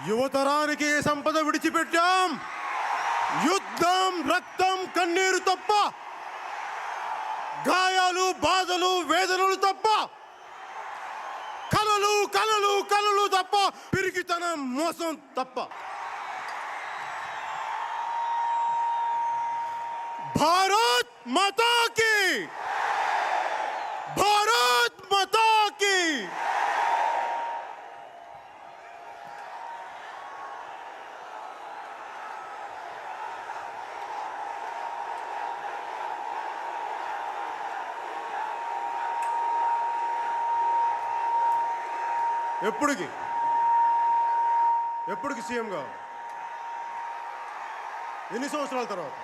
యువతరానికి ఏ సంపద విడిచిపెట్టాం? యుద్ధం, రక్తం, కన్నీరు తప్ప, గాయాలు, బాధలు, వేదనలు తప్ప, కలలు కలలు కలలు తప్ప, పిరికితనం, మోసం తప్ప. భారత్ మాతా కీ, భారత్ మాతా కీ. ఎప్పటికి సీఎంగా? ఎన్ని సంవత్సరాల తర్వాత?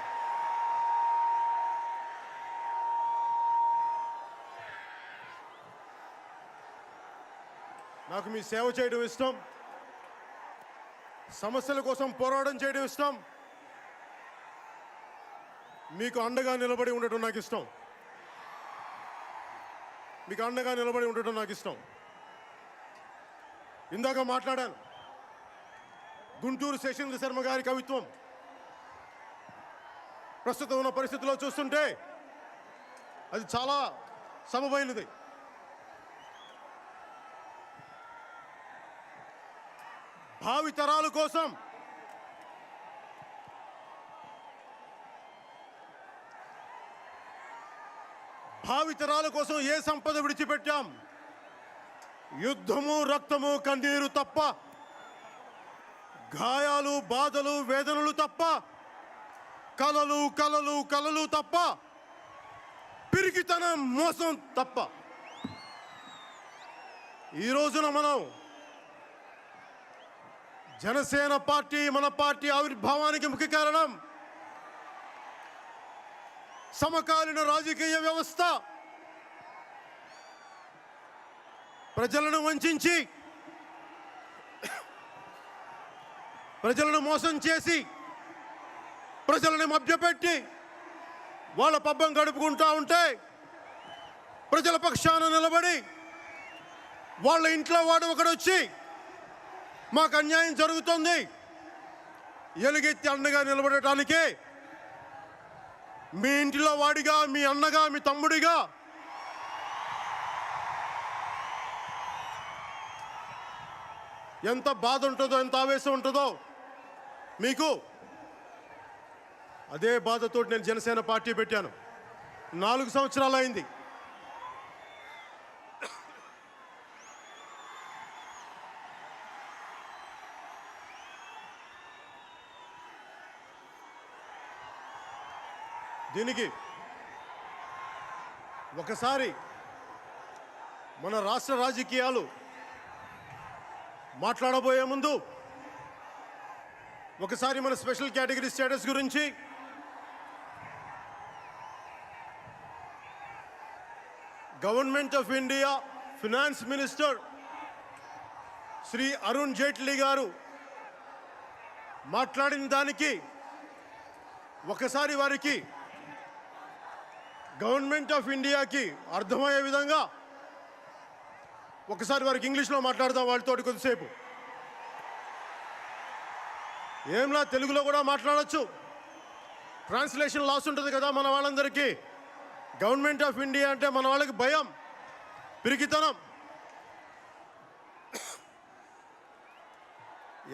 నాకు మీ సేవ చేయడం ఇష్టం, సమస్యల కోసం పోరాటం చేయడం ఇష్టం, మీకు అండగా నిలబడి ఉండటం నాకు ఇష్టం. మీకు అండగా నిలబడి ఉండటం నాకు ఇష్టం. ఇందాక మాట్లాడాను, గుంటూరు శేషేంద్ర శర్మ గారి కవిత్వం ప్రస్తుతం ఉన్న పరిస్థితిలో చూస్తుంటే అది చాలా సమమైనది. భావితరాల కోసం ఏ సంపద విడిచిపెట్టాం? యుద్ధము, రక్తము, కన్నీరు తప్ప, గాయాలు, బాధలు, వేదనలు తప్ప, కలలు కలలు కలలు తప్ప, పిరికితనం, మోసం తప్ప. ఈ రోజున మనం జనసేన పార్టీ, మన పార్టీ ఆవిర్భావానికి ముఖ్య కారణం సమకాలీన రాజకీయ వ్యవస్థ ప్రజలను వంచించి, ప్రజలను మోసం చేసి, ప్రజలను మభ్యపెట్టి వాళ్ళ పబ్బం గడుపుకుంటూ ఉంటే ప్రజల పక్షాన నిలబడి వాళ్ళ ఇంట్లో వాడు ఒకడొచ్చి మాకు అన్యాయం జరుగుతుంది ఎలుగెత్తి అండగా నిలబడటానికి మీ ఇంటిలో వాడిగా, మీ అన్నగా, మీ తమ్ముడిగా ఎంత బాధ ఉంటుందో, ఎంత ఆవేశం ఉంటుందో మీకు, అదే బాధతో నేను జనసేన పార్టీ పెట్టాను. 4 సంవత్సరాలు అయింది. దీనికి ఒకసారి మన రాష్ట్ర రాజకీయాలు మాట్లాడబోయే ముందు ఒకసారి మన స్పెషల్ కేటగిరీ స్టేటస్ గురించి, government of India finance minister Shri Arun Jaitley గారు మాట్లాడిన దానికి ఒకసారి వారికి గవర్నమెంట్ ఆఫ్ ఇండియాకి అర్థమయ్యే విధంగా ఒకసారి వారికి ఇంగ్లీష్లో మాట్లాడదాం వాళ్ళతోటి కొద్దిసేపు. ఏంలా తెలుగులో కూడా మాట్లాడచ్చు, ట్రాన్స్లేషన్ లాస్ ఉంటుంది కదా మన వాళ్ళందరికీ. గవర్నమెంట్ ఆఫ్ ఇండియా అంటే మన వాళ్ళకి భయం, పిరికితనం.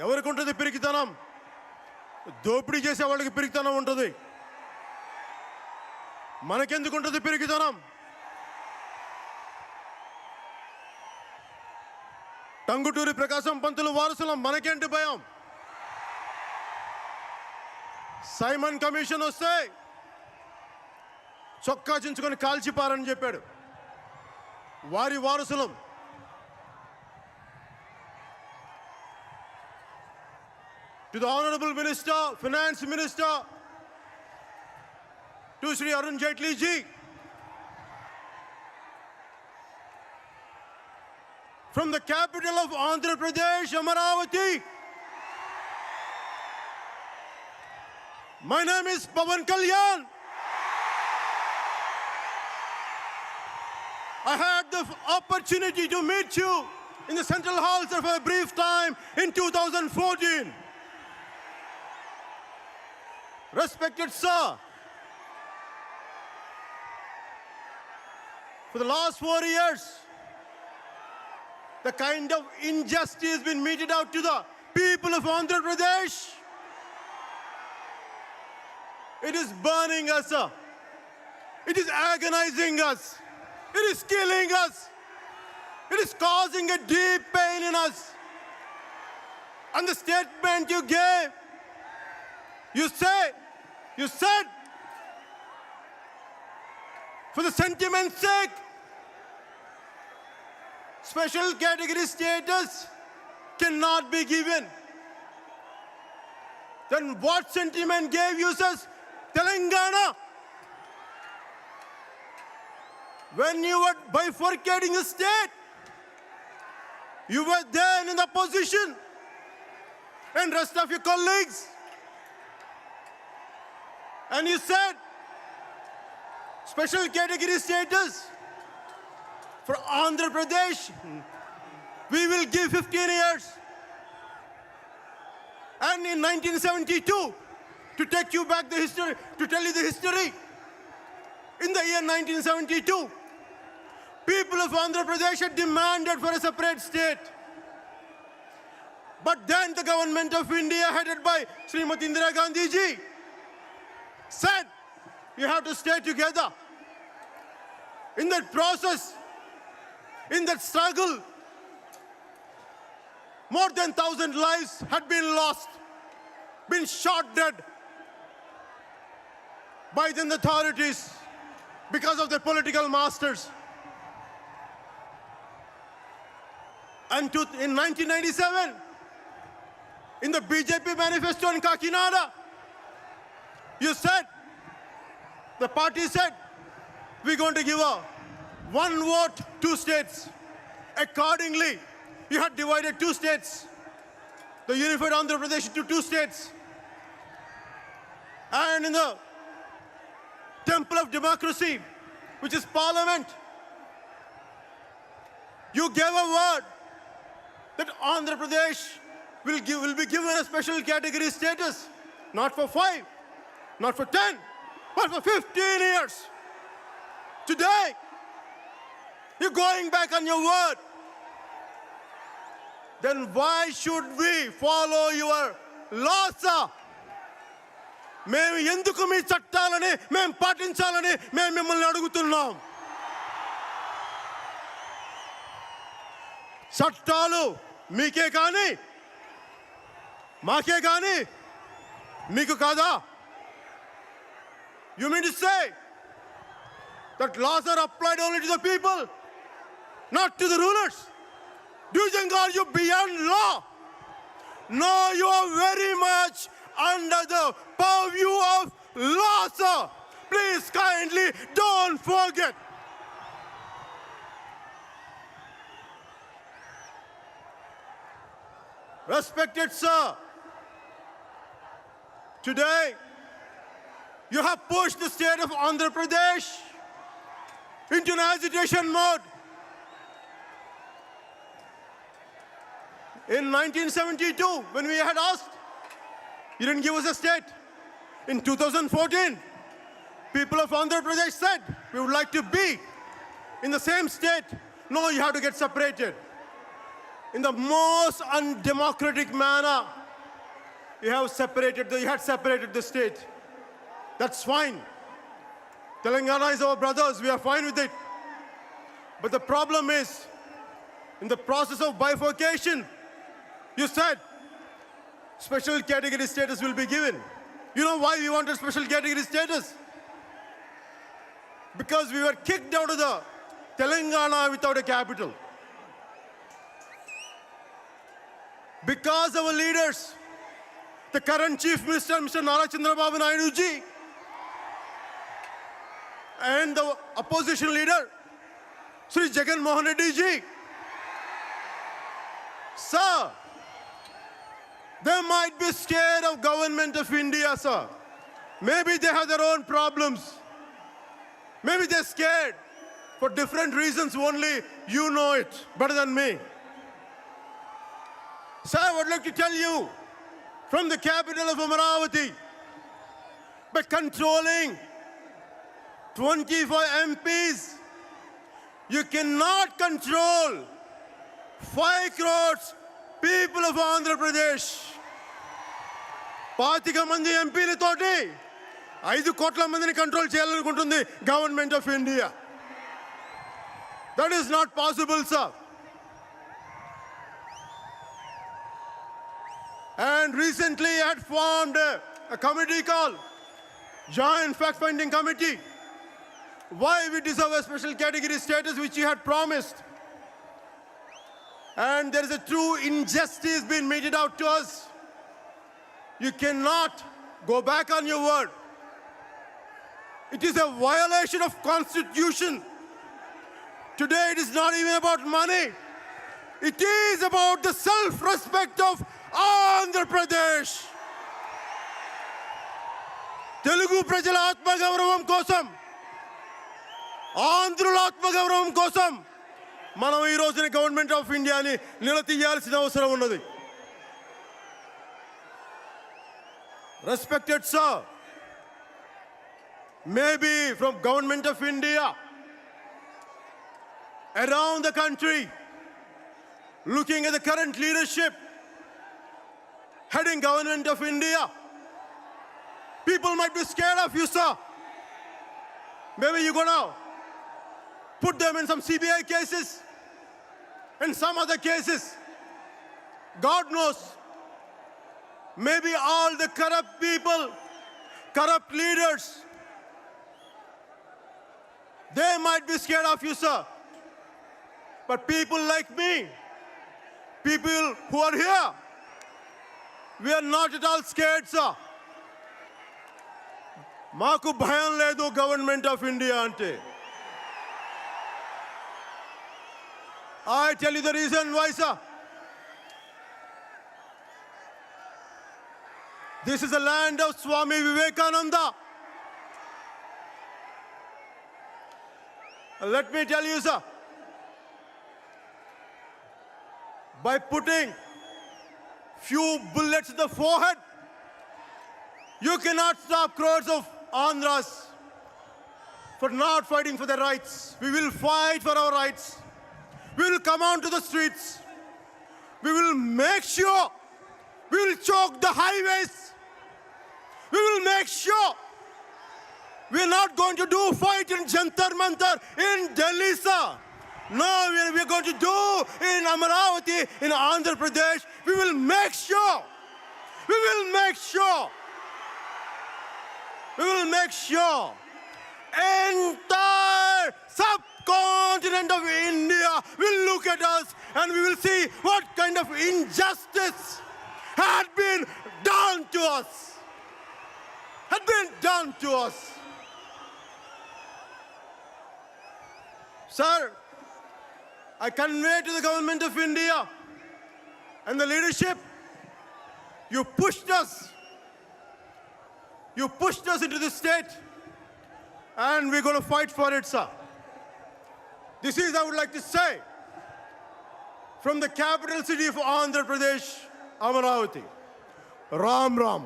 ఎవరికి ఉంటుంది పిరికితనం? దోపిడీ చేసే వాళ్ళకి పిరికితనం ఉంటుంది. మనకెందుకు ఉంటుంది పిరికితనం? టంగుటూరి ప్రకాశం పంతులు వారసులం, మనకేంటి భయం? సైమన్ కమిషన్ వస్తే చొక్కా చించుకొని కాల్చిపారని చెప్పాడు. వారి వారసులం. To the honourable minister, finance minister, to Shri Arun Jaitley ji, from the capital of Andhra Pradesh, Amaravati. My name is Pawan Kalyan. I had the opportunity to meet you in the Central Hall for a brief time in 2014. Respected sir, for the last 4 years, the kind of injustice been meted out to the people of Andhra Pradesh, it is burning us, sir. It is agonizing us. It is killing us. It is causing a deep pain in us. And the statement you gave, you said, for the sentiment's sake, special category status cannot be given. Then what sentiment gave you, says Telangana? When you were bifurcating the state, you were there in the opposition, and rest of your colleagues, and you said special category status for Andhra Pradesh, we will give 15 years. And in 1972, to take you back the history, to tell you the history, in the year 1972, people of Andhra Pradesh had demanded for a separate state. But then the government of India, headed by Srimati Indira Gandhi ji, said, you have to stay together. In that process, in that struggle, more than 1,000 lives had been lost, been shot dead by the authorities because of their political masters. And in 1997, in the BJP manifesto in Kakinada, you said, the party said, we're going to give a one vote, two states. Accordingly, you had divided two states, the unified Andhra Pradesh into two states. And in the temple of democracy, which is parliament, you gave a word that Andhra Pradesh will be given a special category status, not for 5, not for 10, but for 15 years. Today, you're going back on your word. Then why should we follow your laws, sir? మేము ఎందుకు మీ చట్టాలని మేము పాటించాలని మేము మిమ్మల్ని అడుగుతున్నాం. చట్టాలు మీకే కానీ మాకే కానీ మీకు కాదా? You mean to say that laws are applied only to the people, not to the rulers? Do you think are you beyond law? No, you are very much under the purview of law, sir. Please kindly don't forget. Respected sir, today you have pushed the state of Andhra Pradesh into an agitation mode. In 1972, when we had asked, you didn't give us a state. In 2014, people of Andhra Pradesh said, we would like to be in the same state. No, you have to get separated. In the most undemocratic manner, you had separated the state. That's fine. Telangana is our brothers, we are fine with it. But the problem is, in the process of bifurcation, you said special category status will be given. You know why we wanted special category status? Because we were kicked out of the Telangana without a capital. Because our leaders, the current Chief Minister, Mr. Nara Chandrababu Naidu ji, and the opposition leader, Sri Jagan Mohan Reddy ji, sir, they might be scared of government of India, sir. Maybe they have their own problems. Maybe they're scared for different reasons, only you know it better than me. So I would like to tell you from the capital of Amaravati, by controlling 25 MPs, you cannot control 5 crores people of Andhra Pradesh. 25 మంది ఎంపీలతోటి 5 కోట్ల మందిని control చేయాలనుకుంటుంది government of India. That is not possible, sir. And recently I had formed a committee called Joint Fact-Finding Committee. Why we deserve a special category status which you had promised. And there is a true injustice being meted out to us. You cannot go back on your word. It is a violation of Constitution. Today it is not even about money. It is about the self-respect of Andhra Pradesh. Telugu ప్రజల ఆత్మగౌరవం కోసం, ఆంధ్రుల ఆత్మగౌరవం కోసం మనం ఈ రోజున government of ఇండియాని నిలదీయాల్సిన అవసరం ఉన్నది. Respected sir, maybe from government of India, around the country, looking at the current leadership heading government of India, people might be scared of you, sir. Maybe you're gonna put them in some CBI cases and some other cases. God knows. Maybe all the corrupt people, corrupt leaders, they might be scared of you, sir. But people like me, people who are here, we are not at all scared, sir. మాకు భయం లేదు government of India అంటే. I tell you the reason why, sir. This is the land of Swami Vivekananda. Let me tell you, sir, by putting few bullets in the forehead, you cannot stop crores of Andhras for not fighting for their rights. We will fight for our rights. We will come on to the streets. We will make sure we will choke the highways. We will make sure we are not going to do fight in Jantar Mantar in Delhi, sir. No, we are going to do in Amaravati, in Andhra Pradesh. We will make sure. We will make sure. We will make sure entire subcontinent of India will look at us and we will see what kind of injustice had been done to us. Had been done to us. Sir, I convey to the government of India and the leadership, you pushed us. You pushed us into this state and we're going to fight for it, sir. This is, I would like to say, from the capital city of Andhra Pradesh, Amaravati. Ram Ram.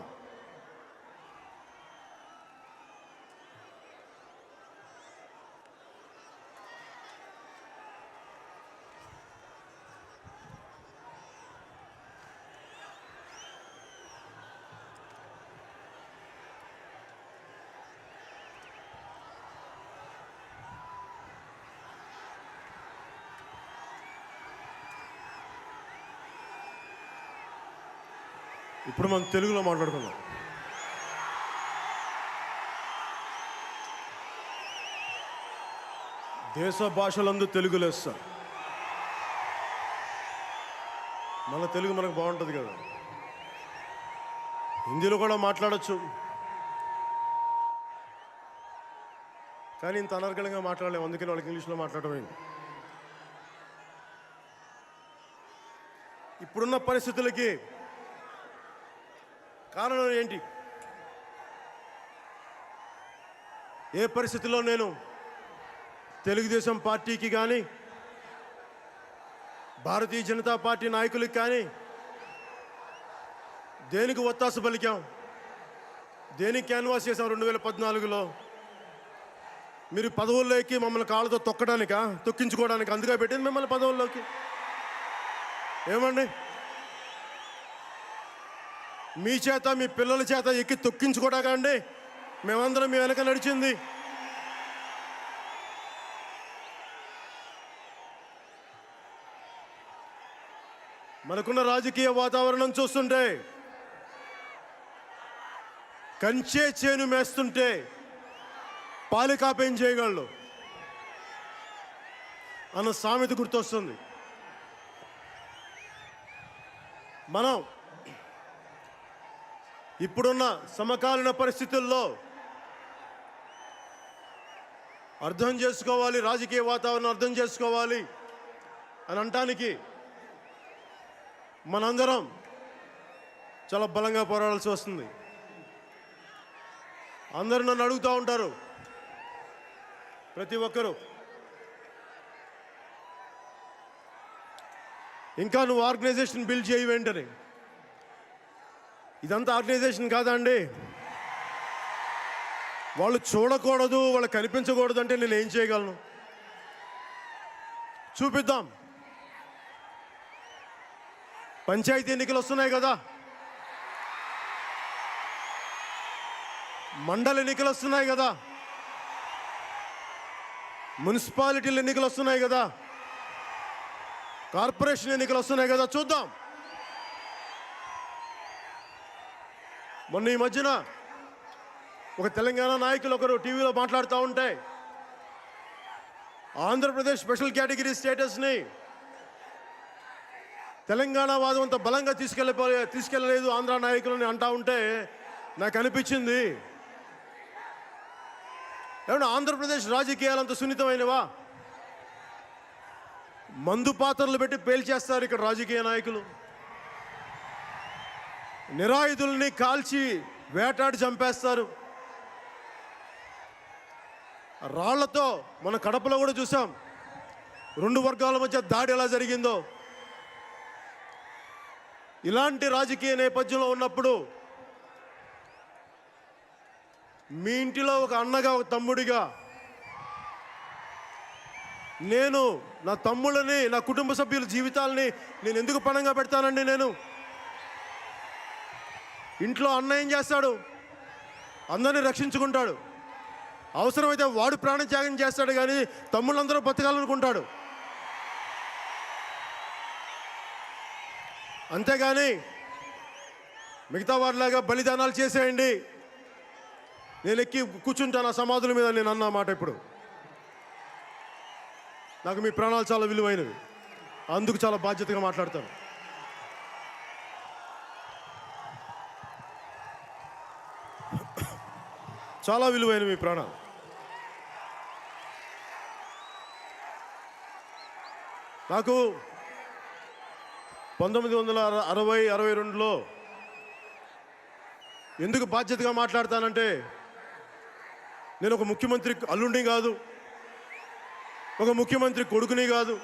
ఇప్పుడు మనం తెలుగులో మాట్లాడుకుందాం. దేశ భాషలందు తెలుగు లెస్స. మన తెలుగు మనకు బాగుంటుంది కదా. హిందీలో కూడా మాట్లాడచ్చు, కానీ ఇంత అనర్గళంగా మాట్లాడలేము. అందుకని వాళ్ళకి ఇంగ్లీష్లో మాట్లాడమైంది. ఇప్పుడున్న పరిస్థితులకి కారణం ఏంటి? ఏ పరిస్థితుల్లో నేను తెలుగుదేశం పార్టీకి కానీ భారతీయ జనతా పార్టీ నాయకులకి కానీ దేనికి ఒత్తాసు పలికాం? దేనికి క్యాన్వాస్ చేసాం 2014లో? మీరు పదవుల్లో ఎక్కి మమ్మల్ని కాళ్ళతో తొక్కడానికా, తొక్కించుకోవడానికి? అందుకే పెట్టింది మిమ్మల్ని పదవుల్లోకి. ఏమండి, మీ చేత మీ పిల్లల చేత ఎక్కి తొక్కించుకోవడాక అండి మేమందరం మీ వెనక నడిచింది? మనకున్న రాజకీయ వాతావరణం చూస్తుంటే కంచే చేను మేస్తుంటే పాలికాపేం చేయగలడు అన్న సామెత గుర్తొస్తుంది. మనం ఇప్పుడున్న సమకాలీన పరిస్థితుల్లో అర్థం చేసుకోవాలి, రాజకీయ వాతావరణం అర్థం చేసుకోవాలి అని అనటానికి మనందరం చాలా బలంగా పోరాడాల్సి వస్తుంది. అందరూ నన్ను అడుగుతూ ఉంటారు, ప్రతి ఒక్కరూ, ఇంకా నువ్వు ఆర్గనైజేషన్ బిల్డ్ చేయవేంటని. ఇదంతా ఆర్గనైజేషన్ కాదండి. వాళ్ళు చూడకూడదు, వాళ్ళు కనిపించకూడదు అంటే నేను ఏం చేయగలను? చూపిద్దాం. పంచాయతీ ఎన్నికలు వస్తున్నాయి కదా, మండల ఎన్నికలు వస్తున్నాయి కదా, మున్సిపాలిటీల ఎన్నికలు వస్తున్నాయి కదా, కార్పొరేషన్ ఎన్నికలు వస్తున్నాయి కదా, చూద్దాం. మొన్న ఈ మధ్యన ఒక తెలంగాణ నాయకులు ఒకరు టీవీలో మాట్లాడుతూ ఉంటే ఆంధ్రప్రదేశ్ స్పెషల్ కేటగిరీ స్టేటస్ని తెలంగాణ వాదం అంత బలంగా తీసుకెళ్ళలేదు ఆంధ్ర నాయకులని అంటూ ఉంటే నాకు అనిపించింది, ఏమన్నా ఆంధ్రప్రదేశ్ రాజకీయాలు అంత సున్నితమైనవా? మందు పాత్రలు పెట్టి పేల్చేస్తారు ఇక్కడ రాజకీయ నాయకులు. నిరాయుధుల్ని కాల్చి వేటాడి చంపేస్తారు. రాళ్లతో మన కడపలో కూడా చూసాం, 2 వర్గాల మధ్య దాడి ఎలా జరిగిందో. ఇలాంటి రాజకీయ నేపథ్యంలో ఉన్నప్పుడు మీ ఇంటిలో ఒక అన్నగా, ఒక తమ్ముడిగా నేను నా తమ్ముళ్ళని, నా కుటుంబ సభ్యుల జీవితాలని నేను ఎందుకు పణంగా పెడతానండి? నేను ఇంట్లో అన్న ఏం చేస్తాడు? అందరినీ రక్షించుకుంటాడు. అవసరమైతే వాడు ప్రాణ త్యాగం చేస్తాడు, కానీ తమ్ముళ్ళందరూ బతకాలనుకుంటాడు. అంతేగాని మిగతా వారిలాగా బలిదానాలు చేసేయండి, నేను ఎక్కి కూర్చుంటాను ఆ సమాధుల మీద, నేను అన్న మాట. ఇప్పుడు నాకు మీ ప్రాణాలు చాలా విలువైనవి, అందుకు చాలా బాధ్యతగా మాట్లాడతాను. చాలా విలువైనవి మీ ప్రాణాలు. నాకు 1960-62లో ఎందుకు బాధ్యతగా మాట్లాడతానంటే, నేను ఒక ముఖ్యమంత్రి అల్లుండి కాదు, ఒక ముఖ్యమంత్రి కొడుకుని కాదు.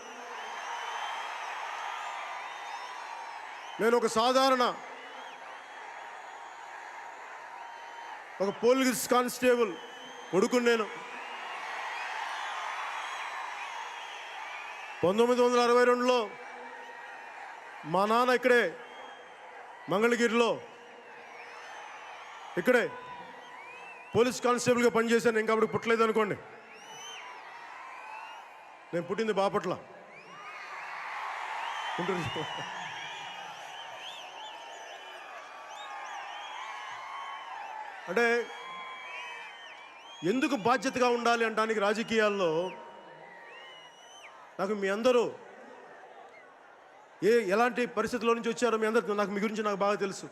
నేను ఒక సాధారణ ఒక పోలీస్ కానిస్టేబుల్ కొడుకుని. నేను 1962లో మా నాన్న ఇక్కడే మంగళగిరిలో ఇక్కడే పోలీస్ కానిస్టేబుల్గా పనిచేశాను. ఇంకా అప్పుడు పుట్టలేదు అనుకోండి. నేను పుట్టింది బాపట్ల. అంటే ఎందుకు బాధ్యతగా ఉండాలి అనడానికి రాజకీయాల్లో నాకు మీ అందరూ ఎలాంటి పరిస్థితుల్లో నుంచి వచ్చారో మీ అందరూ నాకు, మీ గురించి నాకు బాగా తెలుసు.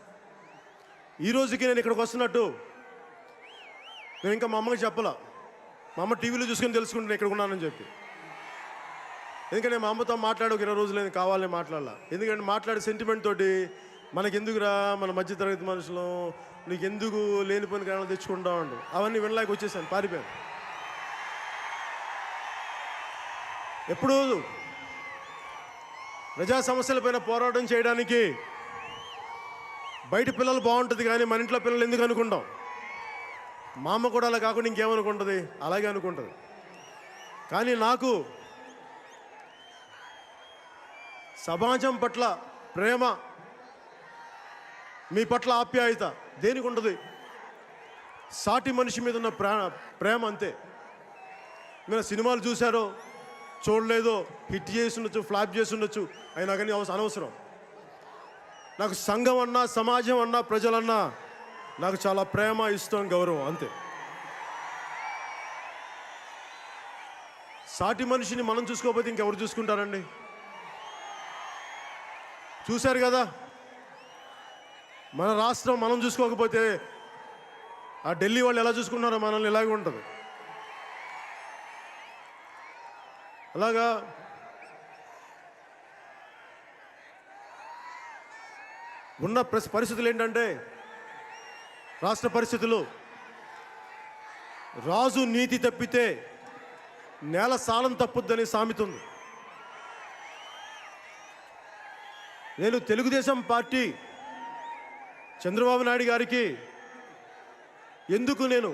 ఈ రోజుకి నేను ఇక్కడికి వస్తున్నట్టు నేను ఇంకా మా అమ్మకి చెప్పలా. మా అమ్మ టీవీలో చూసుకొని తెలుసుకుంటే ఇక్కడ ఉన్నానని చెప్పి. ఎందుకంటే మా అమ్మతో మాట్లాడి ఒక 20 రోజులు నేను కావాలని మాట్లాడాల. ఎందుకంటే మాట్లాడే సెంటిమెంట్ తోటి మనకెందుకురా, మన మధ్యతరగతి మనుషులు, నీకెందుకు లేనిపోయిన కారణాలు తెచ్చుకుంటా ఉండు, అవన్నీ వినలేక వచ్చేసాను, పారిపోయాను. ఎప్పుడు ప్రజా సమస్యలపైన పోరాటం చేయడానికి బయట పిల్లలు బాగుంటుంది కానీ మన ఇంట్లో పిల్లలు ఎందుకు అనుకుంటాం? మా అమ్మ కూడా అలా కాకుండా ఇంకేమనుకుంటుంది? అలాగే అనుకుంటుంది. కానీ నాకు సమాజం పట్ల ప్రేమ, మీ పట్ల ఆప్యాయత దేనికి ఉంటుంది? సాటి మనిషి మీద ఉన్న ప్రేమ అంతే. మీరు సినిమాలు చూశారో చూడలేదో, హిట్ చేసి ఉండొచ్చు, ఫ్లాప్ చేసి ఉండొచ్చు, అయినా కానీ అనవసరం. నాకు సంఘం అన్నా, సమాజం అన్నా, ప్రజలన్నా నాకు చాలా ప్రేమ, ఇష్టం, గౌరవం అంతే. సాటి మనిషిని మనం చూసుకోకపోతే ఇంకెవరు చూసుకుంటారండి? చూశారు కదా, మన రాష్ట్రం మనం చూసుకోకపోతే ఆ ఢిల్లీ వాళ్ళు ఎలా చూసుకున్నారో మనల్ని ఇలాగే ఉంటుంది. అలాగా ఉన్న పరిస్థితులు ఏంటంటే, రాష్ట్ర పరిస్థితులు, రాజు నీతి తప్పితే నేల సాలం తప్పుద్దని సామెత ఉంది. నేను తెలుగుదేశం పార్టీ చంద్రబాబు నాయుడు గారికి ఎందుకు నేను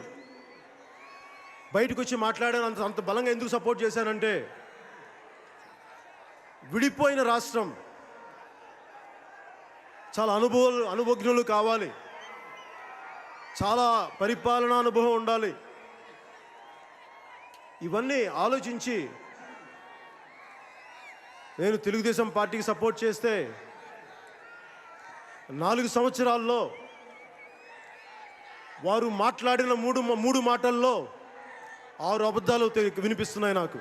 బయటకు వచ్చి మాట్లాడాను, అంత బలంగా ఎందుకు సపోర్ట్ చేశానంటే, విడిపోయిన రాష్ట్రం, చాలా అనుభవజ్ఞులు కావాలి, చాలా పరిపాలనా అనుభవం ఉండాలి. ఇవన్నీ ఆలోచించి నేను తెలుగుదేశం పార్టీకి సపోర్ట్ చేస్తే 4 సంవత్సరాల్లో వారు మాట్లాడిన మూడు మాటల్లో 6 అబద్ధాలు వినిపిస్తున్నాయి నాకు.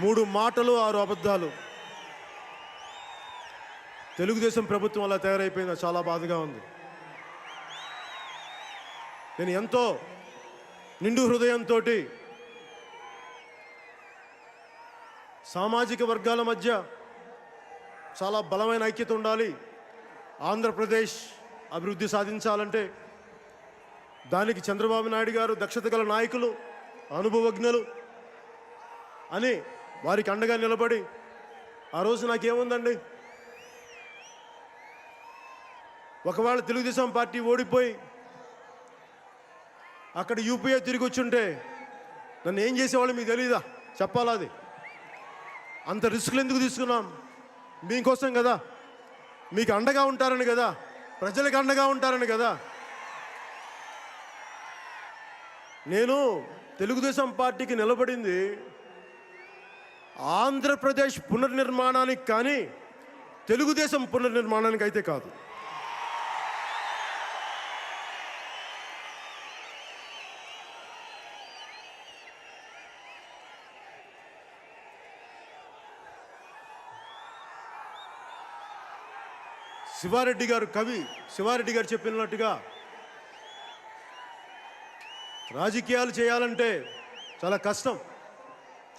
3 మాటలు 6 అబద్ధాలు. తెలుగుదేశం ప్రభుత్వం అలా తయారైపోయింది. చాలా బాధగా ఉంది. నేను ఎంతో నిండు హృదయంతో సామాజిక వర్గాల మధ్య చాలా బలమైన ఐక్యత ఉండాలి, ఆంధ్రప్రదేశ్ అభివృద్ధి సాధించాలంటే దానికి చంద్రబాబు నాయుడు గారు దక్షత గల నాయకులు, అనుభవజ్ఞులు అని వారికి అండగా నిలబడి, ఆ రోజు నాకేముందండి, ఒకవేళ తెలుగుదేశం పార్టీ ఓడిపోయి అక్కడ యూపీఏ తిరిగి వచ్చుంటే నన్ను ఏం చేసేవాళ్ళు మీకు తెలీదా? చెప్పాలా? అది అంత రిస్కులు ఎందుకు తీసుకున్నాం? మీకోసం కదా, మీకు అండగా ఉంటారని కదా, ప్రజలకు అండగా ఉంటారని కదా. నేను తెలుగుదేశం పార్టీకి నిలబడింది ఆంధ్రప్రదేశ్ పునర్నిర్మాణానికి కానీ తెలుగుదేశం పునర్నిర్మాణానికి అయితే కాదు. శివారెడ్డి గారు, కవి శివారెడ్డి గారు చెప్పినట్టుగా రాజకీయాలు చేయాలంటే చాలా కష్టం,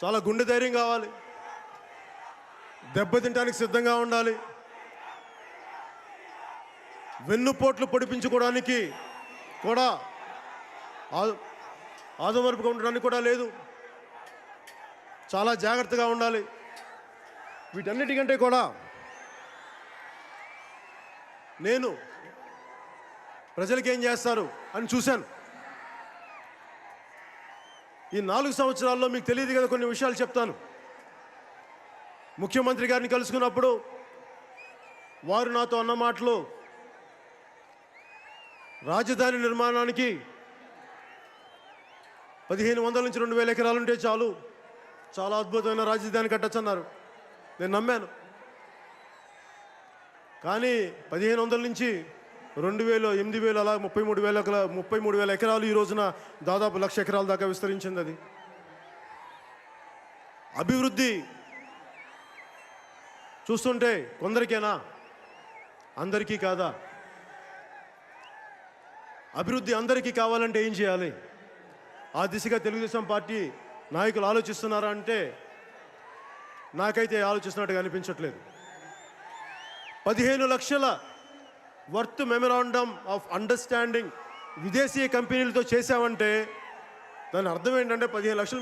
చాలా గుండె ధైర్యం కావాలి, దెబ్బతింటానికి సిద్ధంగా ఉండాలి, వెన్నుపోట్లు పొడిపించుకోవడానికి కూడా ఆదమరుపుగా ఉండడానికి కూడా లేదు, చాలా జాగ్రత్తగా ఉండాలి. వీటన్నిటికంటే కూడా నేను ప్రజలకి ఏం చేస్తారు అని చూశాను. ఈ 4 సంవత్సరాల్లో మీకు తెలియదు కదా, కొన్ని విషయాలు చెప్తాను. ముఖ్యమంత్రి గారిని కలుసుకున్నప్పుడు వారు నాతో అన్న మాటలు, రాజధాని నిర్మాణానికి 1500 నుంచి 2000 ఎకరాలు ఉంటే చాలు, చాలా అద్భుతమైన రాజధాని కట్టచ్చన్నారు. నేను నమ్మాను. కానీ 1500 నుంచి 2000, 8000 అలా 33,000 ఎకరాలు ఈ రోజున దాదాపు 1,00,000 ఎకరాల దాకా విస్తరించింది. అది అభివృద్ధి చూస్తుంటే కొందరికేనా, అందరికీ కాదా? అభివృద్ధి అందరికీ కావాలంటే ఏం చేయాలి? ఆ దిశగా తెలుగుదేశం పార్టీ నాయకులు ఆలోచిస్తున్నారా అంటే నాకైతే ఆలోచిస్తున్నట్టుగా అనిపించట్లేదు. 15 లక్షల వర్త్ మెమరాండమ్ ఆఫ్ అండర్స్టాండింగ్ విదేశీ కంపెనీలతో చేశామంటే దాని అర్థం ఏంటంటే 15 లక్షలు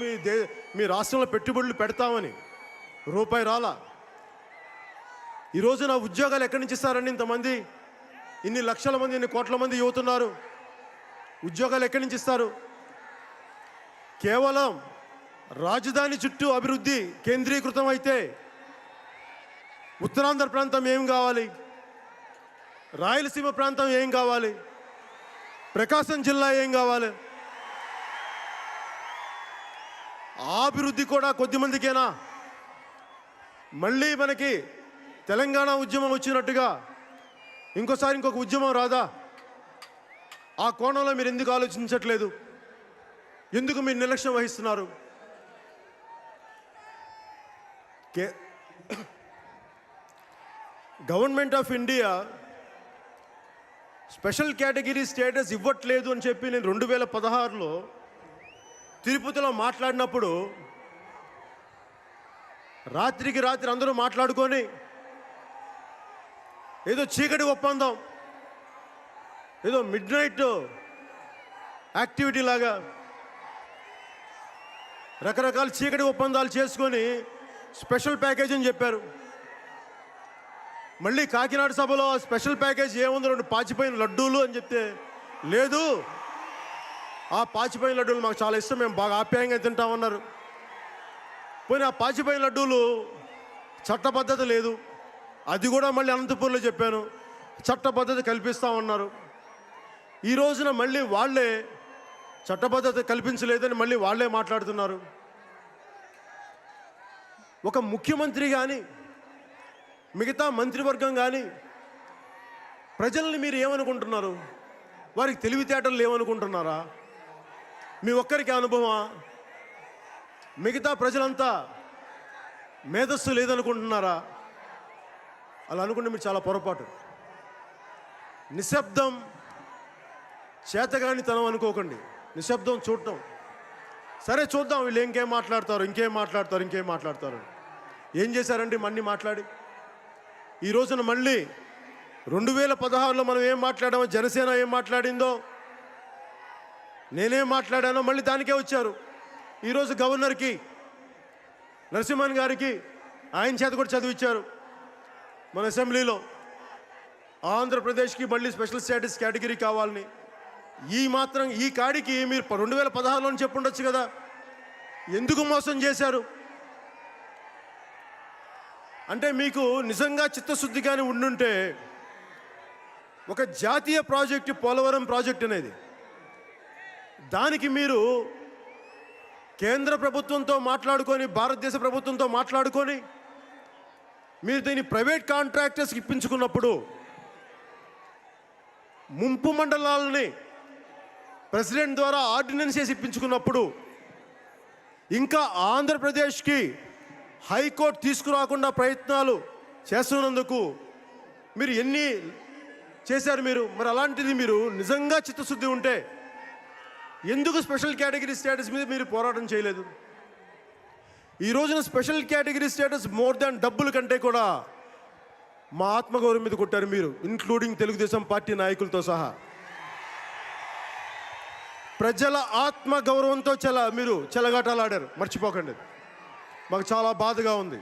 మీ రాష్ట్రంలో పెట్టుబడులు పెడతామని. రూపాయి రాలా. ఈ రోజున ఉద్యోగాలు ఎక్కడి నుంచి ఇస్తారండి? ఇంతమంది, ఇన్ని లక్షల మంది, ఇన్ని కోట్ల మంది యువతున్నారు, ఉద్యోగాలు ఎక్కడి నుంచి ఇస్తారు? కేవలం రాజధాని చుట్టూ అభివృద్ధి కేంద్రీకృతం అయితే ఉత్తరాంధ్ర ప్రాంతం ఏం కావాలి? రాయలసీమ ప్రాంతం ఏం కావాలి? ప్రకాశం జిల్లా ఏం కావాలి? ఆ అభివృద్ధి కూడా కొద్దిమందికేనా? మళ్ళీ మనకి తెలంగాణ ఉద్యమం వచ్చినట్టుగా ఇంకోసారి ఇంకొక ఉద్యమం రాదా? ఆ కోణంలో మీరు ఎందుకు ఆలోచించట్లేదు? ఎందుకు మీరు నిర్లక్ష్యం వహిస్తున్నారు? Government of India special category status ఇవ్వట్లేదు అని చెప్పి నేను 2016లో తిరుపతిలో మాట్లాడినప్పుడు రాత్రికి రాత్రి అందరూ మాట్లాడుకొని ఏదో చీకటి ఒప్పందం, ఏదో మిడ్ నైట్ యాక్టివిటీ లాగా రకరకాల చీకటి ఒప్పందాలు చేసుకొని స్పెషల్ ప్యాకేజ్ అని చెప్పారు. మళ్ళీ కాకినాడ సభలో స్పెషల్ ప్యాకేజ్ ఏముంది, 2 పాచిపోయిన లడ్డూలు అని చెప్తే, లేదు ఆ పాచిపోయిన లడ్డూలు మాకు చాలా ఇష్టం, మేము బాగా ఆప్యాయంగా తింటామన్నారు. పోనీ ఆ పాచిపోయిన లడ్డూలు చట్టబద్ధత లేదు, అది కూడా మళ్ళీ అనంతపూర్లో చెప్పాను, చట్టబద్ధత కల్పిస్తామన్నారు. ఈ రోజున మళ్ళీ వాళ్ళే చట్టబద్ధత కల్పించలేదని మళ్ళీ వాళ్ళే మాట్లాడుతున్నారు. ఒక ముఖ్యమంత్రి కానీ మిగతా మంత్రివర్గం కానీ ప్రజల్ని మీరు ఏమనుకుంటున్నారు? వారికి తెలివితేటలు ఏమనుకుంటున్నారా? మీ ఒక్కరికి అనుభవమా? మిగతా ప్రజలంతా మేధస్సు లేదనుకుంటున్నారా? అలా అనుకుంటే మీరు చాలా పొరపాటు. నిశ్శబ్దం చేతగానితనం అనుకోకండి, నిశ్శబ్దం చూడటం. సరే చూద్దాం వీళ్ళు ఇంకేం మాట్లాడతారు. ఏం చేశారండి మళ్ళీ మాట్లాడి? ఈ రోజున మళ్ళీ 2016లో మనం ఏం మాట్లాడామో, జనసేన ఏం మాట్లాడిందో, నేనేం మాట్లాడానో మళ్ళీ దానికే వచ్చారు. ఈరోజు గవర్నర్కి, నరసింహన్ గారికి ఆయన చేత కూడా చదివించారు మన అసెంబ్లీలో. ఆంధ్రప్రదేశ్కి మళ్ళీ స్పెషల్ స్టేటస్ కేటగిరీ కావాలని. ఈ కాడికి మీరు 2016లో చెప్పుండొచ్చు కదా, ఎందుకు మోసం చేశారు? అంటే మీకు నిజంగా చిత్తశుద్ధిగానే ఉండుంటే ఒక జాతీయ ప్రాజెక్టు పోలవరం ప్రాజెక్ట్ అనేది, దానికి మీరు కేంద్ర ప్రభుత్వంతో మాట్లాడుకొని, భారతదేశ ప్రభుత్వంతో మాట్లాడుకొని మీరు దీన్ని ప్రైవేట్ కాంట్రాక్టర్స్కి ఇప్పించుకున్నప్పుడు, ముంపు మండలాలని ప్రెసిడెంట్ ద్వారా ఆర్డినెన్స్ చేసి ఇప్పించుకున్నప్పుడు, ఇంకా ఆంధ్రప్రదేశ్కి హైకోర్టు తీసుకురాకుండా ప్రయత్నాలు చేస్తున్నందుకు మీరు ఎన్ని చేశారు మీరు? మరి అలాంటిది మీరు నిజంగా చిత్తశుద్ధి ఉంటే ఎందుకు స్పెషల్ కేటగిరీ స్టేటస్ మీద మీరు పోరాటం చేయలేదు? ఈ రోజున special category status more than డబ్బుల కంటే కూడా మా ఆత్మగౌరవం మీద కొట్టారు మీరు, ఇంక్లూడింగ్ తెలుగుదేశం పార్టీ నాయకులతో సహా. ప్రజల ఆత్మగౌరవంతో మీరు చెలగాటలాడారు, మర్చిపోకండి. మాకు చాలా బాధగా ఉంది,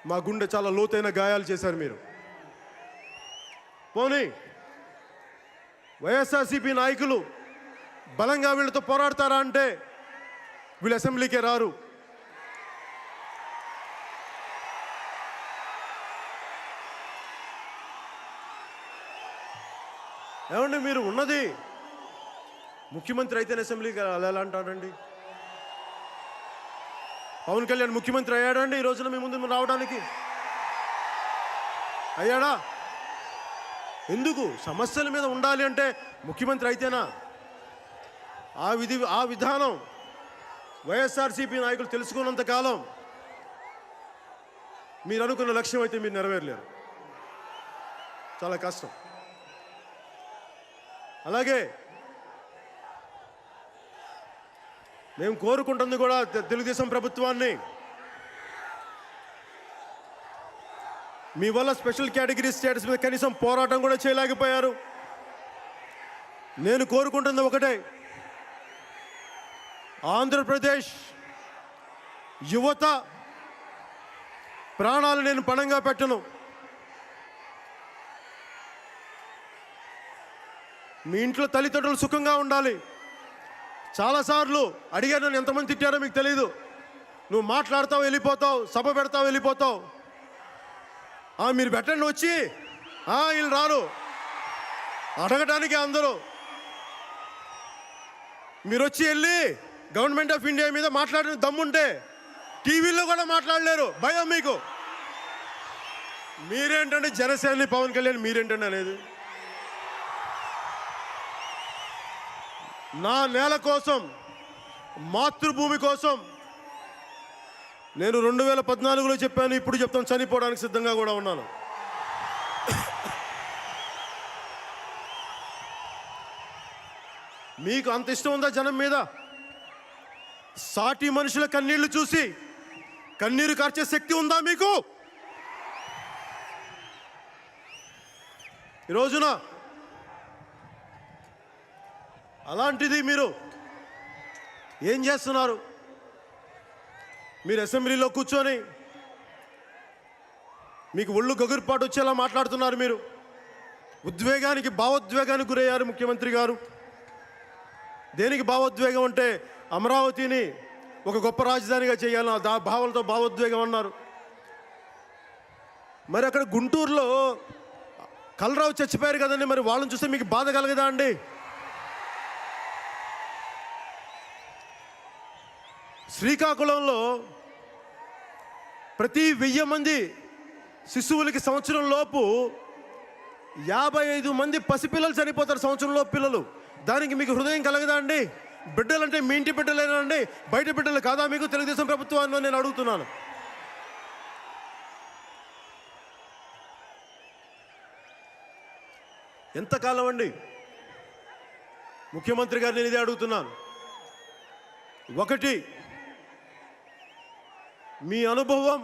మా గుండె చాలా లోతైన గాయాలు చేశారు మీరు. పోనీ వైఎస్ఆర్సీపీ నాయకులు బలంగా వీళ్ళతో పోరాడతారా అంటే వీళ్ళు అసెంబ్లీకే రారు. ఏమండి, మీరు ఉన్నది ముఖ్యమంత్రి అయితేనే అసెంబ్లీకి ఎలా అంటారండి? పవన్ కళ్యాణ్ ముఖ్యమంత్రి అయ్యాడండి ఈ రోజున మీ ముందు రావడానికి? అయ్యాడా? ఎందుకు? సమస్యల మీద ఉండాలి అంటే ముఖ్యమంత్రి అయితేనా? ఆ విధానం వైఎస్ఆర్సీపీ నాయకులు తెలుసుకున్నంత కాలం మీరు అనుకున్న లక్ష్యం అయితే మీరు నెరవేరలేరు, చాలా కష్టం. అలాగే మేము కోరుకుంటుంది కూడా తెలుగుదేశం ప్రభుత్వాన్ని, మీ వల్ల స్పెషల్ కేటగిరీ స్టేటస్ మీద కనీసం పోరాటం కూడా చేయలేకపోయారు. నేను కోరుకుంటుంది ఒకటే, ఆంధ్రప్రదేశ్ యువత ప్రాణాలు నేను పణంగా పెట్టను. మీ ఇంట్లో తల్లిదండ్రులు సుఖంగా ఉండాలి. చాలాసార్లు అడిగారు, నన్ను ఎంతమంది తిట్టారో మీకు తెలియదు. నువ్వు మాట్లాడతావు వెళ్ళిపోతావు, సభ పెడతావు వెళ్ళిపోతావు. మీరు పెట్టండి వచ్చి, వీళ్ళు రారు అడగటానికి అందరూ. మీరు వచ్చి వెళ్ళి గవర్నమెంట్ ఆఫ్ ఇండియా మీద మాట్లాడిన దమ్ముంటే టీవీలో కూడా మాట్లాడలేరు, భయం మీకు. మీరేంటంటే జనసేన పవన్ కళ్యాణ్ మీరేంటండి అనేది. నా నేల కోసం, మాతృభూమి కోసం నేను 2014లో చెప్పాను, ఇప్పుడు చెప్తాను, చనిపోవడానికి సిద్ధంగా కూడా ఉన్నాను. మీకు అంత ఇష్టం ఉందా జనం మీద? సాటి మనుషుల కన్నీళ్లు చూసి కన్నీరు కార్చే శక్తి ఉందా మీకు? ఈ రోజున అలాంటిది మీరు ఏం చేస్తున్నారు? మీరు అసెంబ్లీలో కూర్చొని మీకు ఒళ్ళు గగురుపాటు వచ్చేలా మాట్లాడుతున్నారు. మీరు భావోద్వేగానికి గురయ్యారు ముఖ్యమంత్రి గారు. దేనికి భావోద్వేగం అంటే అమరావతిని ఒక గొప్ప రాజధానిగా చేయాలని భావోద్వేగం అన్నారు. మరి అక్కడ గుంటూరులో కలరావు చచ్చిపోయారు కదండి, మరి వాళ్ళని చూస్తే మీకు బాధ కలగదా అండి? శ్రీకాకుళంలో ప్రతి 1000 మంది శిశువులకి సంవత్సరం లోపు 55 మంది పసిపిల్లలు చనిపోతారు, సంవత్సరంలోపు పిల్లలు. దానికి మీకు హృదయం కలగదా అండి? బిడ్డలంటే మీ ఇంటి బిడ్డలేనా అండి, బయట బిడ్డలు కాదా మీకు? తెలుగుదేశం ప్రభుత్వాన్ని నేను అడుగుతున్నాను. ఎంతకాలం అండి? ముఖ్యమంత్రి గారు నేను ఇదే అడుగుతున్నాను. ఒకటి, మీ అనుభవం.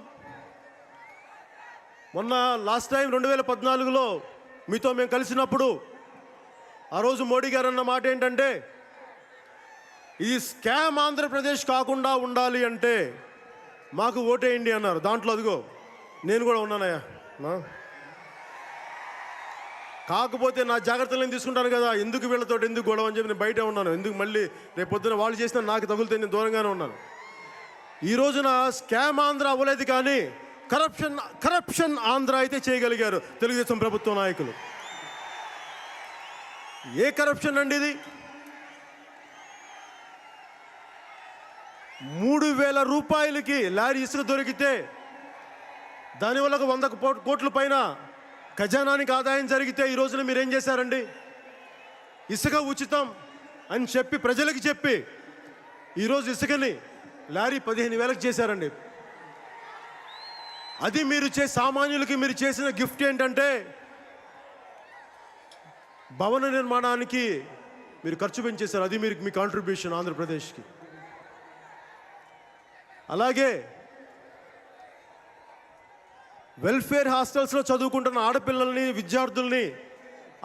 మొన్న లాస్ట్ టైం 2014లో మీతో మేము కలిసినప్పుడు ఆ రోజు మోడీ గారు అన్న మాట ఏంటంటే, ఈ స్కామ్ ఆంధ్రప్రదేశ్ కాకుండా ఉండాలి అంటే మాకు ఓటేయండి అన్నారు. దాంట్లో అదిగో నేను కూడా ఉన్నానయ్యా. కాకపోతే నా జాగ్రత్తలు నేను తీసుకుంటాను కదా, ఎందుకు వీళ్ళతో ఎందుకు గొడవ అని చెప్పి నేను బయటే ఉన్నాను. ఎందుకు మళ్ళీ రేపు పొద్దున వాళ్ళు చేసినా నాకు తగులుతే నేను దూరంగానే ఉన్నాను. ఈ రోజున స్కామ్ ఆంధ్ర అవ్వలేదు, కానీ కరప్షన్ ఆంధ్ర అయితే చేయగలిగారు తెలుగుదేశం ప్రభుత్వ నాయకులు. ఏ కరప్షన్ అండి ఇది? 3000 రూపాయలకి లారీ ఇసుక దొరికితే దానివల్ల 100 కోట్ల పైన ఖజానానికి ఆదాయం జరిగితే ఈ రోజున మీరేం చేశారండి? ఇసుక ఉచితం అని చెప్పి ప్రజలకి చెప్పి ఈరోజు ఇసుకని లారీ 15,000కి చేశారండి. అది మీరు సామాన్యులకి మీరు చేసిన గిఫ్ట్ ఏంటంటే భవన నిర్మాణానికి మీరు ఖర్చు పెంచేశారు. అది మీరు మీ కాంట్రిబ్యూషన్ ఆంధ్రప్రదేశ్కి. అలాగే వెల్ఫేర్ హాస్టల్స్లో చదువుకుంటున్న ఆడపిల్లల్ని, విద్యార్థుల్ని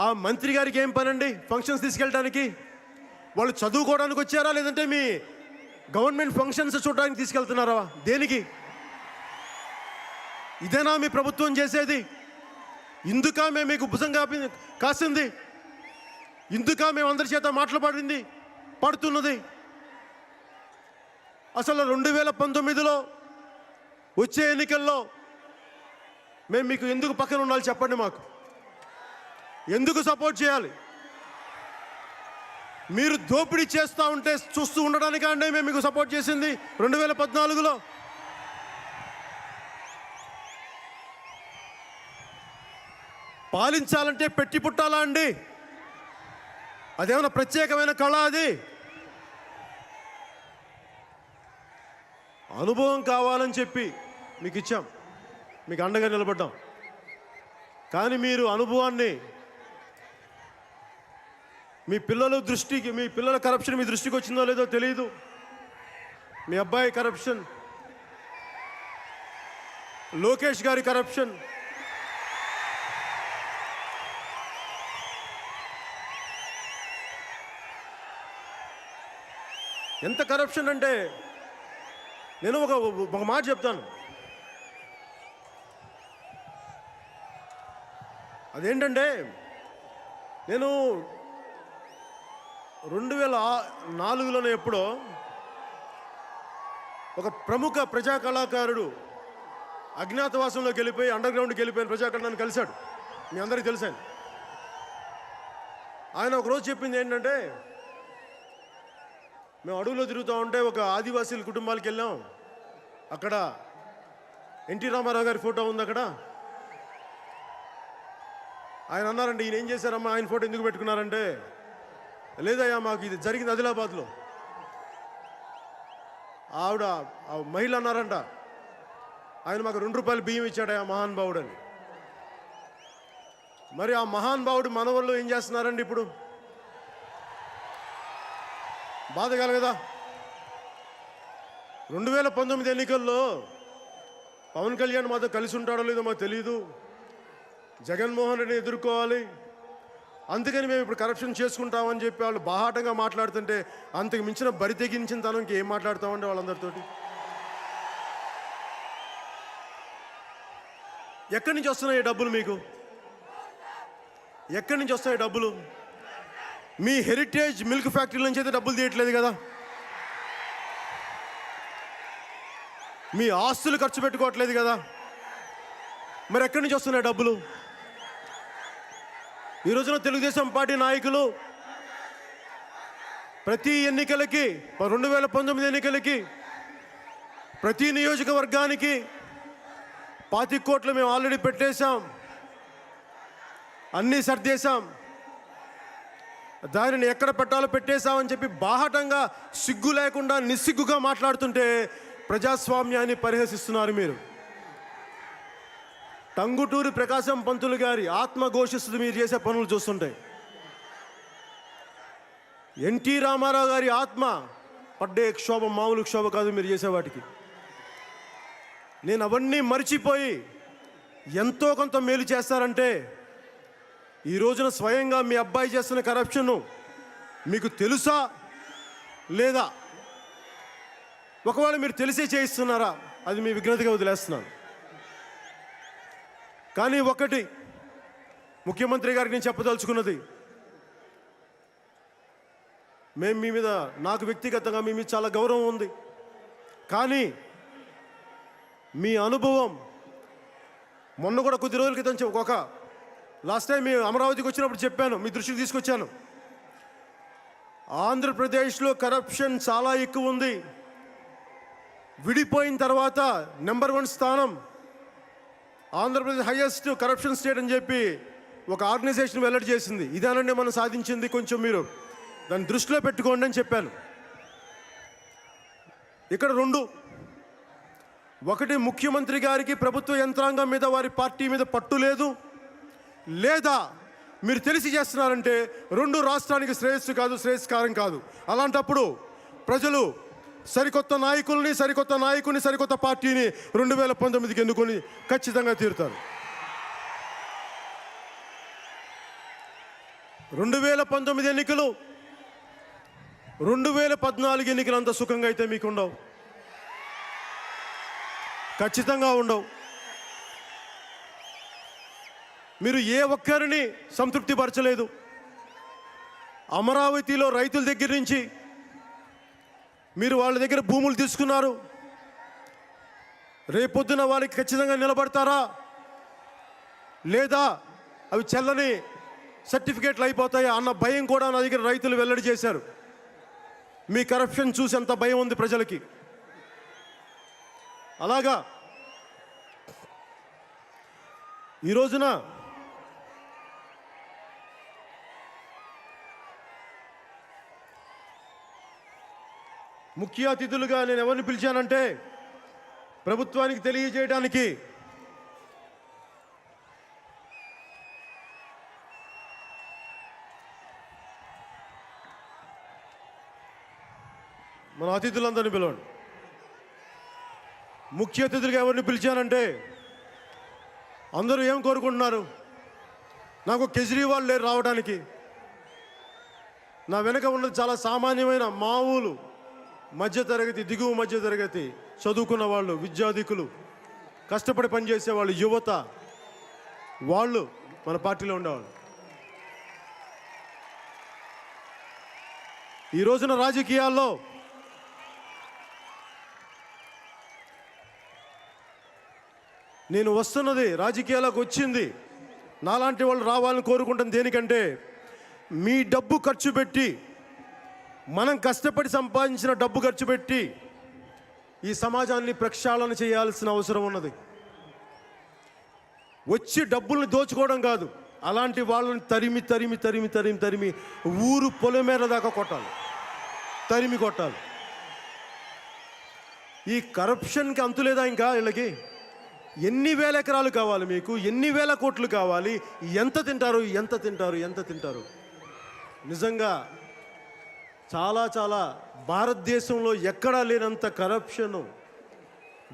ఆ మంత్రి గారికి ఏం పనండి ఫంక్షన్స్ తీసుకెళ్ళడానికి? వాళ్ళు చదువుకోవడానికి వచ్చారా, లేదంటే మీ గవర్నమెంట్ ఫంక్షన్స్ చూడడానికి తీసుకెళ్తున్నారా? దేనికి? ఇదేనా మీ ప్రభుత్వం చేసేది? ఇందుకా మేము మీకు భుజం కాసింది? ఇందుకా మేము అందరి చేత మాటలు పడుతున్నది? అసలు 2019లో వచ్చే ఎన్నికల్లో మేము మీకు ఎందుకు పక్కన ఉండాలి చెప్పండి? మాకు ఎందుకు సపోర్ట్ చేయాలి? మీరు దోపిడీ చేస్తూ ఉంటే చూస్తూ ఉండడానికా అండి మేము మీకు సపోర్ట్ చేసింది 2014లో? పాలించాలంటే పెట్టి పుట్టాలా అండి? అదేమన్నా ప్రత్యేకమైన కళ? అది అనుభవం కావాలని చెప్పి మీకు ఇచ్చాం, మీకు అండగా నిలబడ్డాం. కానీ మీరు అనుభవాన్ని మీ పిల్లల కరప్షన్ మీ దృష్టికి వచ్చిందో లేదో తెలియదు. మీ అబ్బాయి కరప్షన్, లోకేష్ గారి కరప్షన్, ఎంత కరప్షన్ అంటే నేను ఒక మాట చెప్తాను. అదేంటంటే నేను 2004లోనే ఎప్పుడో ఒక ప్రముఖ ప్రజా కళాకారుడు అజ్ఞాతవాసంలోకి వెళ్ళిపోయి అండర్ గ్రౌండ్కి వెళ్ళిపోయిన ప్రజాకళాన్ని కలిశాడు. మీ అందరికీ తెలుసాను. ఆయన ఒకరోజు చెప్పింది ఏంటంటే, మేము అడవుల్లో తిరుగుతూ ఉంటే ఒక ఆదివాసీల కుటుంబాలకు వెళ్ళాం. అక్కడ ఎన్టీ రామారావు గారి ఫోటో ఉంది. అక్కడ ఆయన అన్నారంటే, ఈయన ఏం చేశారమ్మా, ఆయన ఫోటో ఎందుకు పెట్టుకున్నారంటే, లేదయ్యా మాకు ఇది జరిగింది ఆదిలాబాద్లో. ఆవిడ ఆ మహిళ అన్నారంట, ఆయన మాకు 2 రూపాయలు బియ్యం ఇచ్చాడయ్యా మహానుభావుడు అని. మరి ఆ మహానుభావుడు మనవళ్ళు ఏం చేస్తున్నారండి ఇప్పుడు? బాధ కలగదా? 2019 ఎన్నికల్లో పవన్ కళ్యాణ్ మాతో కలిసి ఉంటాడో లేదో మాకు తెలియదు. జగన్మోహన్ రెడ్డిని ఎదుర్కోవాలి, అందుకని మేము ఇప్పుడు కరప్షన్ చేసుకుంటామని చెప్పి వాళ్ళు బాహాటంగా మాట్లాడుతుంటే, అంతకు మించిన బరి తెగించిన తనంకి ఏం మాట్లాడతామండి వాళ్ళందరితోటి? ఎక్కడి నుంచి వస్తున్నాయి డబ్బులు? మీకు ఎక్కడి నుంచి వస్తాయి డబ్బులు? మీ హెరిటేజ్ మిల్క్ ఫ్యాక్టరీల నుంచి అయితే డబ్బులు తీయట్లేదు కదా. మీ ఆస్తులు ఖర్చు పెట్టుకోవట్లేదు కదా. మరి ఎక్కడి నుంచి వస్తున్నాయి డబ్బులు? ఈ రోజున తెలుగుదేశం పార్టీ నాయకులు ప్రతి ఎన్నికలకి, 2019 ఎన్నికలకి ప్రతి నియోజకవర్గానికి 25 కోట్లు మేము ఆల్రెడీ పెట్టేశాం, అన్నీ సర్దేశాం, దానిని ఎక్కడ పెట్టాలో పెట్టేశామని చెప్పి బాహటంగా సిగ్గు లేకుండా నిస్సిగ్గుగా మాట్లాడుతుంటే ప్రజాస్వామ్యాన్ని పరిహసిస్తున్నారు మీరు. టంగుటూరి ప్రకాశం పంతులు గారి ఆత్మ ఘోషిస్తుంది మీరు చేసే పనులు చూస్తుంటాయి. ఎన్టీ రామారావు గారి ఆత్మ పడ్డే క్షోభ మామూలు క్షోభ కాదు మీరు చేసే వాటికి. నేను అవన్నీ మర్చిపోయి ఎంతో కొంత మేలు చేస్తారంటే, ఈ రోజున స్వయంగా మీ అబ్బాయి చేస్తున్న కరప్షన్ను మీకు తెలుసా లేదా? ఒకవేళ మీరు తెలిసే చేయిస్తున్నారా, అది మీ విఘ్నతగా వదిలేస్తున్నాను. కానీ ఒకటి ముఖ్యమంత్రి గారికి నేను చెప్పదలుచుకున్నది, మేము మీ మీద, నాకు వ్యక్తిగతంగా మీ మీద చాలా గౌరవం ఉంది, కానీ మీ అనుభవం మొన్న కూడా కొద్ది రోజుల క్రితం లాస్ట్ టైం మీ అమరావతికి వచ్చినప్పుడు చెప్పాను, మీ దృష్టికి తీసుకొచ్చాను. ఆంధ్రప్రదేశ్లో కరప్షన్ చాలా ఎక్కువ ఉంది. విడిపోయిన తర్వాత నెంబర్ 1 స్థానం ఆంధ్రప్రదేశ్ హైయెస్ట్ కరప్షన్ స్టేట్ అని చెప్పి ఒక ఆర్గనైజేషన్ వెల్లడి చేసింది. ఇదేనండి మనం సాధించింది, కొంచెం మీరు దాన్ని దృష్టిలో పెట్టుకోండి అని చెప్పాను. ఇక్కడ 2, ఒకటి ముఖ్యమంత్రి గారికి ప్రభుత్వ యంత్రాంగం మీద, వారి పార్టీ మీద పట్టు లేదు, లేదా మీరు తెలిసి చేస్తున్నారంటే 2 రాష్ట్రానికి శ్రేయస్సు కాదు, శ్రేయస్కారం కాదు. అలాంటప్పుడు ప్రజలు సరికొత్త నాయకుల్ని, సరికొత్త పార్టీని 2019కి ఎన్నుకొని ఖచ్చితంగా తీరుతారు. 2019 ఎన్నికలు 2014 ఎన్నికలు అంత సుఖంగా అయితే మీకు ఉండవు, ఖచ్చితంగా ఉండవు. మీరు ఏ ఒక్కరిని సంతృప్తి పరచలేదు. అమరావతిలో రైతుల దగ్గర నుంచి మీరు వాళ్ళ దగ్గర భూములు తీసుకున్నారు. రేపొద్దున వాళ్ళకి ఖచ్చితంగా నిలబడతారా లేదా అవి చెల్లని సర్టిఫికేట్లు అయిపోతాయా అన్న భయం కూడా నా దగ్గర రైతులు వెల్లడి చేశారు. మీ కరప్షన్ చూసి ఎంత భయం ఉంది ప్రజలకి. అలాగా ఈ రోజున ముఖ్య అతిథులుగా నేను ఎవరిని పిలిచానంటే, ప్రభుత్వానికి తెలియజేయడానికి మన అతిథులందరినీ పిలవండి. ముఖ్య అతిథులుగా ఎవరిని పిలిచానంటే, అందరూ ఏం కోరుకుంటున్నారు? నాకు కేజ్రీవాల్ లేరు రావడానికి. నా వెనక ఉన్నది చాలా సామాన్యమైన మామూలు మధ్యతరగతి, దిగువ మధ్యతరగతి, చదువుకున్న వాళ్ళు, విద్యాధికులు, కష్టపడి పనిచేసే వాళ్ళు, యువత. వాళ్ళు మన పార్టీలో ఉండేవాళ్ళు. ఈ రోజున రాజకీయాల్లో నేను వస్తున్నది, రాజకీయాలకు వచ్చింది నాలాంటి వాళ్ళు రావాలని కోరుకుంటాను. దేనికంటే మీ డబ్బు ఖర్చు పెట్టి, మనం కష్టపడి సంపాదించిన డబ్బు ఖర్చు పెట్టి ఈ సమాజాన్ని ప్రక్షాళన చేయాల్సిన అవసరం ఉన్నది. వచ్చి డబ్బుల్ని దోచుకోవడం కాదు, అలాంటి వాళ్ళని తరిమి తరిమి తరిమి తరిమి తరిమి ఊరు పొలిమేర దాకా కొట్టాలి, తరిమి కొట్టాలి. ఈ కరప్షన్కి అంతులేదా ఇంకా? వీళ్ళకి ఎన్ని వేల ఎకరాలు కావాలి, మీకు ఎన్ని వేల కోట్లు కావాలి, ఎంత తింటారు, ఎంత తింటారు, ఎంత తింటారు? నిజంగా చాలా చాలా భారతదేశంలో ఎక్కడా లేనంత కరప్షను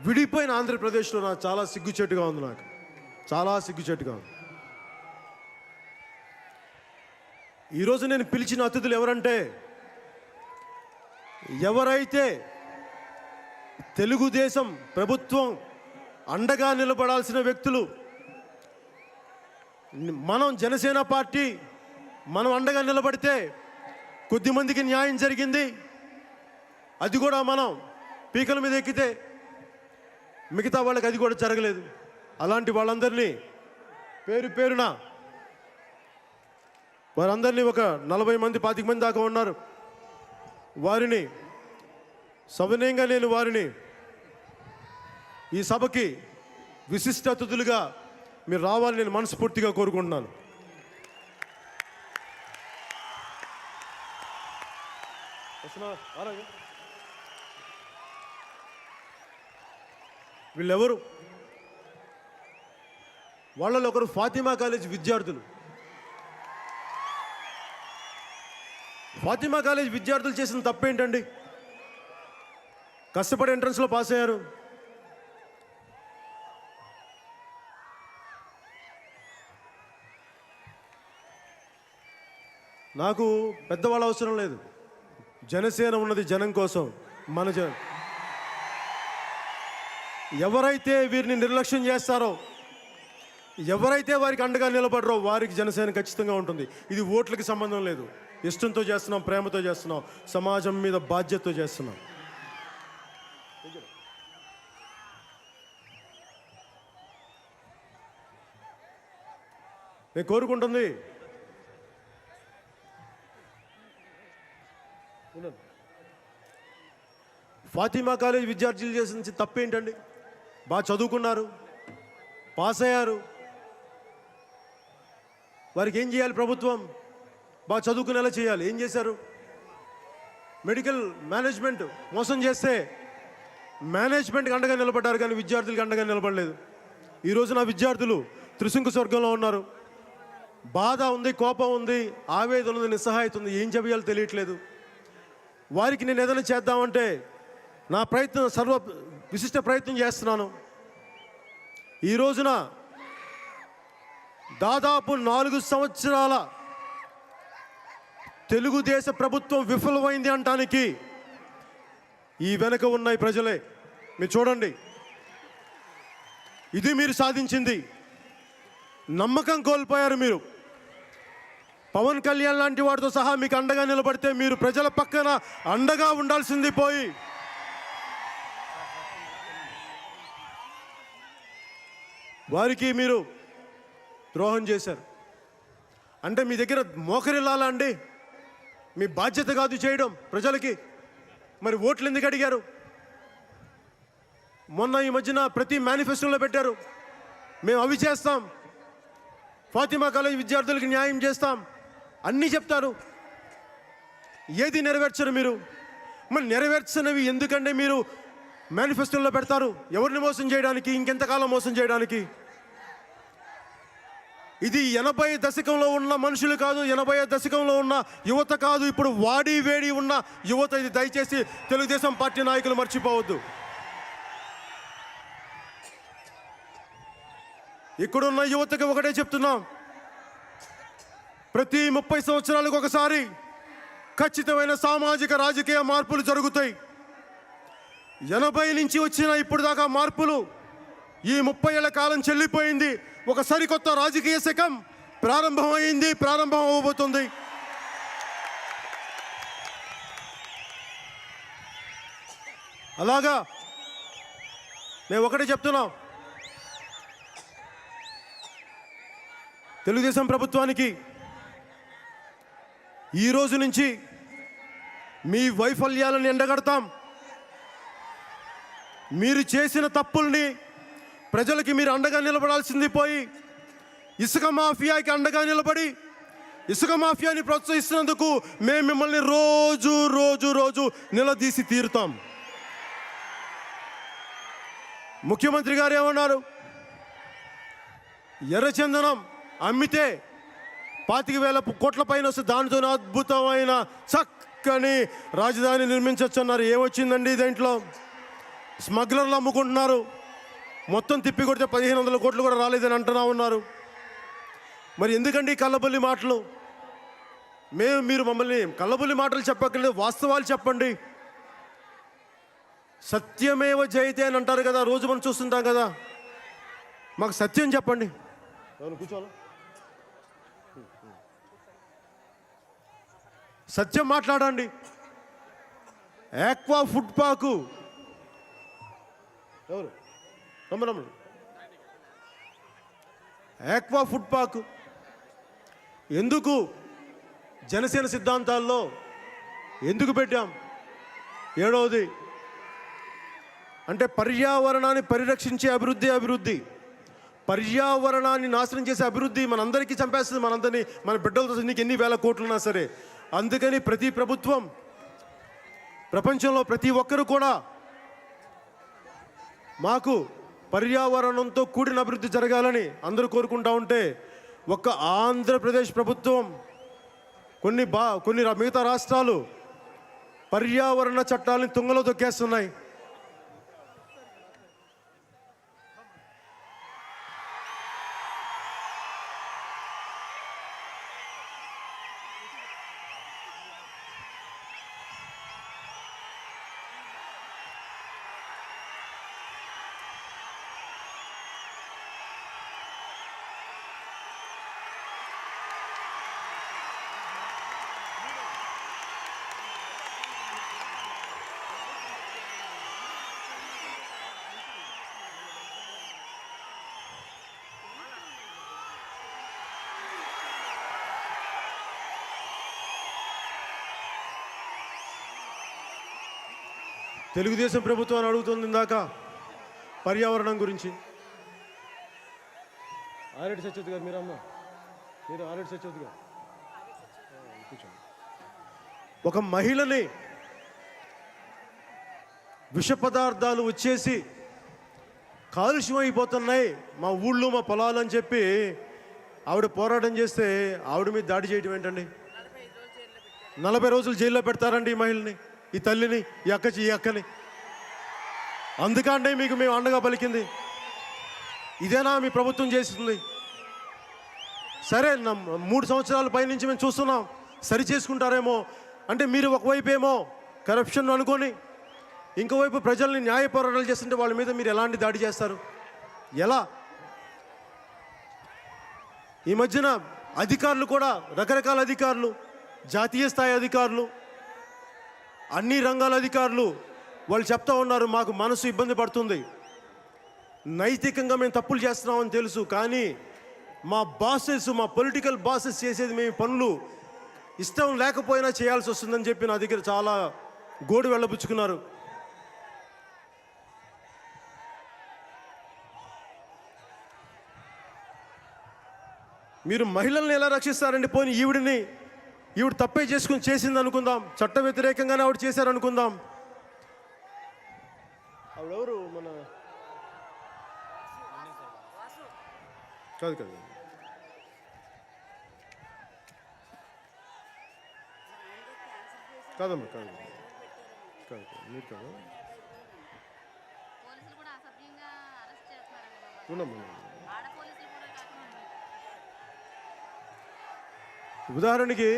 విడిపోయిన ఆంధ్రప్రదేశ్లో నాకు చాలా సిగ్గుచేటుగా ఉంది. నాకు చాలా సిగ్గుచేటుగా ఉంది. ఈరోజు నేను పిలిచిన అతిథులు ఎవరంటే, ఎవరైతే తెలుగుదేశం ప్రభుత్వం అండగా నిలబడాల్సిన వ్యక్తులు, మనం జనసేన పార్టీ మనం అండగా నిలబడితే కొద్దిమందికి న్యాయం జరిగింది, అది కూడా మనం పీకల మీద ఎక్కితే మిగతా వాళ్ళకి అది కూడా జరగలేదు. అలాంటి వాళ్ళందరినీ పేరు పేరున వారందరినీ ఒక 40 మంది 25 మంది దాకా ఉన్నారు. వారిని సవినయంగా నేను వారిని ఈ సభకి విశిష్ట అతిథులుగా మీరు రావాలని నేను మనస్ఫూర్తిగా కోరుకుంటున్నాను. వీళ్ళెవరు? వాళ్ళలో ఒకరు ఫాతిమా కాలేజ్ విద్యార్థులు. ఫాతిమా కాలేజ్ విద్యార్థులు చేసిన తప్పేంటండి? కష్టపడి ఎంట్రన్స్లో పాస్ అయ్యారు. నాకు పెద్దవాళ్ళ అవసరం లేదు. జనసేన ఉన్నది జనం కోసం. మన ఎవరైతే వీరిని నిర్లక్ష్యం చేస్తారో, ఎవరైతే వారికి అండగా నిలబడరో వారికి జనసేన ఖచ్చితంగా ఉంటుంది. ఇది ఓట్లకి సంబంధం లేదు. ఇష్టంతో చేస్తున్నాం, ప్రేమతో చేస్తున్నాం, సమాజం మీద బాధ్యతతో చేస్తున్నాం. నేను కోరుకుంటుంది ఫాతిమా కాలేజ్ విద్యార్థులు చేసిన తప్పేంటండి? బాగా చదువుకున్నారు, పాస్ అయ్యారు. వారికి ఏం చేయాలి? ప్రభుత్వం బాగా చదువుకునేలా చేయాలి. ఏం చేశారు? మెడికల్ మేనేజ్మెంట్ మోసం చేస్తే మేనేజ్మెంట్కి అండగా నిలబడ్డారు, కానీ విద్యార్థులకి అండగా నిలబడలేదు. ఈరోజు నా విద్యార్థులు త్రిశంకు స్వర్గంలో ఉన్నారు. బాధ ఉంది, కోపం ఉంది, ఆవేదన ఉంది, నిస్సహాయత ఉంది. ఏం చేయాలో తెలియట్లేదు. వారికి నేను ఏదైనా చేద్దామంటే నా ప్రయత్నం విశిష్ట ప్రయత్నం చేస్తున్నాను. ఈ రోజున దాదాపు 4 సంవత్సరాల తెలుగుదేశ ప్రభుత్వం విఫలమైంది అనటానికి ఈ వెనక ఉన్న ఈ ప్రజలే. మీరు చూడండి, ఇది మీరు సాధించింది. నమ్మకం కోల్పోయారు మీరు. పవన్ కళ్యాణ్ లాంటి వాడితో సహా మీకు అండగా నిలబడితే మీరు ప్రజల పక్కన అండగా ఉండాల్సింది పోయి వారికి మీరు ద్రోహం చేశారు. అంటే మీ దగ్గర మోకరిల్లాలా అండి? మీ బాధ్యత కాదు చేయడం ప్రజలకి. మరి ఓట్లు ఎందుకు అడిగారు? మొన్న ఈ మధ్యన ప్రతి మేనిఫెస్టోలో పెట్టారు, మేము అవి చేస్తాం, ఫాతిమా కాలేజ్ విద్యార్థులకి న్యాయం చేస్తాం, అన్నీ చెప్తారు. ఏది నెరవేర్చరు మీరు. మరి నెరవేర్చనివి ఎందుకంటే మీరు మేనిఫెస్టోలో పెడతారు? ఎవరిని మోసం చేయడానికి? ఇంకెంతకాలం మోసం చేయడానికి? ఇది 80 దశకంలో ఉన్న మనుషులు కాదు, 80 దశకంలో ఉన్న యువత కాదు, ఇప్పుడు వాడి వేడి ఉన్న యువత ఇది. దయచేసి తెలుగుదేశం పార్టీ నాయకులు మర్చిపోవద్దు. ఇక్కడున్న యువతకి ఒకటే చెప్తున్నాం, ప్రతి 30 సంవత్సరాలకు ఒకసారి ఖచ్చితమైన సామాజిక రాజకీయ మార్పులు జరుగుతాయి. 80 నుంచి వచ్చిన ఇప్పుడు దాకా మార్పులు, ఈ 30 ఏళ్ల కాలం చెల్లిపోయింది. ఒక సరికొత్త రాజకీయ శకం ప్రారంభమైంది, ప్రారంభం అవ్వబోతుంది. అలాగా మేము ఒకటే చెప్తున్నాం, తెలుగుదేశం ప్రభుత్వానికి ఈ రోజు నుంచి మీ వైఫల్యాలను ఎండగడతాం. మీరు చేసిన తప్పుల్ని ప్రజలకి మీరు అండగా నిలబడాల్సింది పోయి ఇసుక మాఫియాకి అండగా నిలబడి ఇసుక మాఫియాని ప్రోత్సహిస్తున్నందుకు మేము మిమ్మల్ని రోజు రోజు రోజు నిలదీసి తీరుతాం. ముఖ్యమంత్రి గారు ఏమన్నారు? ఎర్రచందనం అమ్మితే 25,000 కోట్ల పైన వస్తే దానితో అద్భుతమైన చక్కని రాజధాని నిర్మించవచ్చు అన్నారు. ఏమొచ్చిందండి దీంట్లో? స్మగ్లర్లు అమ్ముకుంటున్నారు. మొత్తం తిప్పి కొడితే 1,500 కోట్లు కూడా రాలేదని అంటున్నా ఉన్నారు. మరి ఎందుకండి కల్లబొల్లి మాటలు? మీరు మమ్మల్ని కల్లబొల్లి మాటలు చెప్పక్కర్లేదు, వాస్తవాలు చెప్పండి. సత్యమేవ జయతే అని అంటారు కదా, రోజు మనం చూస్తుంటాం కదా. మాకు సత్యం చెప్పండి. కూర్చోవాలి, సత్యం మాట్లాడండి. ఆక్వా ఫుడ్ పార్కు ఎవరు రమ్మరమ్మ ఆక్వా ఫుడ్ పార్క్ ఎందుకు జనసేన సిద్ధాంతాల్లో ఎందుకు పెట్టాం? 7వది అంటే పర్యావరణాన్ని పరిరక్షించే అభివృద్ధి. పర్యావరణాన్ని నాశనం చేసే అభివృద్ధి మనందరికీ చంపేస్తుంది, మనందరినీ, మన బిడ్డలతో. నీకు ఎన్ని వేల కోట్లున్నా సరే. అందుకని ప్రతి ప్రభుత్వం, ప్రపంచంలో ప్రతి ఒక్కరు కూడా మాకు పర్యావరణంతో కూడిన అభివృద్ధి జరగాలని అందరూ కోరుకుంటా ఉంటే, ఒక్క ఆంధ్రప్రదేశ్ ప్రభుత్వం, కొన్ని మిగతా రాష్ట్రాలు పర్యావరణ చట్టాలను తుంగలో తొక్కేస్తున్నాయి. తెలుగుదేశం ప్రభుత్వాన్ని అడుగుతుంది ఇందాక పర్యావరణం గురించి. ఆరెడ్డి సత్యవతి గారు, మీరు ఆరెడ్డి సత్యవతి గారు కూర్చోండి. ఒక మహిళని విష పదార్థాలు వచ్చేసి కాలుష్యం అయిపోతున్నాయి మా ఊళ్ళు, మా పొలాలు అని చెప్పి ఆవిడ పోరాటం చేస్తే ఆవిడ మీద దాడి చేయడం ఏంటండి? 40 రోజులు జైల్లో పెడతారండి ఈ మహిళని, ఈ తల్లిని, ఈ అక్కని. అందుకంటే మీకు మేము అండగా పలికింది. ఇదేనా మీ ప్రభుత్వం చేస్తుంది? సరే, 3 సంవత్సరాల పైనుంచి మేము చూస్తున్నాం, సరి చేసుకుంటారేమో అంటే మీరు ఒకవైపు ఏమో కరప్షన్ అనుకొని ఇంకోవైపు ప్రజల్ని న్యాయ పోరాటాలు చేస్తుంటే వాళ్ళ మీద మీరు ఎలాంటి దాడి చేస్తారు? ఎలా? ఈ మధ్యన అధికారులు కూడా, రకరకాల అధికారులు, జాతీయ స్థాయి అధికారులు, అన్ని రంగాల అధికారులు వాళ్ళు చెప్తా ఉన్నారు, మాకు మనసు ఇబ్బంది పడుతుంది, నైతికంగా మేము తప్పులు చేస్తున్నామని తెలుసు, కానీ మా పొలిటికల్ బాసెస్ చేసేది మేము పనులు ఇష్టం లేకపోయినా చేయాల్సి వస్తుందని చెప్పి నా దగ్గర చాలా గోడు వెళ్ళబుచ్చుకున్నారు. మీరు మహిళల్ని ఎలా రక్షిస్తారండి? పోనీ ఈవిడ తప్పే చేసింది అనుకుందాం, చట్ట వ్యతిరేకంగానే ఆవిడ చేశారనుకుందాం. ఆవిడెవరు? మన కాదు కాదమ్మా, కాదు మీరు కాదు. ఉదాహరణకి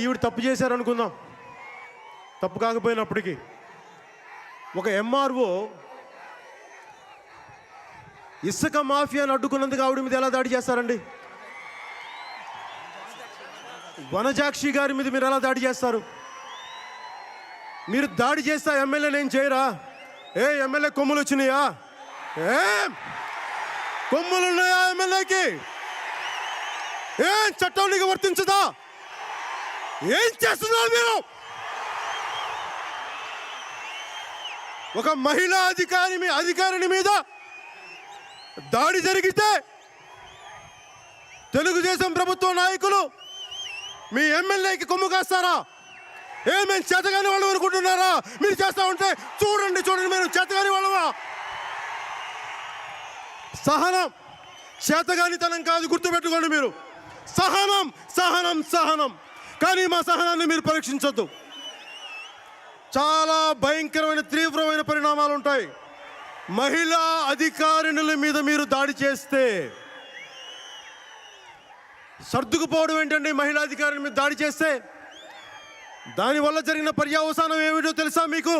ఈవిడ తప్పు చేశారనుకుందాం, తప్పు కాకపోయినప్పటికీ ఒక ఎంఆర్ఓ ఇసుక మాఫియాని అడ్డుకున్నందుకు ఆవిడ మీద ఎలా దాడి చేస్తారండి? వనజాక్షి గారి మీద మీరు ఎలా దాడి చేస్తారు? మీరు దాడి చేస్తే ఎమ్మెల్యేలు ఏం చేయరా? ఎమ్మెల్యే కొమ్ములు వచ్చినాయా? కొమ్ములు ఉన్నాయా ఎమ్మెల్యేకి? చట్టం నీకు వర్తించదా? ఏం చేస్తున్నారు మీరు? ఒక మహిళా అధికారిని మీద దాడి జరిగితే తెలుగుదేశం ప్రభుత్వ నాయకులు మీ ఎమ్మెల్యేకి కొమ్ము కాస్తారా? మేము చేతగాని వాళ్ళు అనుకుంటున్నారా? మీరు చేస్తా ఉంటే చూడండి మీరు చేతగాని వాళ్ళవా? సహనం చేతగానితనం కాదు, గుర్తుపెట్టుకోండి మీరు. సహనం కానీ మా సహనాన్ని మీరు పరీక్షించొద్దు. చాలా భయంకరమైన తీవ్రమైన పరిణామాలు ఉంటాయి. మహిళా అధికారిణుల మీద మీరు దాడి చేస్తే సర్దుకుపోవడం ఏంటండి? మహిళా అధికారిని మీద దాడి చేస్తే దానివల్ల జరిగిన పర్యవసానం ఏమిటో తెలుసా మీకు?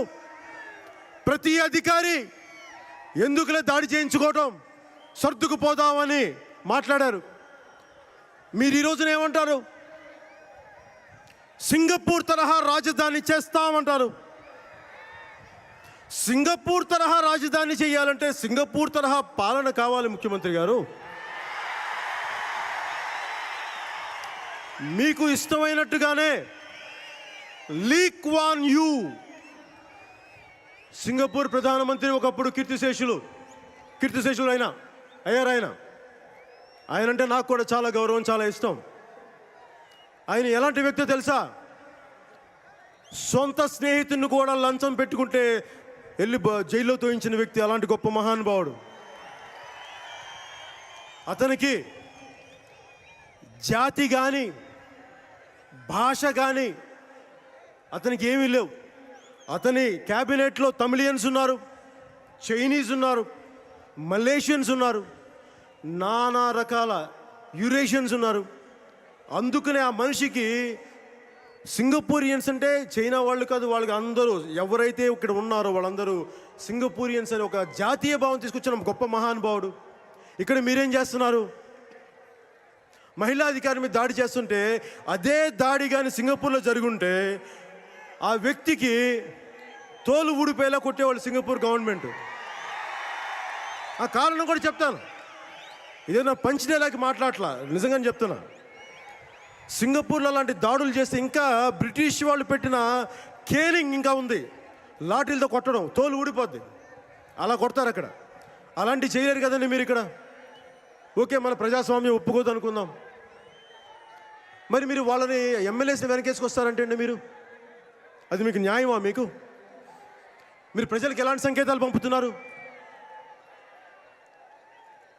ప్రతి అధికారి ఎందుకులే దాడి చేయించుకోవటం, సర్దుకుపోదామని మాట్లాడారు. మీరు ఈ రోజున ఏమంటారు? సింగపూర్ తరహా రాజధాని చేస్తామంటారు. సింగపూర్ తరహా రాజధాని చేయాలంటే సింగపూర్ తరహా పాలన కావాలి ముఖ్యమంత్రి గారు. మీకు ఇష్టమైనట్టుగానే లీ క్వాన్ యూ సింగపూర్ ప్రధానమంత్రి ఒకప్పుడు కీర్తిశేషులు అయ్యారు. ఆయనంటే నాకు కూడా చాలా గౌరవం, చాలా ఇష్టం. ఆయన ఎలాంటి వ్యక్తో తెలుసా? సొంత స్నేహితుడిని కూడా లంచం పెట్టుకుంటే వెళ్ళి జైల్లో తోయించిన వ్యక్తి. అలాంటి గొప్ప మహానుభావుడు. అతనికి జాతి కానీ భాష కానీ అతనికి ఏమీ లేవు. అతని క్యాబినెట్లో తమిళియన్స్ ఉన్నారు, చైనీస్ ఉన్నారు, మలేషియన్స్ ఉన్నారు, నానా రకాల యురేషియన్స్ ఉన్నారు. అందుకనే ఆ మనిషికి సింగపూరియన్స్ అంటే చైనా వాళ్ళు కాదు, వాళ్ళకి అందరూ ఎవరైతే ఇక్కడ ఉన్నారో వాళ్ళందరూ సింగపూరియన్స్ అని ఒక జాతీయ భావం తీసుకొచ్చిన గొప్ప మహానుభావుడు. ఇక్కడ మీరేం చేస్తున్నారు? మహిళా అధికారి మీద దాడి చేస్తుంటే అదే దాడి కానీ సింగపూర్లో జరుగుంటే ఆ వ్యక్తికి తోలు ఊడిపోయేలా కొట్టేవాళ్ళు సింగపూర్ గవర్నమెంట్. ఆ కారణం కూడా చెప్తాను, ఇదేనా పంచిడేలాకి మాట్లాడట్లా, నిజంగానే చెప్తున్నా. సింగపూర్లో అలాంటి దాడులు చేస్తే ఇంకా బ్రిటిష్ వాళ్ళు పెట్టిన కేలింగ్ ఇంకా ఉంది. లాఠీలతో కొట్టడం, తోలు ఊడిపోద్ది, అలా కొడతారు అక్కడ. అలాంటివి చేయలేరు కదండి మీరు ఇక్కడ. ఓకే, మన ప్రజాస్వామ్యం ఒప్పుకోదు అనుకుందాం. మరి మీరు వాళ్ళని ఎమ్మెల్యేస్ని వెనకేసుకొస్తారంటే అండి మీరు, అది మీకు న్యాయమా? మీరు ప్రజలకు ఎలాంటి సంకేతాలు పంపుతున్నారు?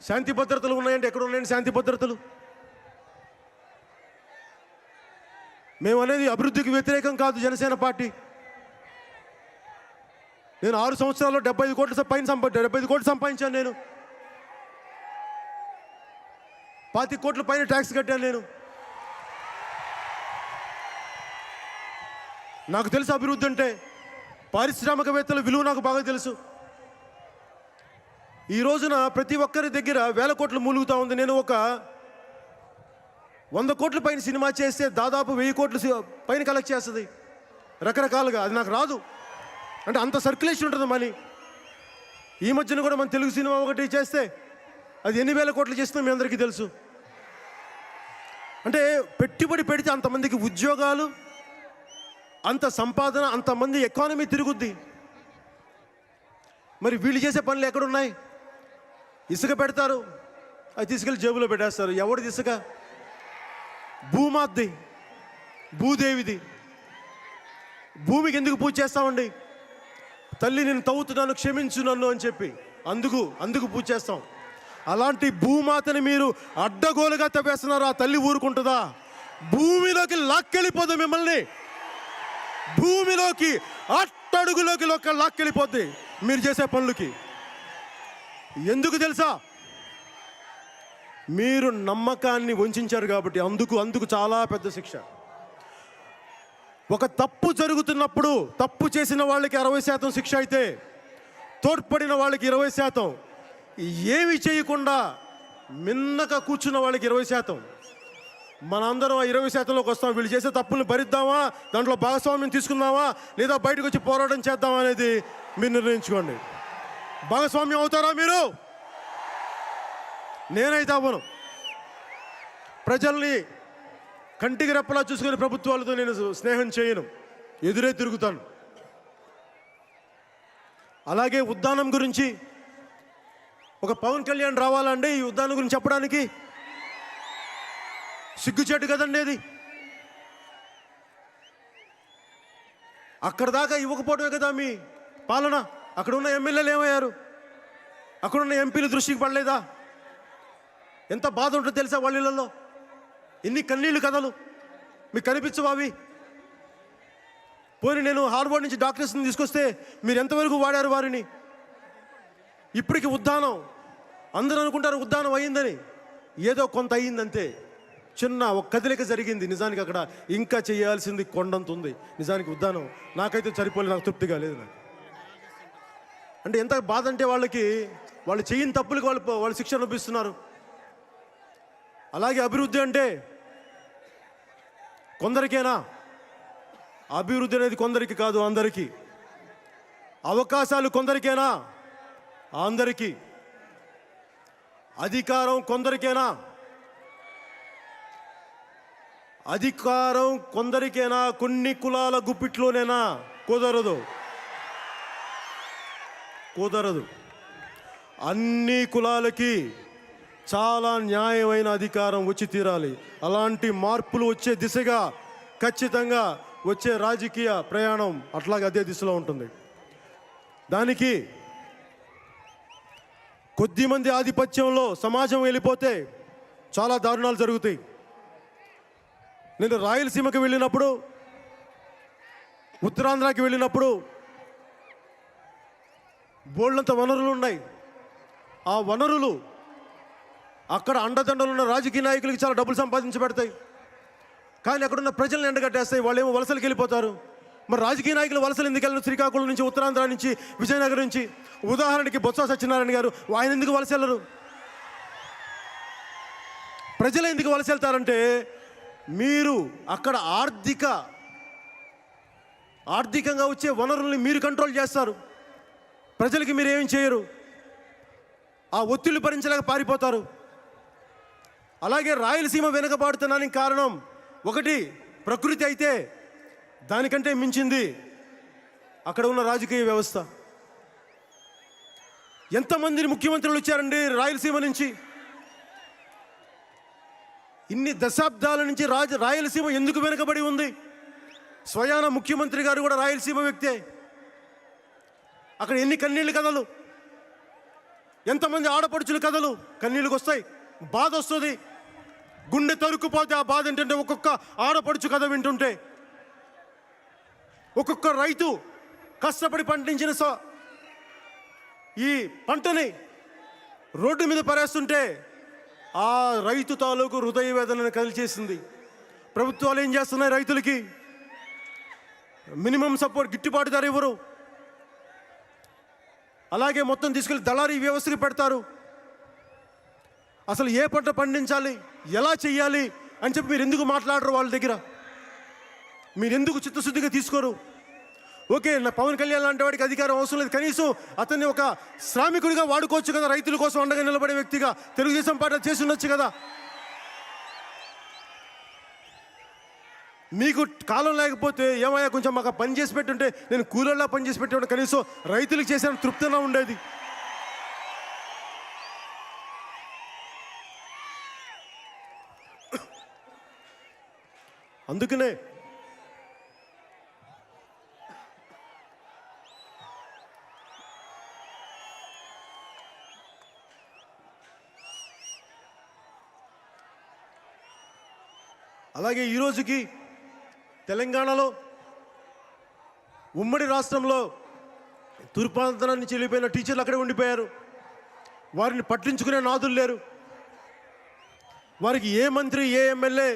శాంతి భద్రతలు ఉన్నాయంటే ఎక్కడ ఉన్నాయండి శాంతి భద్రతలు? మేము అనేది అభివృద్ధికి వ్యతిరేకం కాదు జనసేన పార్టీ. నేను 6 సంవత్సరాల్లో 75 కోట్లు సంపాదించాను. నేను 25 కోట్ల పైన ట్యాక్స్ కట్టాను. నేను నాకు తెలుసు అభివృద్ధి అంటే. పారిశ్రామికవేత్తల విలువ నాకు బాగా తెలుసు. ఈ రోజున ప్రతి ఒక్కరి దగ్గర వేల కోట్లు మూలుగుతూ ఉంది. నేను ఒక 100 కోట్ల పైన సినిమా చేస్తే దాదాపు 1000 కోట్లు పైన కలెక్ట్ చేస్తుంది రకరకాలుగా. అది నాకు రాదు, అంటే అంత సర్క్యులేషన్ ఉంటుంది మనీ. ఈ మధ్యన కూడా మన తెలుగు సినిమా ఒకటి చేస్తే అది ఎన్ని వేల కోట్లు చేస్తుందో మీ అందరికీ తెలుసు. అంటే పెట్టుబడి పెడితే అంతమందికి ఉద్యోగాలు, అంత సంపాదన, అంతమంది ఎకానమీ తిరుగుద్ది. మరి వీళ్ళు చేసే పనులు ఎక్కడున్నాయి? ఇసుక పెడతారు, అది తీసుకెళ్ళి జేబులో పెట్టేస్తారు. ఎవరిది ఇసుక? భూమాద్ది, భూదేవిది. భూమికి ఎందుకు పూజ చేస్తామండి? తల్లి నేను తవ్వుతున్నాను క్షమించు నన్ను అని చెప్పి అందుకు పూజ చేస్తాం. అలాంటి భూమాతని మీరు అడ్డగోలుగా తవ్వేస్తున్నారు. ఆ తల్లి ఊరుకుంటుందా? భూమిలోకి లాక్కెళ్ళిపోదు మిమ్మల్ని. భూమిలోకి అట్టడుగులోకి లాక్కెళ్ళిపోద్ది మీరు చేసే పనులకి. ఎందుకు తెలుసా? మీరు నమ్మకాన్ని వంచారు కాబట్టి. అందుకు చాలా పెద్ద శిక్ష. ఒక తప్పు జరుగుతున్నప్పుడు తప్పు చేసిన వాళ్ళకి 60% శిక్ష అయితే, తోడ్పడిన వాళ్ళకి 20%, ఏమి చేయకుండా మిన్నక కూర్చున్న వాళ్ళకి 20%. మనందరం ఆ 20%లోకి వస్తాం. వీళ్ళు చేసే తప్పుల్ని భరిద్దామా, దాంట్లో భాగస్వామ్యం తీసుకుందామా, లేదా బయటకు వచ్చి పోరాటం చేద్దామా అనేది మీరు నిర్ణయించుకోండి. భాగస్వామ్యం అవుతారా మీరు? నేనైతే అవ్వను. ప్రజల్ని కంటికి రెప్పలా చూసుకునే ప్రభుత్వాలతో నేను స్నేహం చేయను, ఎదురే తిరుగుతాను. అలాగే ఉద్దానం గురించి ఒక పవన్ కళ్యాణ్ రావాలండి ఈ ఉద్దానం గురించి చెప్పడానికి. సిగ్గుచేటు కదండి అది. అక్కడ దాకా ఇవ్వకపోవడమే కదా మీ పాలన. అక్కడ ఉన్న ఎమ్మెల్యేలు ఏమయ్యారు? అక్కడ ఉన్న ఎంపీలు దృష్టికి పడలేదా? ఎంత బాధ ఉంటుందో తెలుసా వాళ్ళలో? ఎన్ని కన్నీళ్ళు కథలు మీకు కనిపించవు అవి? పోనీ నేను హార్వర్డ్ నుంచి డాక్టర్స్ని తీసుకొస్తే మీరు ఎంతవరకు వాడారు వారిని? ఇప్పటికి ఉద్దానం అందరూ అనుకుంటారు ఉద్దానం అయ్యిందని, ఏదో కొంత అయ్యిందంతే. చిన్న ఒక కదలిక జరిగింది. నిజానికి అక్కడ ఇంకా చేయాల్సింది కొండంత ఉంది. నిజానికి ఉద్దానం నాకైతే సరిపోలేదు, నాకు తృప్తిగా లేదు. నాకు అంటే ఎంత బాధ అంటే వాళ్ళకి, వాళ్ళు చేయని తప్పులకు వాళ్ళు శిక్ష అనుభవిస్తున్నారు. అలాగే అభివృద్ధి అంటే కొందరికేనా? అభివృద్ధి అనేది కొందరికి కాదు, అందరికీ. అవకాశాలు కొందరికేనా? అందరికీ. అధికారం కొందరికేనా? అధికారం కొందరికేనా? కొన్ని కులాల గుప్పిట్లోనేనా? కుదరదు, కుదరదు. అన్ని కులాలకి చాలా న్యాయమైన అధికారం వచ్చి తీరాలి. అలాంటి మార్పులు వచ్చే దిశగా ఖచ్చితంగా వచ్చే రాజకీయ ప్రయాణం అట్లాగే అదే దిశలో ఉంటుంది. దానికి కొద్దిమంది ఆధిపత్యంలో సమాజం వెళ్ళిపోతే చాలా దారుణాలు జరుగుతాయి. నేను రాయలసీమకి వెళ్ళినప్పుడు, ఉత్తరాంధ్రకి వెళ్ళినప్పుడు బోల్డంత వనరులు ఉన్నాయి. ఆ వనరులు అక్కడ అండదండలు ఉన్న రాజకీయ నాయకులకి చాలా డబ్బులు సంపాదించి పెడతాయి. కానీ అక్కడున్న ప్రజలను ఎండగట్టేస్తాయి. వాళ్ళు ఏమో వలసలకు వెళ్ళిపోతారు. మరి రాజకీయ నాయకులు వలసలు ఎందుకు వెళ్ళరు? శ్రీకాకుళం నుంచి, ఉత్తరాంధ్ర నుంచి, విజయనగరం నుంచి. ఉదాహరణకి బొత్స సత్యనారాయణ గారు, ఆయన ఎందుకు వలస వెళ్ళరు? ప్రజలు ఎందుకు వలస వెళ్తారంటే, మీరు అక్కడ ఆర్థికంగా వచ్చే వనరుల్ని మీరు కంట్రోల్ చేస్తారు. ప్రజలకి మీరు ఏం చేయరు. ఆ ఒత్తిళ్లు భరించలేక పారిపోతారు. అలాగే రాయలసీమ వెనుకబాటుతనానికి కారణం ఒకటి ప్రకృతి అయితే, దానికంటే మించింది అక్కడ ఉన్న రాజకీయ వ్యవస్థ. ఎంతమంది ముఖ్యమంత్రులు వచ్చారండి రాయలసీమ నుంచి? ఇన్ని దశాబ్దాల నుంచి రాయలసీమ ఎందుకు వెనుకబడి ఉంది? స్వయాన ముఖ్యమంత్రి గారు కూడా రాయలసీమ వ్యక్తే. అక్కడ ఎన్ని కన్నీళ్ళు కథలు, ఎంతమంది ఆడపడుచుల కథలు. కన్నీళ్ళకి వస్తాయి, బాధ వస్తుంది, గుండె తరుక్కుపోతే ఆ బాధ ఏంటంటే ఒక్కొక్క ఆడపడుచు కథ వింటుంటే, ఒక్కొక్క రైతు కష్టపడి పండించిన ఈ పంటని రోడ్డు మీద పరేస్తుంటే ఆ రైతు తాలూకు హృదయ వేదనను కలిచేసింది. ప్రభుత్వాలు ఏం చేస్తున్నాయి? రైతులకి మినిమం సపోర్ట్, గిట్టుబాటు ధర ఇవ్వరు. అలాగే మొత్తం తీసుకెళ్ళి దళారీ వ్యవస్థకి పెడతారు. అసలు ఏ పంట పండించాలి, ఎలా చెయ్యాలి అని చెప్పి మీరు ఎందుకు మాట్లాడరు? వాళ్ళ దగ్గర మీరు ఎందుకు చిత్తశుద్ధిగా తీసుకోరు? ఓకే, నా పవన్ కళ్యాణ్ లాంటి వాడికి అధికారం అవసరం లేదు, కనీసం అతన్ని ఒక శ్రామికుడిగా వాడుకోవచ్చు కదా, రైతుల కోసం అండగా నిలబడే వ్యక్తిగా తెలుగుదేశం పార్టీ చేసి ఉండొచ్చు కదా. మీకు కాలం లేకపోతే ఏమయ్యా, కొంచెం మాకు పని చేసి పెట్టుంటే, నేను కూలీలా పని చేసి పెట్టే కనీసం రైతులకు చేసిన తృప్తిగా ఉండేది. అందుకనే అలాగే ఈరోజుకి తెలంగాణలో, ఉమ్మడి రాష్ట్రంలో తూర్పాంధ్ర నుంచి వెళ్ళిపోయిన టీచర్లు అక్కడే ఉండిపోయారు. వారిని పట్టించుకునే నాదులు లేరు. వారికి ఏ మంత్రి, ఏ ఎమ్మెల్యే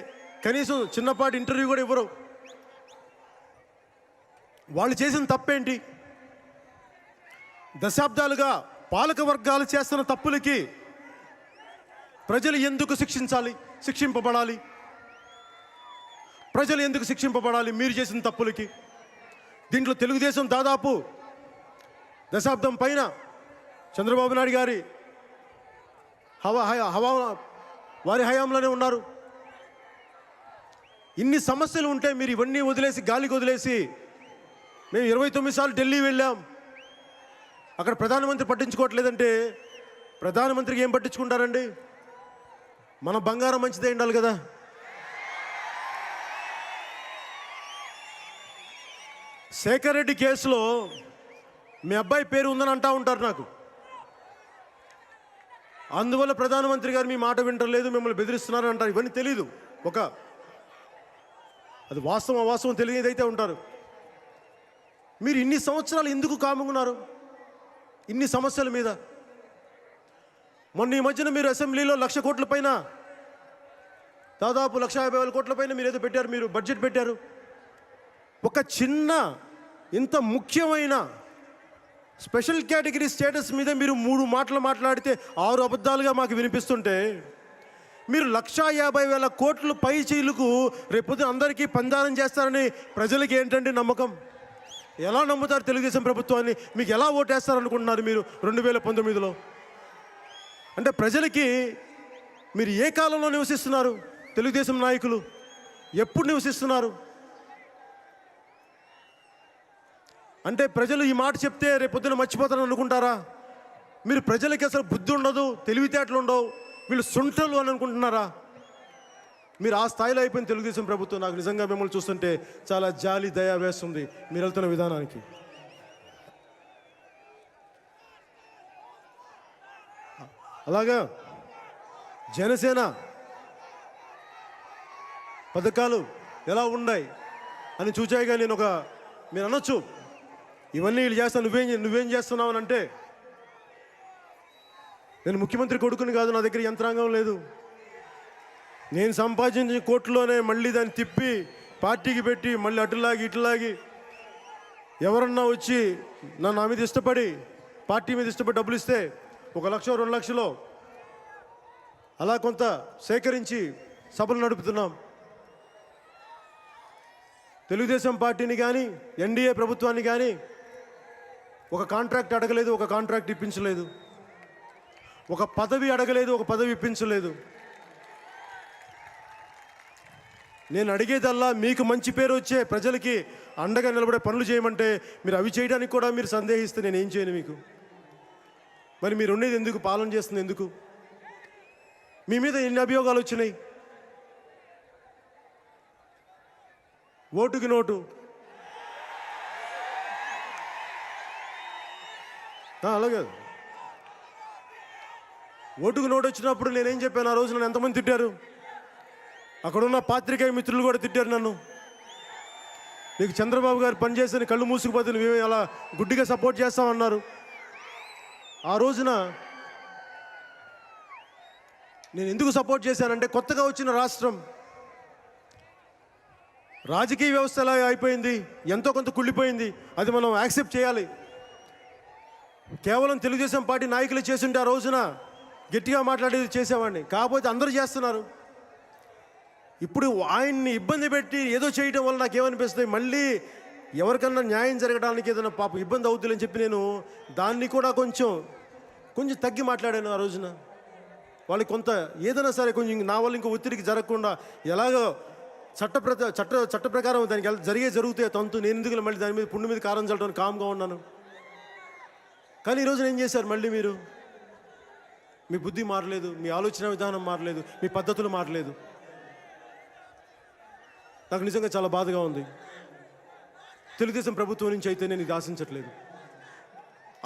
కనీసం చిన్నపాటి ఇంటర్వ్యూ కూడా ఇవ్వరు. వాళ్ళు చేసిన తప్పేంటి? దశాబ్దాలుగా పాలక వర్గాలు చేస్తున్న తప్పులకి ప్రజలు ఎందుకు శిక్షించాలి, శిక్షింపబడాలి? ప్రజలు ఎందుకు శిక్షింపబడాలి మీరు చేసిన తప్పులకి? దీంట్లో తెలుగుదేశం దాదాపు దశాబ్దం పైన చంద్రబాబు నాయుడు గారి వారి హయాంలోనే ఉన్నారు. ఇన్ని సమస్యలు ఉంటే మీరు ఇవన్నీ వదిలేసి, గాలికి వదిలేసి, మేము 29 సార్లు ఢిల్లీ వెళ్ళాం, అక్కడ ప్రధానమంత్రి పట్టించుకోవట్లేదంటే ప్రధానమంత్రికి ఏం పట్టించుకుంటారండి? మన బంగారం మంచిదే ఉండాలి కదా. శేఖర్ రెడ్డి కేసులో మీ అబ్బాయి పేరు ఉందని అంటూ ఉంటారు నాకు. అందువల్ల ప్రధానమంత్రి గారు మీ మాట వింటలేదు, మిమ్మల్ని బెదిరిస్తున్నారని అంటారు. ఇవన్నీ తెలీదు. అది వాస్తవం అవాస్తవం తెలియదైతే ఉంటారు. మీరు ఇన్ని సంవత్సరాలు ఎందుకు కాముకున్నారు ఇన్ని సమస్యల మీద? మొన్న ఈ మధ్యన మీరు అసెంబ్లీలో 1,00,000 కోట్ల పైన, దాదాపు 1,50,000 కోట్ల పైన మీరు ఏదో పెట్టారు, మీరు బడ్జెట్ పెట్టారు. ఒక చిన్న ఇంత ముఖ్యమైన స్పెషల్ కేటగిరీ స్టేటస్ మీద మీరు 3 మాటలు మాట్లాడితే 6 అబద్ధాలుగా మాకు వినిపిస్తుంటే, మీరు 1,50,000 కోట్లు పై చీలుకు రేపొద్దున అందరికీ పందారం చేస్తారని ప్రజలకి ఏంటంటే నమ్మకం? ఎలా నమ్ముతారు తెలుగుదేశం ప్రభుత్వాన్ని? మీకు ఎలా ఓటేస్తారనుకుంటున్నారు మీరు 2019లో? అంటే ప్రజలకి మీరు ఏ కాలంలో నివసిస్తున్నారు? తెలుగుదేశం నాయకులు ఎప్పుడు నివసిస్తున్నారు? అంటే ప్రజలు ఈ మాట చెప్తే రేపొద్దున మర్చిపోతారని అనుకుంటారా? మీరు ప్రజలకి అసలు బుద్ధి ఉండదు, తెలివితేటలు ఉండవు, వీళ్ళు సొంటలు అని అనుకుంటున్నారా? మీరు ఆ స్థాయిలో అయిపోయిన తెలుగుదేశం ప్రభుత్వం. నాకు నిజంగా మిమ్మల్ని చూస్తుంటే చాలా జాలి, దయ వేస్తుంది మీరు వెళ్తున్న విధానానికి. అలాగా జనసేన పథకాలు ఎలా ఉన్నాయి అని చూచాయిగా నేను మీరు అనొచ్చు, ఇవన్నీ వీళ్ళు చేస్తాను, నువ్వేం చేస్తున్నావు అని. అంటే నేను ముఖ్యమంత్రి కొడుకుని కాదు, నా దగ్గర యంత్రాంగం లేదు. నేను సంపాదించిన కోట్లోనే మళ్ళీ దాన్ని తిప్పి పార్టీకి పెట్టి మళ్ళీ అటులాగి ఇటులాగి ఎవరన్నా వచ్చి నా మీద ఇష్టపడి, పార్టీ మీద ఇష్టపడి డబ్బులు ఇస్తే 1 లక్ష 2 లక్షలు అలా కొంత సేకరించి సభలు నడుపుతున్నాం. తెలుగుదేశం పార్టీని కానీ ఎన్డీఏ ప్రభుత్వాన్ని కానీ ఒక కాంట్రాక్ట్ అడగలేదు, ఒక కాంట్రాక్ట్ ఇప్పించలేదు, ఒక పదవి అడగలేదు, ఒక పదవి ఇప్పించలేదు. నేను అడిగేదల్లా మీకు మంచి పేరు వచ్చే, ప్రజలకి అండగా నిలబడే పనులు చేయమంటే మీరు అవి చేయడానికి కూడా మీరు సందేహిస్తే నేనేం చేయను మీకు? మరి మీరు ఉండేది ఎందుకు? పాలన చేస్తుంది ఎందుకు? మీ మీద ఎన్ని అభియోగాలు వచ్చినాయి? ఓటుకి నోటు, అలాగే ఓటుకు నోటు వచ్చినప్పుడు నేనేం చెప్పాను? ఆ రోజు నన్ను ఎంతమంది తిట్టారు? అక్కడున్న పాత్రికేయ మిత్రులు కూడా తిట్టారు నన్ను. నీకు చంద్రబాబు గారు పనిచేసిన కళ్ళు మూసుకుపోతే నువ్వేమీ అలా గుడ్డిగా సపోర్ట్ చేస్తామన్నారు. ఆ రోజున నేను ఎందుకు సపోర్ట్ చేశానంటే, కొత్తగా వచ్చిన రాష్ట్రం, రాజకీయ వ్యవస్థ ఎలా అయిపోయింది, ఎంతో కొంత కుళ్ళిపోయింది, అది మనం యాక్సెప్ట్ చేయాలి. కేవలం తెలుగుదేశం పార్టీ నాయకులు చేస్తుంటే ఆ రోజున గట్టిగా మాట్లాడేది చేసేవాడిని. కాకపోతే అందరూ చేస్తున్నారు. ఇప్పుడు ఆయన్ని ఇబ్బంది పెట్టి ఏదో చేయడం వల్ల నాకేమనిపిస్తుంది, మళ్ళీ ఎవరికన్నా న్యాయం జరగడానికి ఏదైనా పాపం ఇబ్బంది అవుతుందని చెప్పి నేను దాన్ని కూడా కొంచెం తగ్గి మాట్లాడాను ఆ రోజున. వాళ్ళకి కొంత ఏదైనా సరే కొంచెం నా వల్ల ఇంకో ఒత్తిడికి జరగకుండా ఎలాగో చట్ట ప్రకారం దానికి జరుగుతాయి తంతు, నేను ఎందుకు మళ్ళీ దాని మీద పుండు మీద కారం చల్లడానికి కామ్గా ఉన్నాను. కానీ ఈరోజు ఏం చేశారు? మళ్ళీ మీరు మీ బుద్ధి మారలేదు, మీ ఆలోచన విధానం మారలేదు, మీ పద్ధతులు మారలేదు. నాకు నిజంగా చాలా బాధగా ఉంది. తెలుగుదేశం ప్రభుత్వం నుంచి అయితే నేను ఇది ఆశించట్లేదు.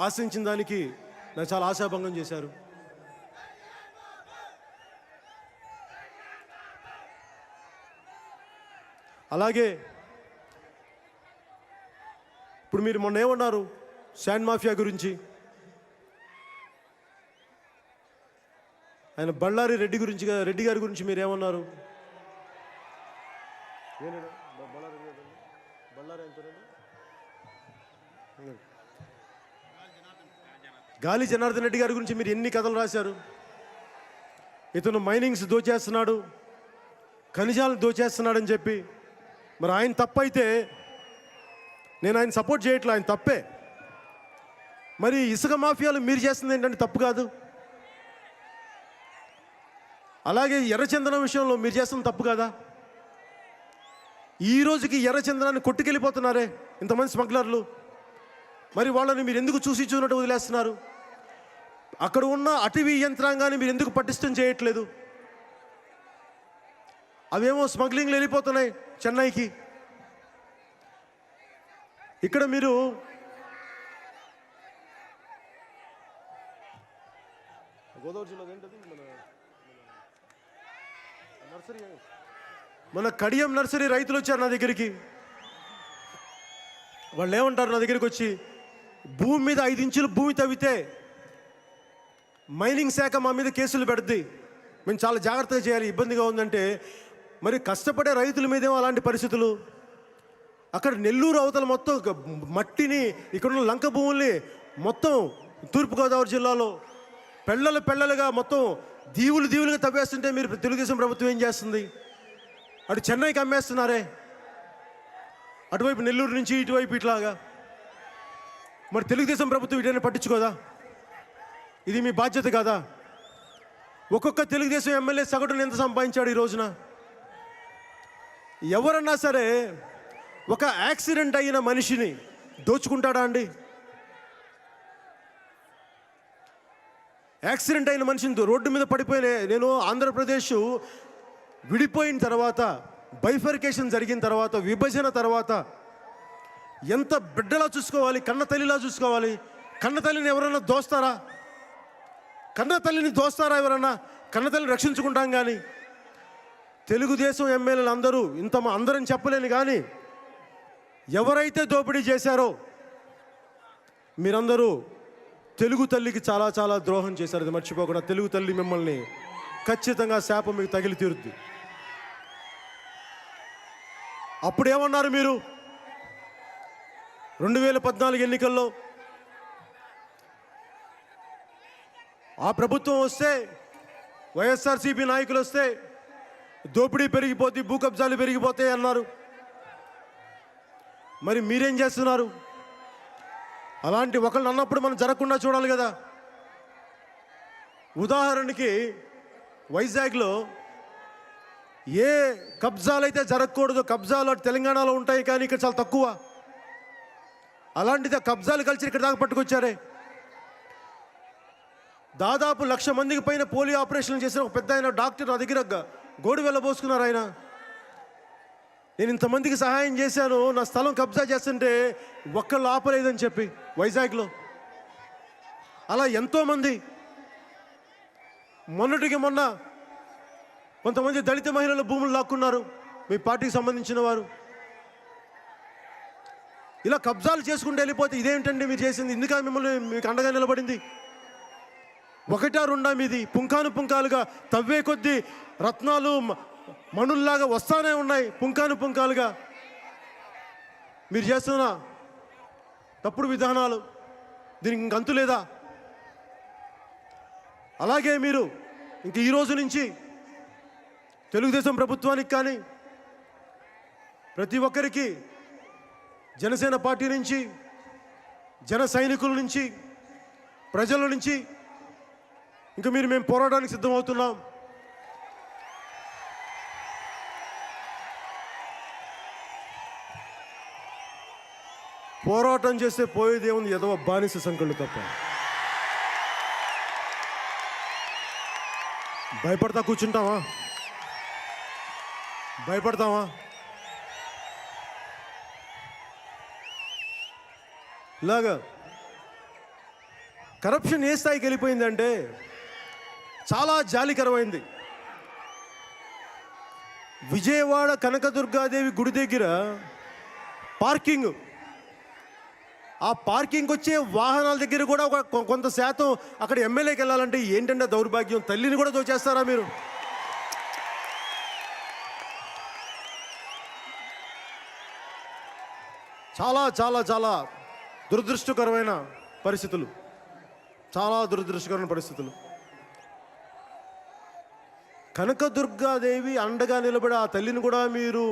ఆశించిన దానికి నాకు చాలా ఆశాభంగం చేశారు. అలాగే ఇప్పుడు మీరు మొన్న ఏమన్నారు శాండ్ మాఫియా గురించి? ఆయన బళ్ళారి రెడ్డి గారి గురించి మీరేమన్నారు? గాలి జనార్దన్ రెడ్డి గారి గురించి మీరు ఎన్ని కథలు రాశారు? ఇతను మైనింగ్స్ దోచేస్తున్నాడు, ఖనిజాలను దోచేస్తున్నాడని చెప్పి మరి ఆయన తప్పైతే నేను ఆయన సపోర్ట్ చేయట్లే, ఆయన తప్పే. మరి ఇసుక మాఫియాలు మీరు చేస్తుంది ఏంటంటే తప్పు కాదు. అలాగే ఎర్రచందనం విషయంలో మీరు చేస్తున్న తప్పు కదా. ఈ రోజుకి ఎర్రచందనాన్ని కొట్టుకెళ్ళిపోతున్నారే ఇంతమంది స్మగ్లర్లు. మరి వాళ్ళని మీరు ఎందుకు చూసినట్టు వదిలేస్తున్నారు? అక్కడ ఉన్న అటవీ యంత్రాంగాన్ని మీరు ఎందుకు పటిష్టం చేయట్లేదు? అవేమో స్మగ్లింగ్లు వెళ్ళిపోతున్నాయి చెన్నైకి. ఇక్కడ మీరు గోదావరి జిల్లా ఏంటది, మన కడియం నర్సరీ రైతులు వచ్చారు నా దగ్గరికి. వాళ్ళు ఏమంటారు నా దగ్గరికి వచ్చి, భూమి మీద 5 ఇంచులు భూమి తవ్వితే మైనింగ్ శాఖ మా మీద కేసులు పెడుద్ది, మేము చాలా జాగ్రత్తగా చేయాలి, ఇబ్బందిగా ఉందంటే. మరి కష్టపడే రైతుల మీదేమో అలాంటి పరిస్థితులు. అక్కడ నెల్లూరు అవతల మొత్తం మట్టిని, ఇక్కడున్న లంక భూముల్ని మొత్తం తూర్పుగోదావరి జిల్లాలో పెళ్ళలుగా మొత్తం దీవులుగా తవ్వేస్తుంటే మీరు తెలుగుదేశం ప్రభుత్వం ఏం చేస్తుంది? అటు చెన్నైకి అమ్మేస్తున్నారే, అటువైపు నెల్లూరు నుంచి ఇటువైపు ఇట్లాగా. మరి తెలుగుదేశం ప్రభుత్వం ఇటైనా పట్టించుకోదా? ఇది మీ బాధ్యత కాదా? ఒక్కొక్క తెలుగుదేశం ఎమ్మెల్యే సగటును ఎంత సంపాదించాడు ఈ రోజున? ఎవరన్నా సరే ఒక యాక్సిడెంట్ అయిన మనిషిని దోచుకుంటాడా అండి? యాక్సిడెంట్ అయిన మనిషిని రోడ్డు మీద పడిపోయిన, నేను ఆంధ్రప్రదేశ్ విడిపోయిన తర్వాత, బైఫర్కేషన్ జరిగిన తర్వాత, విభజన తర్వాత ఎంత బిడ్డలా చూసుకోవాలి, కన్న తల్లిలా చూసుకోవాలి. కన్న తల్లిని ఎవరైనా దోస్తారా? కన్న తల్లిని దోస్తారా ఎవరన్నా? కన్న తల్లిని రక్షించుకుంటాం. కానీ తెలుగుదేశం ఎమ్మెల్యేలు అందరూ అందరం చెప్పలేను, కానీ ఎవరైతే దోపిడీ చేశారో మీరందరూ తెలుగు తల్లికి చాలా చాలా ద్రోహం చేశారు. అది మర్చిపోకుండా తెలుగు తల్లి మిమ్మల్ని ఖచ్చితంగా శాపం మీకు తగిలి తీరుద్ది. అప్పుడేమన్నారు మీరు 2014 ఎన్నికల్లో? ఆ ప్రభుత్వం వస్తే, వైఎస్ఆర్సీపీ నాయకులు వస్తే దోపిడీ పెరిగిపోతే, భూ కబ్జాలు పెరిగిపోతాయి అన్నారు. మరి మీరేం చేస్తున్నారు? అలాంటి ఒకళ్ళు అన్నప్పుడు మనం జరగకుండా చూడాలి కదా. ఉదాహరణకి వైజాగ్లో ఏ కబ్జాలు అయితే జరగకూడదు, కబ్జాలు అటు తెలంగాణలో ఉంటాయి కానీ ఇక్కడ చాలా తక్కువ. అలాంటిది కబ్జాలు కలిసి ఇక్కడ దాకా పట్టుకొచ్చారే. దాదాపు 1,00,000 మందికి పైన పోలియో ఆపరేషన్లు చేసిన ఒక పెద్ద ఆయన డాక్టర్ నా దగ్గర గోడు వెళ్ళబోసుకున్నారు. ఆయన, నేను ఇంతమందికి సహాయం చేశాను, నా స్థలం కబ్జా చేస్తుంటే ఒక్కళ్ళు ఆపలేదని చెప్పి వైజాగ్లో. అలా ఎంతోమంది. మొన్నటికి మొన్న కొంతమంది దళిత మహిళల భూములు లాక్కున్నారు మీ పార్టీకి సంబంధించిన వారు. ఇలా కబ్జాలు చేసుకుంటూ వెళ్ళిపోతే ఇదేంటండి మీరు చేసింది? ఎందుకని మిమ్మల్ని మీకు అండగా నిలబడింది? ఒకటా రెండా మీది పుంకాలుగా తవ్వే కొద్దీ రత్నాలు మణుల్లాగా వస్తానే ఉన్నాయి, పుంకాలుగా. మీరు చేస్తున్న తప్పుడు విధానాలు, దీనికి ఇంక అంతు లేదా? అలాగే మీరు ఇంక ఈ రోజు నుంచి తెలుగుదేశం ప్రభుత్వానికి కానీ, ప్రతి ఒక్కరికి, జనసేన పార్టీ నుంచి, జన సైనికుల నుంచి, ప్రజల నుంచి ఇంకా మేము పోరాటానికి సిద్ధమవుతున్నాం. పోరాటం చేస్తే పోయేది ఏముంది? ఏదో బానిస సంఖ్యలు తప్ప. భయపడతా కూర్చుంటావా? భయపడతావా? ఇలాగా కరప్షన్ ఏ స్థాయికి వెళ్ళిపోయిందంటే చాలా జాలికరమైంది. విజయవాడ కనకదుర్గాదేవి గుడి దగ్గర పార్కింగ్, ఆ పార్కింగ్కి వచ్చే వాహనాల దగ్గర కూడా కొంత శాతం అక్కడ ఎమ్మెల్యేకి వెళ్ళాలంటే ఏంటంటే దౌర్భాగ్యం. తల్లిని కూడా దోచేస్తారా మీరు? చాలా చాలా చాలా దురదృష్టకరమైన పరిస్థితులు, చాలా దురదృష్టకరమైన పరిస్థితులు. కనకదుర్గాదేవి అండగా నిలబడి ఆ తల్లిని కూడా మీరు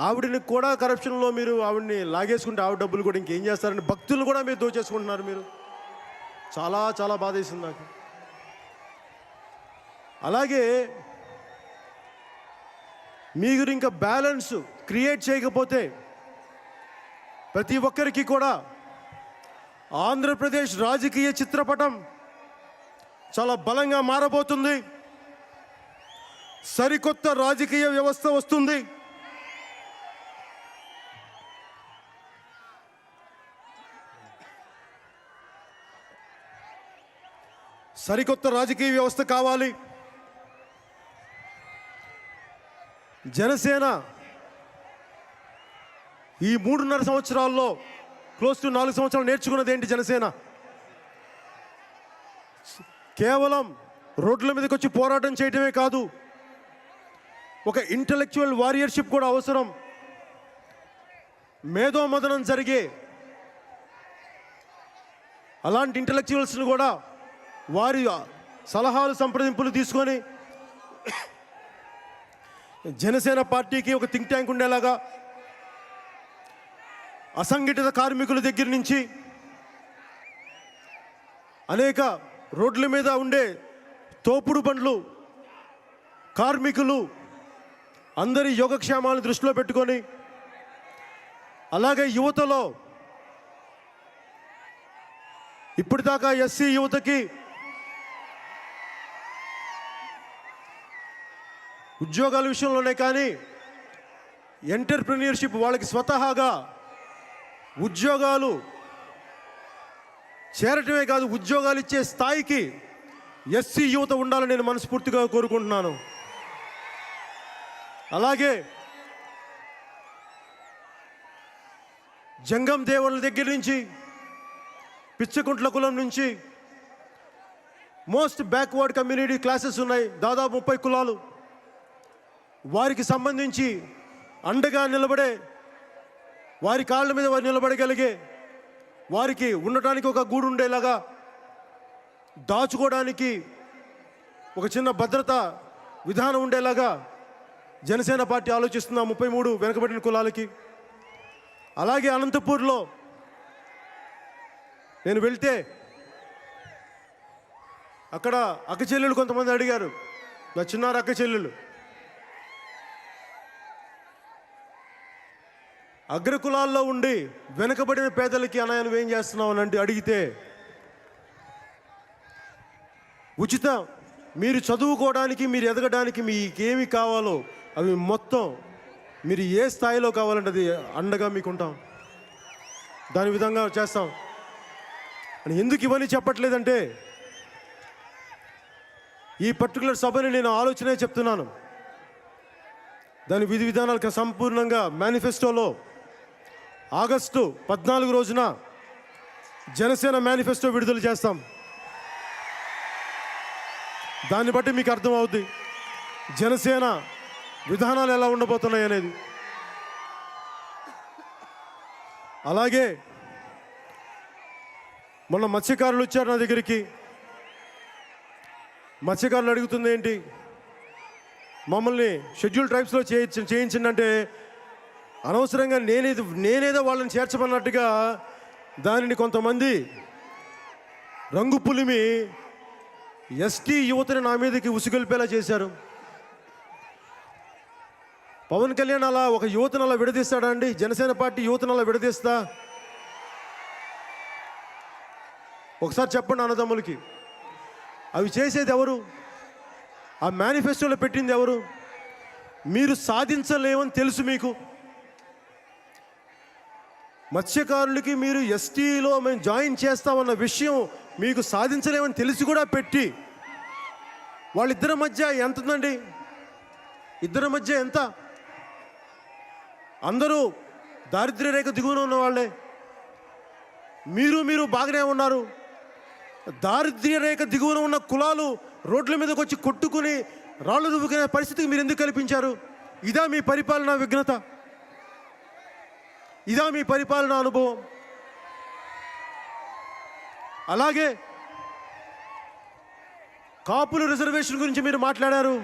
ఆవిడని కూడా కరప్షన్లో మీరు ఆవిడని లాగేసుకుంటే ఆవిడ డబ్బులు కూడా ఇంకేం చేస్తారని భక్తులను కూడా మీరు దోచేసుకుంటున్నారు. మీరు చాలా చాలా బాధేసింది నాకు. అలాగే మీరు ఇంకా బ్యాలెన్స్ క్రియేట్ చేయకపోతే ప్రతి ఒక్కరికి కూడా ఆంధ్రప్రదేశ్ రాజకీయ చిత్రపటం చాలా బలంగా మారబోతుంది. సరికొత్త రాజకీయ వ్యవస్థ వస్తుంది. సరికొత్త రాజకీయ వ్యవస్థ కావాలి. జనసేన ఈ 3.5 సంవత్సరాల్లో క్లోజ్ టు 4 సంవత్సరాలు నేర్చుకున్నది ఏంటి? జనసేన కేవలం రోడ్ల మీదకి వచ్చి పోరాటం చేయటమే కాదు, ఒక ఇంటలెక్చువల్ వారియర్షిప్ కూడా అవసరం. మేధోమదనం జరిగే అలాంటి ఇంటలెక్చువల్స్ని కూడా వారి సలహాలు సంప్రదింపులు తీసుకొని జనసేన పార్టీకి ఒక థింక్ ట్యాంక్ ఉండేలాగా అసంఘటిత కార్మికుల దగ్గర నుంచి అనేక రోడ్ల మీద ఉండే తోపుడు బండ్లు కార్మికులు అందరి యోగక్షేమాలను దృష్టిలో పెట్టుకొని, అలాగే యువతలో ఇప్పటిదాకా ఎస్సీ యువతకి ఉద్యోగాల విషయంలోనే కానీ ఎంటర్ప్రెన్యూర్షిప్ వాళ్ళకి స్వతహాగా ఉద్యోగాలు చేరటమే కాదు, ఉద్యోగాలు ఇచ్చే స్థాయికి ఎస్సీ యువత ఉండాలని నేను మనస్ఫూర్తిగా కోరుకుంటున్నాను. అలాగే జంగం దేవుళ్ళ దగ్గర నుంచి పిచ్చకుంట్ల కులం నుంచి మోస్ట్ బ్యాక్వర్డ్ కమ్యూనిటీ క్లాసెస్ ఉన్నాయి, దాదాపు 30 కులాలు. వారికి సంబంధించి అండగా నిలబడే, వారి కాళ్ళ మీద వారు నిలబడగలిగే, వారికి ఉండటానికి ఒక గూడు ఉండేలాగా, దాచుకోవడానికి ఒక చిన్న భద్రత విధానం ఉండేలాగా జనసేన పార్టీ ఆలోచిస్తున్న 33 వెనుకబడిన కులాలకి. అలాగే అనంతపూర్లో నేను వెళ్తే అక్కడ అక్క చెల్లెలు కొంతమంది అడిగారు, నా చిన్నారు అక్క చెల్లెలు, అగ్రకులాల్లో ఉండి వెనుకబడిన పేదలకి అన్నయ్య నువ్వేం చేస్తున్నావు అని అడిగితే, ఉచితం మీరు చదువుకోవడానికి, మీరు ఎదగడానికి మీకేమి కావాలో అవి మొత్తం మీరు ఏ స్థాయిలో కావాలంటే అది అండగా మీకు ఉంటాం, దాని విధంగా చేస్తాం అని. ఎందుకు ఇవన్నీ చెప్పట్లేదంటే ఈ పర్టికులర్ సభని నేను ఆలోచనే చెప్తున్నాను. దాని విధి విధానాలకు సంపూర్ణంగా మేనిఫెస్టోలో ఆగస్టు 14 రోజున జనసేన మేనిఫెస్టో విడుదల చేస్తాం. దాన్ని బట్టి మీకు అర్థమవుద్ది జనసేన విధానాలు ఎలా ఉండబోతున్నాయి అనేది. అలాగే మొన్న మత్స్యకారులు వచ్చారు నా దగ్గరికి. మత్స్యకారులు అడుగుతుంది ఏంటి, మమ్మల్ని షెడ్యూల్ ట్రైబ్స్లో చేయించిందంటే అనవసరంగా నేనేదో వాళ్ళని చేర్చమన్నట్టుగా దానిని కొంతమంది రంగు పులిమి ఎస్టీ యువతని నా మీదకి ఉసిగొల్పేలా చేశారు. పవన్ కళ్యాణ్ అలా ఒక యువతను అలా విడదీస్తాడా అండి? జనసేన పార్టీ యువతను అలా విడదీస్తా? ఒకసారి చెప్పండి అన్నదమ్ములకి. అవి చేసేది ఎవరు? ఆ మేనిఫెస్టోలో పెట్టింది ఎవరు? మీరు సాధించలేమని తెలుసు మీకు. మత్స్యకారులకి మీరు ఎస్టీలో మేము జాయిన్ చేస్తామన్న విషయం మీకు సాధించలేమని తెలిసి కూడా పెట్టి, వాళ్ళిద్దరి మధ్య ఎంత ఉందండి? ఇద్దరి మధ్య ఎంత? అందరూ దారిద్ర్య రేఖ దిగువన ఉన్న వాళ్ళే. మీరు బాగానే ఉన్నారు. దారిద్ర్య రేఖ దిగువన ఉన్న కులాలు రోడ్ల మీదకి వచ్చి కొట్టుకుని రాళ్ళు రువ్వుకునే పరిస్థితికి మీరు ఎందుకు కల్పించారు? ఇదా మీ పరిపాలనా విఘ్నత? ఇదా మీ పరిపాలనా అనుభవం? అలాగే కాపుల రిజర్వేషన్ గురించి మీరు మాట్లాడారు.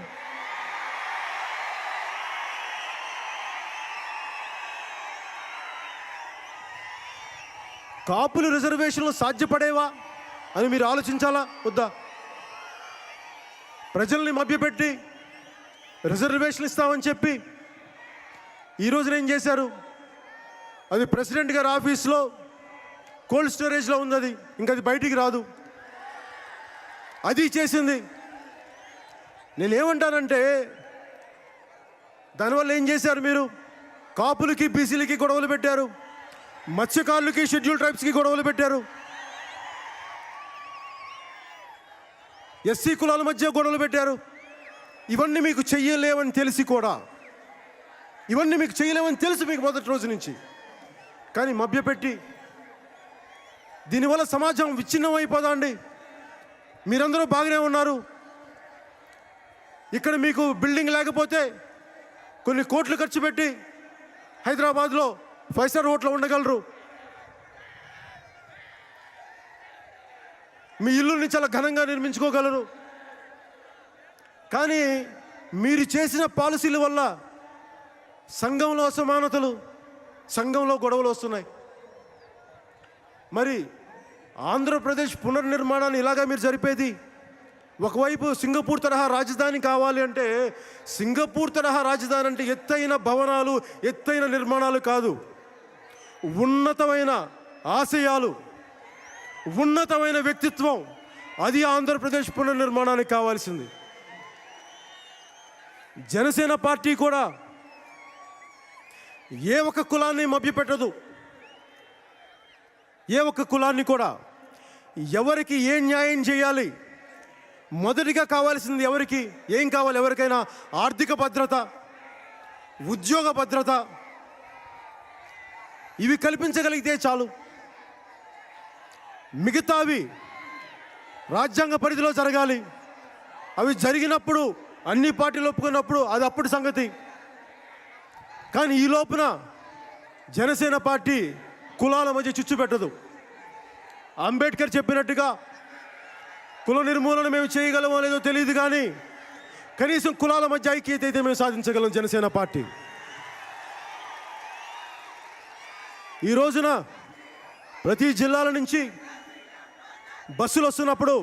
కాపులు రిజర్వేషన్లు సాధ్యపడేవా అని మీరు ఆలోచించాలా వద్దా? ప్రజల్ని మభ్యపెట్టి రిజర్వేషన్లు ఇస్తామని చెప్పి ఈరోజున ఏం చేశారు? అది ప్రెసిడెంట్ గారి ఆఫీస్లో కోల్డ్ స్టోరేజ్లో ఉంది, అది ఇంకా అది బయటికి రాదు. అది చేసింది. నేనేమంటానంటే, దానివల్ల ఏం చేశారు మీరు? కాపులకి బీసీలకి గొడవలు పెట్టారు, మత్స్యకారులకి షెడ్యూల్ ట్రైబ్స్కి గొడవలు పెట్టారు, ఎస్సీ కులాల మధ్య గొడవలు పెట్టారు. ఇవన్నీ మీకు చెయ్యలేవని తెలిసి కూడా, ఇవన్నీ మీకు చేయలేమని తెలుసు మీకు మొదటి రోజు నుంచి, కానీ మభ్యపెట్టి దీనివల్ల సమాజం విచ్ఛిన్నం అయిపోదా అండి? మీరందరూ బాగానే ఉన్నారు, ఇక్కడ మీకు బిల్డింగ్ లేకపోతే కొన్ని కోట్లు ఖర్చు పెట్టి హైదరాబాద్లో 5 స్టార్ హోటల్లో ఉండగలరు, మీ ఇల్లుని చాలా ఘనంగా నిర్మించుకోగలరు. కానీ మీరు చేసిన పాలసీల వల్ల సంఘంలో అసమానతలు, సంఘంలో గొడవలు వస్తున్నాయి. మరి ఆంధ్రప్రదేశ్ పునర్నిర్మాణాన్ని ఇలాగా మీరు జరిపేది? ఒకవైపు సింగపూర్ తరహా రాజధాని కావాలి అంటే, సింగపూర్ తరహా రాజధాని అంటే ఎత్తైన భవనాలు, ఎత్తైన నిర్మాణాలు కాదు, ఉన్నతమైన ఆశయాలు, ఉన్నతమైన వ్యక్తిత్వం. అది ఆంధ్రప్రదేశ్ పునర్నిర్మాణానికి కావాల్సింది. జనసేన పార్టీ కూడా ఏ ఒక్క కులాన్ని మభ్యపెట్టదు. ఏ ఒక్క కులాన్ని కూడా ఎవరికి ఏ న్యాయం చేయాలి, మొదటిగా కావాల్సింది ఎవరికి ఏం కావాలి? ఎవరికైనా ఆర్థిక భద్రత, ఉద్యోగ భద్రత, ఇవి కల్పించగలిగితే చాలు. మిగతావి రాజ్యాంగ పరిధిలో జరగాలి. అవి జరిగినప్పుడు, అన్ని పార్టీలు ఒప్పుకున్నప్పుడు అది అప్పుడు సంగతి. కానీ ఈ లోపున జనసేన పార్టీ కులాల మధ్య చిచ్చు పెట్టదు. అంబేద్కర్ చెప్పినట్టుగా కుల నిర్మూలన మేము చేయగలమో లేదో తెలియదు, కానీ కనీసం కులాల మధ్య ఐక్యత అయితే మేము సాధించగలం జనసేన పార్టీ. ఈ రోజున ప్రతి జిల్లాల నుంచి బస్సులు వస్తున్నప్పుడు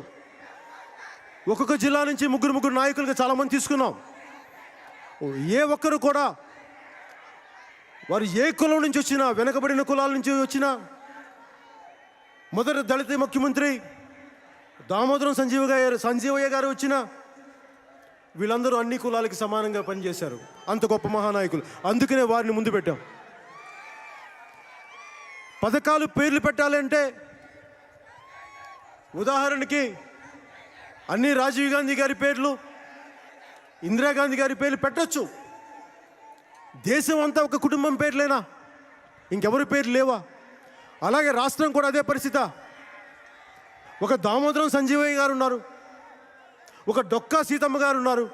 ఒక్కొక్క జిల్లా నుంచి ముగ్గురు నాయకులుగా చాలామంది తీసుకున్నాం. ఏ ఒక్కరు కూడా వారు ఏ కులం నుంచి వచ్చినా, వెనకబడిన కులాల నుంచి వచ్చినా, మొదటి దళిత ముఖ్యమంత్రి దామోదరం సంజీవయ్య గారు వచ్చినా, వీళ్ళందరూ అన్ని కులాలకి సమానంగా పనిచేశారు. అంత గొప్ప మహానాయకులు. అందుకనే వారిని ముందు పెట్టాం. పథకాలు పేర్లు పెట్టాలంటే, ఉదాహరణకి అన్ని రాజీవ్ గాంధీ గారి పేర్లు, ఇందిరాగాంధీ గారి పేర్లు పెట్టచ్చు. దేశం అంతా ఒక కుటుంబం పేర్లేనా? ఇంకెవరి పేర్లు లేవా? అలాగే రాష్ట్రం కూడా అదే పరిస్థితి. ఒక దామోదరం సంజీవయ్య గారు ఉన్నారు, ఒక డొక్కా సీతమ్మ గారు ఉన్నారు.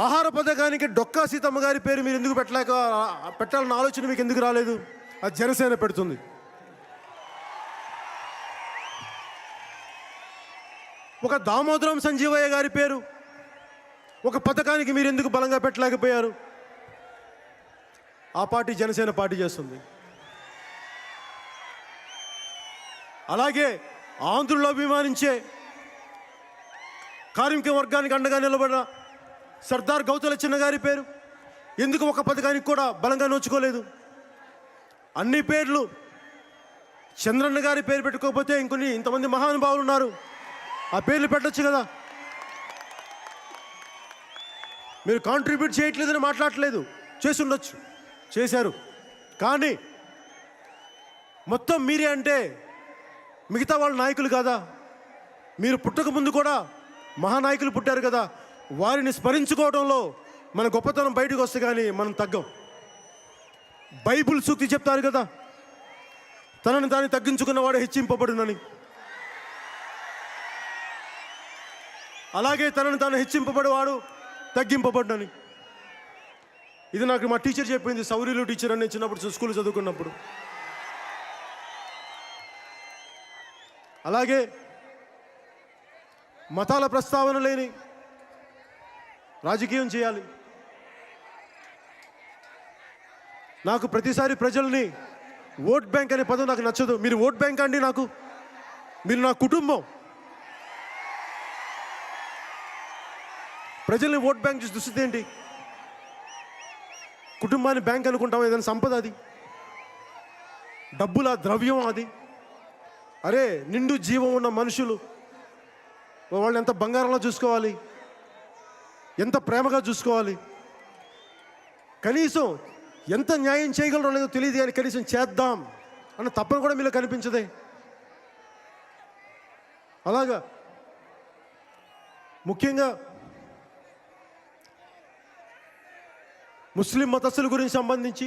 ఆహార పథకానికి డొక్కా సీతమ్మ గారి పేరు మీరు ఎందుకు పెట్టాలన్న ఆలోచన మీకు ఎందుకు రాలేదు? అది జనసేన పెడుతుంది. ఒక దామోదరం సంజీవయ్య గారి పేరు ఒక పథకానికి మీరు ఎందుకు బలంగా పెట్టలేకపోయారు? ఆ పార్టీ జనసేన పార్టీ చేస్తుంది. అలాగే ఆంధ్రులు అభిమానించే కార్మిక వర్గానికి అండగా నిలబడిన సర్దార్ గౌతుల చిన్న గారి పేరు ఎందుకు ఒక పథకానికి కూడా బలంగా నోచుకోలేదు? అన్ని పేర్లు చంద్రన్న గారి పేరు పెట్టుకోకపోతే ఇంతమంది మహానుభావులు ఉన్నారు, ఆ పేర్లు పెట్టచ్చు కదా. మీరు కాంట్రిబ్యూట్ చేయట్లేదని మాట్లాడట్లేదు, చేసి ఉండొచ్చు, చేశారు. కానీ మొత్తం మీరే అంటే మిగతా వాళ్ళ నాయకులు కాదా? మీరు పుట్టక ముందు కూడా మహానాయకులు పుట్టారు కదా, వారిని స్మరించుకోవడంలో మన గొప్పతనం బయటకు వస్తే కానీ మనం తగ్గం. బైబిల్ సూక్తి చెప్తారు కదా, తనని తాను తగ్గించుకున్నవాడు హెచ్చింపబడునని. అలాగే తనని తాను హెచ్చింపబడేవాడు తగ్గింపబడ్డని. ఇది నాకు మా టీచర్ చెప్పింది, సౌరీలు టీచర్ అని చిన్నప్పుడు స్కూల్ చదువుకున్నప్పుడు. అలాగే మతాల ప్రస్తావన లేని రాజకీయం చేయాలి. నాకు ప్రతిసారి ప్రజల్ని ఓట్ బ్యాంక్ అనే పదం నాకు నచ్చదు. మీరు ఓట్ బ్యాంక్ అండి నాకు, మీరు నా కుటుంబం. ప్రజల్ని ఓట్ బ్యాంక్ చూసి దుస్థితి ఏంటి? కుటుంబాన్ని బ్యాంక్ అనుకుంటాం, ఏదైనా సంపద అది, డబ్బుల ద్రవ్యం అది. అరే నిండు జీవం ఉన్న మనుషులు, వాళ్ళని ఎంత బంగారంలో చూసుకోవాలి, ఎంత ప్రేమగా చూసుకోవాలి. కనీసం ఎంత న్యాయం చేయగలరో లేదో తెలియదు, కానీ కనీసం చేద్దాం అన్న తప్పని కూడా మీలో కనిపించదే. అలాగా ముఖ్యంగా ముస్లిం మతస్థుల గురించి సంబంధించి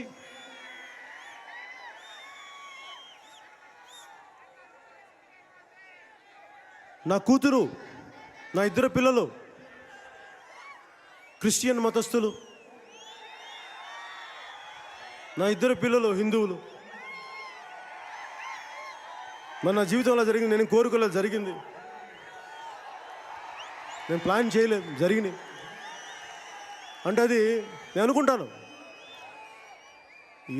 నా కూతురు, నా 2 పిల్లలు క్రిస్టియన్ మతస్థులు, నా 2 పిల్లలు హిందువులు. నా జీవితంలో జరిగింది, నేను కోరుకోలేదు, జరిగింది. నేను ప్లాన్ చేయలేదు, జరిగింది. అంటే అది నేను అనుకుంటాను,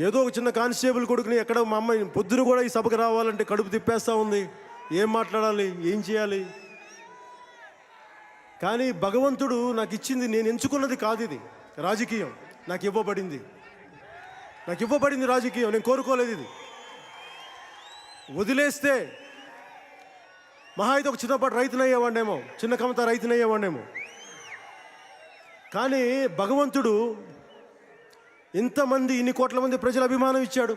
ఏదో ఒక చిన్న కానిస్టేబుల్ కొడుకుని ఎక్కడ మా అమ్మాయి పొద్దున కూడా ఈ సభకు రావాలంటే కడుపు తిప్పేస్తూ ఉంది. ఏం మాట్లాడాలి, ఏం చేయాలి? కానీ భగవంతుడు నాకు ఇచ్చింది, నేను ఎంచుకున్నది కాదు ఇది. రాజకీయం నాకు ఇవ్వబడింది, రాజకీయం. నేను కోరుకోలేదు ఇది. వదిలేస్తే మహా అయితే ఒక చిన్నపాటి రైతునయ్యేవాడినేమో, చిన్న కమత రైతునయ్యేవాడినేమో. కానీ భగవంతుడు ఇంతమంది, ఇన్ని కోట్ల మంది ప్రజల అభిమానం ఇచ్చాడు,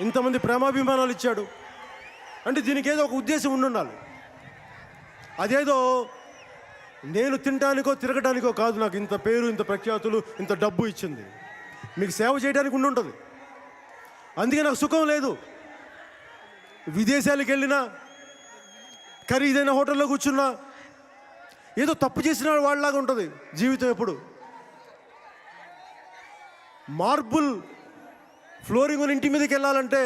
ఇంతమంది ప్రేమాభిమానాలు ఇచ్చాడు. అంటే దీనికి ఏదో ఒక ఉద్దేశం ఉండాలి. అదేదో నేను తినడానికో తిరగడానికో కాదు. నాకు ఇంత పేరు, ఇంత ప్రఖ్యాతులు, ఇంత డబ్బు ఇచ్చింది మీకు సేవ చేయడానికి ఉంటుంది. అందుకే నాకు సుఖం లేదు. విదేశాలకు వెళ్ళినా, ఖరీదైన హోటల్లో కూర్చున్నా ఏదో తప్పు చేసిన వాళ్ళలాగా ఉంటుంది జీవితం. ఎప్పుడు మార్బుల్ ఫ్లోరింగ్ ఇంటి మీదకి వెళ్ళాలంటే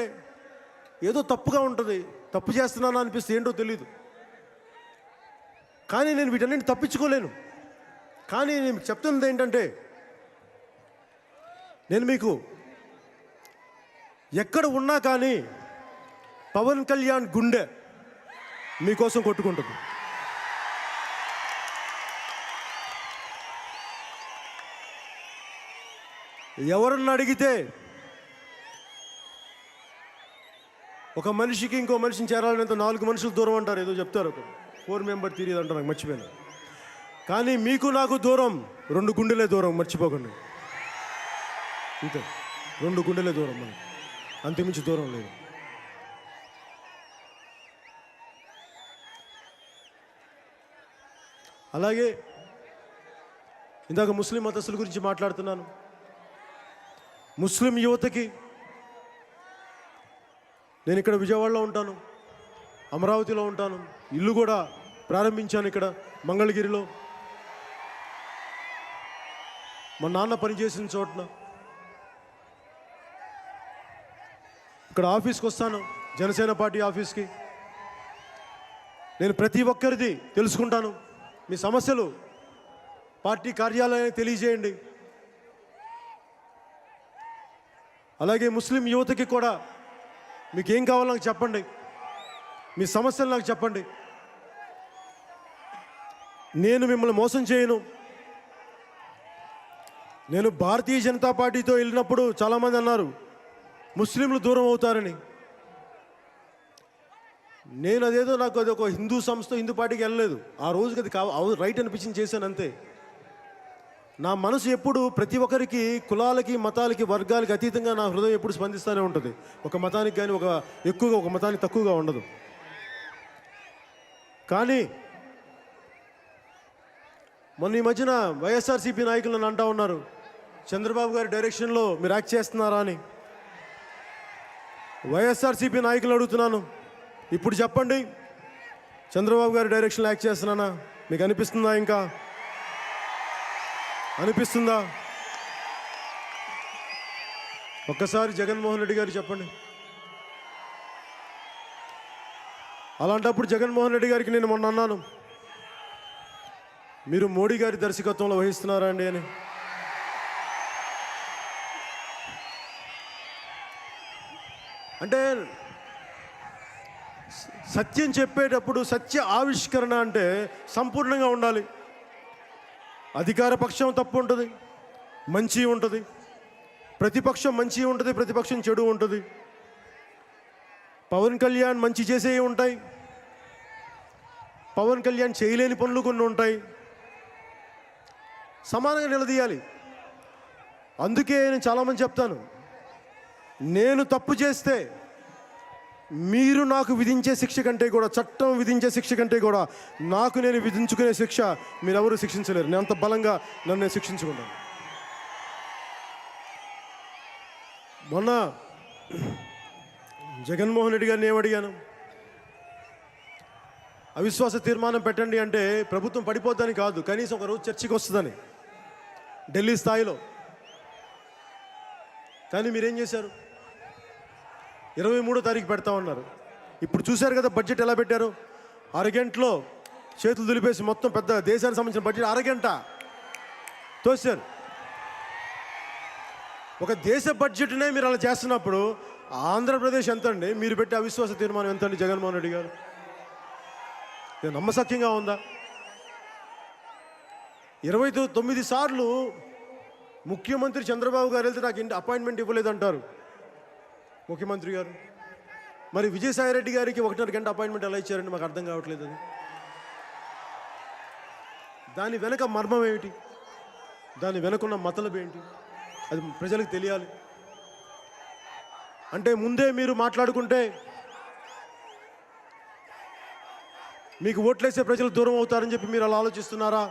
ఏదో తప్పుగా ఉంటుంది, తప్పు చేస్తున్నాను అనిపిస్తే ఏంటో తెలీదు. కానీ నేను వీటన్నింటిని తప్పించుకోలేను. కానీ నేను చెప్తున్నది ఏంటంటే, నేను మీకు ఎక్కడ ఉన్నా కానీ పవన్ కళ్యాణ్ గుండె మీకోసం కొట్టుకుంటుంది. ఎవరన్నా అడిగితే ఒక మనిషికి ఇంకో మనిషిని చేరాలంటే 4 మనుషులు దూరం అంటారు, ఏదో చెప్తారు. 4 మెంబర్ తీరేది అంటారు, నాకు మర్చిపోయాను. కానీ మీకు నాకు దూరం 2 గుండెలే దూరం, మర్చిపోకండి. అంతే, 2 గుండెలే దూరం, మనం అంతకుమించి దూరం లేదు. అలాగే ఇందాక ముస్లిం మతస్థుల గురించి మాట్లాడుతున్నాను. ముస్లిం యువతకి, నేను ఇక్కడ విజయవాడలో ఉంటాను, అమరావతిలో ఉంటాను, ఇల్లు కూడా ప్రారంభించాను ఇక్కడ మంగళగిరిలో, మా నాన్న పనిచేసిన చోటన. ఇక్కడ ఆఫీస్కి వస్తాను, జనసేన పార్టీ ఆఫీస్కి. నేను ప్రతి ఒక్కరిది తెలుసుకుంటాను. మీ సమస్యలు పార్టీ కార్యాలయానికి తెలియజేయండి. అలాగే ముస్లిం యువతకి కూడా మీకు ఏం కావాలో నాకు చెప్పండి, మీ సమస్యలు నాకు చెప్పండి. నేను మిమ్మల్ని మోసం చేయను. నేను భారతీయ జనతా పార్టీతో వెళ్ళినప్పుడు చాలామంది అన్నారు ముస్లింలు దూరం అవుతారని. నేను అదేదో, నాకు అది ఒక హిందూ సంస్థ, హిందూ పార్టీకి వెళ్ళలేదు. ఆ రోజుకి అది రైట్ అనిపించింది, చేశాను అంతే. నా మనసు ఎప్పుడు ప్రతి ఒక్కరికి, కులాలకి, మతాలకి, వర్గాలకి అతీతంగా నా హృదయం ఎప్పుడు స్పందిస్తూనే ఉంటుంది. ఒక మతానికి కానీ ఎక్కువగా ఒక మతానికి తక్కువగా ఉండదు. కానీ మొన్న ఈ మధ్యన వైఎస్ఆర్సీపీ నాయకులు నన్ను అంటూ ఉన్నారు, చంద్రబాబు గారి డైరెక్షన్లో మీరు యాక్ట్ చేస్తున్నారా అని. వైఎస్ఆర్సీపీ నాయకులు అడుగుతున్నాను, ఇప్పుడు చెప్పండి, చంద్రబాబు గారి డైరెక్షన్లో యాక్ట్ చేస్తున్నానా? మీకు అనిపిస్తుందా? ఇంకా అనిపిస్తుందా? ఒక్కసారి జగన్మోహన్ రెడ్డి గారు చెప్పండి. అలాంటప్పుడు జగన్మోహన్ రెడ్డి గారికి నేను మొన్న అన్నాను, మీరు మోడీ గారి దర్శకత్వంలో వహిస్తున్నారా అండి అని. అంటే సత్యం చెప్పేటప్పుడు సత్య ఆవిష్కరణ అంటే సంపూర్ణంగా ఉండాలి. అధికార పక్షం తప్పు ఉంటుంది, మంచి ఉంటుంది, ప్రతిపక్షం మంచి ఉంటుంది, ప్రతిపక్షం చెడు ఉంటుంది. పవన్ కళ్యాణ్ మంచి చేసేవి ఉంటాయి, పవన్ కళ్యాణ్ చేయలేని పనులు కొన్ని ఉంటాయి. సమానంగా నిలదీయాలి. అందుకే నేను చాలామంది చెప్తాను, నేను తప్పు చేస్తే మీరు నాకు విధించే శిక్ష కంటే కూడా, చట్టం విధించే శిక్ష కంటే కూడా నాకు నేను విధించుకునే శిక్ష మీరెవరూ శిక్షించలేరు. నేను అంత బలంగా నన్ను నేను శిక్షించుకున్నాను. మొన్న జగన్మోహన్ రెడ్డి గారిని ఏమడిగాను, అవిశ్వాస తీర్మానం పెట్టండి అంటే ప్రభుత్వం పడిపోద్దని కాదు, కనీసం ఒక రోజు చర్చకి వస్తుందని ఢిల్లీ స్థాయిలో. కానీ మీరేం చేశారు? 23వ తారీఖు పెడతామన్నారు. ఇప్పుడు చూశారు కదా బడ్జెట్ ఎలా పెట్టారు. అరగంటలో చేతులు దులిపేసి మొత్తం పెద్ద దేశానికి సంబంధించిన బడ్జెట్ అరగంట తోసారు. ఒక దేశ బడ్జెట్నే మీరు అలా చేస్తున్నప్పుడు ఆంధ్రప్రదేశ్ ఎంత అండి? మీరు పెట్టే అవిశ్వాస తీర్మానం ఎంత అండి జగన్మోహన్ రెడ్డి గారు? ఇది నమ్మశక్యంగా ఉందా? 29 సార్లు ముఖ్యమంత్రి చంద్రబాబు గారు వెళ్తే నాకు అపాయింట్మెంట్ ఇవ్వలేదంటారు ముఖ్యమంత్రి గారు. మరి విజయసాయి రెడ్డి గారికి 1.5 గంట అపాయింట్మెంట్ ఎలా ఇచ్చారండి? మాకు అర్థం కావట్లేదు. అది దాని వెనక మర్మం ఏమిటి? దాని వెనకున్న మతలబు ఏంటి? అది ప్రజలకు తెలియాలి. అంటే ముందే మీరు మాట్లాడుకుంటే మీకు ఓట్లేసే ప్రజలు దూరం అవుతారని చెప్పి మీరు అలా ఆలోచిస్తున్నారా?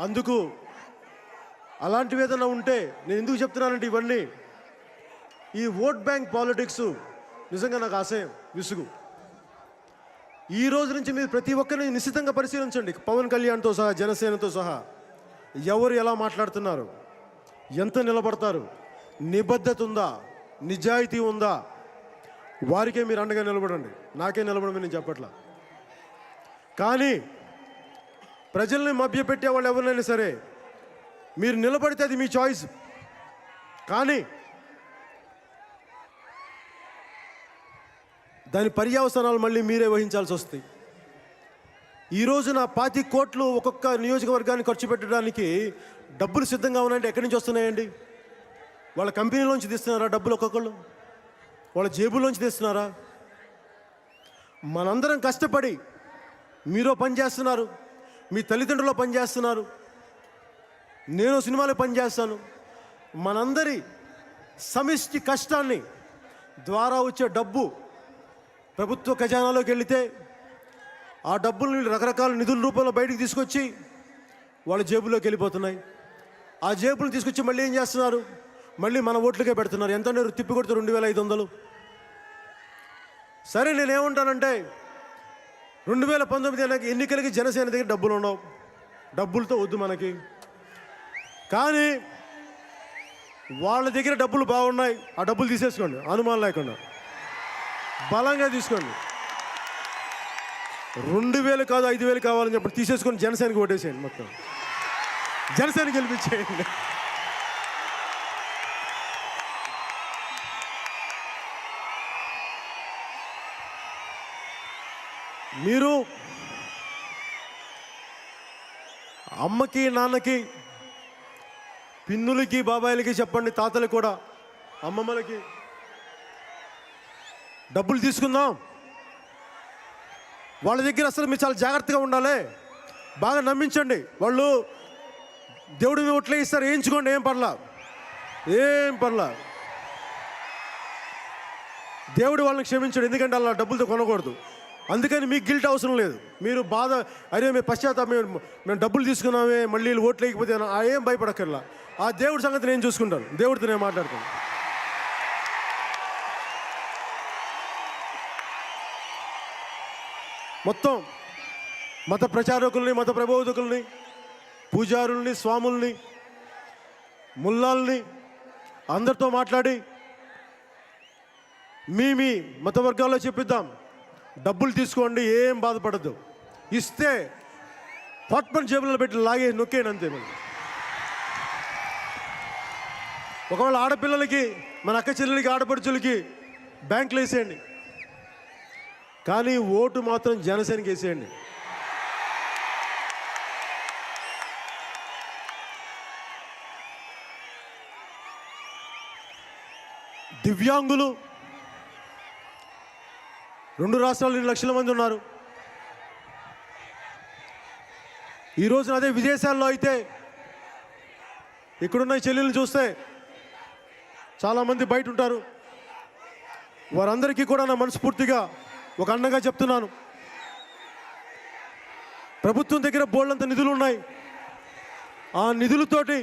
అందుకు అలాంటివి ఏదైనా ఉంటే నేను ఎందుకు చెప్తున్నానంటే ఇవన్నీ ఈ ఓట్ బ్యాంక్ పాలిటిక్స్ నిజంగా నాకు అసహ్యం, విసుగు. ఈ రోజు నుంచి మీరు ప్రతి ఒక్కరిని నిశ్చితంగా పరిశీలించండి. పవన్ కళ్యాణ్తో సహా, జనసేనతో సహా ఎవరు ఎలా మాట్లాడుతున్నారు, ఎంత నిలబడతారు, నిబద్ధత ఉందా, నిజాయితీ ఉందా, వారికే మీరు అండగా నిలబడండి. నాకే నిలబడమని నేను చెప్పట్లా. కానీ ప్రజల్ని మభ్యపెట్టే వాళ్ళు ఎవరినైనా సరే మీరు నిలబడితే అది మీ చాయిస్. కానీ దాని పర్యవసానాలు మళ్ళీ మీరే వహించాల్సి వస్తాయి. ఈరోజు నా 25 కోట్లు ఒక్కొక్క నియోజకవర్గాన్ని ఖర్చు పెట్టడానికి డబ్బులు సిద్ధంగా ఉన్నాయంటే ఎక్కడి నుంచి వస్తున్నాయండి? వాళ్ళ కంపెనీలోంచి తీస్తున్నారా డబ్బులు? ఒక్కొక్కళ్ళు వాళ్ళ జేబుల్లోంచి తీస్తున్నారా? మనందరం కష్టపడి మీరో పని చేస్తున్నారు, మీ తల్లిదండ్రులు పని చేస్తున్నారు, నేను సినిమాలో పని చేస్తాను. మనందరి సమిష్టి కష్టాన్ని ద్వారా వచ్చే డబ్బు ప్రభుత్వ ఖజానాలోకి వెళితే ఆ డబ్బుల్ని రకరకాల నిధుల రూపంలో బయటికి తీసుకొచ్చి వాళ్ళ జేబులోకి వెళ్ళిపోతున్నాయి. ఆ జేబులను తీసుకొచ్చి మళ్ళీ ఏం చేస్తున్నారు? మళ్ళీ మన ఓట్లకే పెడుతున్నారు. ఎంత తిప్పి కొడితే 2500. సరే, నేనేమంటానంటే 2019 ఎన్నికలకి జనసేన దగ్గర డబ్బులు ఉండవు, డబ్బులతో వద్దు మనకి. కానీ వాళ్ళ దగ్గర డబ్బులు బాగున్నాయి, ఆ డబ్బులు తీసేసుకోండి, అనుమానం లేకుండా బలంగా తీసుకోండి. 2000 కాదు 5000 కావాలని చెప్పి తీసేసుకొని జనసేనకి ఓటేసేయండి, మొత్తం జనసేన గెలిపించేయండి. మీరు అమ్మకి, నాన్నకి, పిన్నులకి, బాబాయిలకి చెప్పండి, తాతలకు కూడా, అమ్మమ్మలకి డబ్బులు తీసుకుందాం. వాళ్ళ దగ్గర అసలు మీరు చాలా జాగ్రత్తగా ఉండాలి. బాగా నమ్మించండి. వాళ్ళు దేవుడి మీద ఓట్లే ఇస్తారు, వేయించుకోండి, ఏం పర్లా. దేవుడు వాళ్ళని క్షమించడు, ఎందుకంటే అలా డబ్బులతో కొనకూడదు. అందుకని మీకు గిల్ట్ అవసరం లేదు. మీరు బాధ, అరే మేము పశ్చాత్తాపం, మేము డబ్బులు తీసుకున్నామే, మళ్ళీ ఓట్లు వేయకపోతే ఏం భయపడక్కర్లా. ఆ దేవుడి సంగతి నేను చూసుకుంటాను, దేవుడితో నేను మాట్లాడతాను. మొత్తం మత ప్రచారకుల్ని, మత ప్రబోధకుల్ని, పూజారుల్ని, స్వాముల్ని, ముల్లాల్ని అందరితో మాట్లాడి మీ మత వర్గాల్లో చెప్పిద్దాం, డబ్బులు తీసుకోండి, ఏం బాధపడద్దు, ఇస్తే పట్మన్ జేబులలో పెట్టి లాగే నొక్కేయండి, అంతే. ఒకవేళ ఆడపిల్లలకి, మన అక్క చెల్లెలకి, ఆడపడుచులకి బ్యాంకులు వేసేయండి, కానీ ఓటు మాత్రం జనసేనకి వేసేయండి. దివ్యాంగులు 2 రాష్ట్రాలు 2 లక్షల మంది ఉన్నారు. ఈ రోజున అదే విదేశాల్లో అయితే ఇక్కడున్న చెల్లెలు చూస్తే చాలామంది బయట ఉంటారు. వారందరికీ కూడా నా మనస్ఫూర్తిగా ఒక అండగా చెప్తున్నాను. ప్రభుత్వం దగ్గర బోల్డంత నిధులు ఉన్నాయి. ఆ నిధులతోటి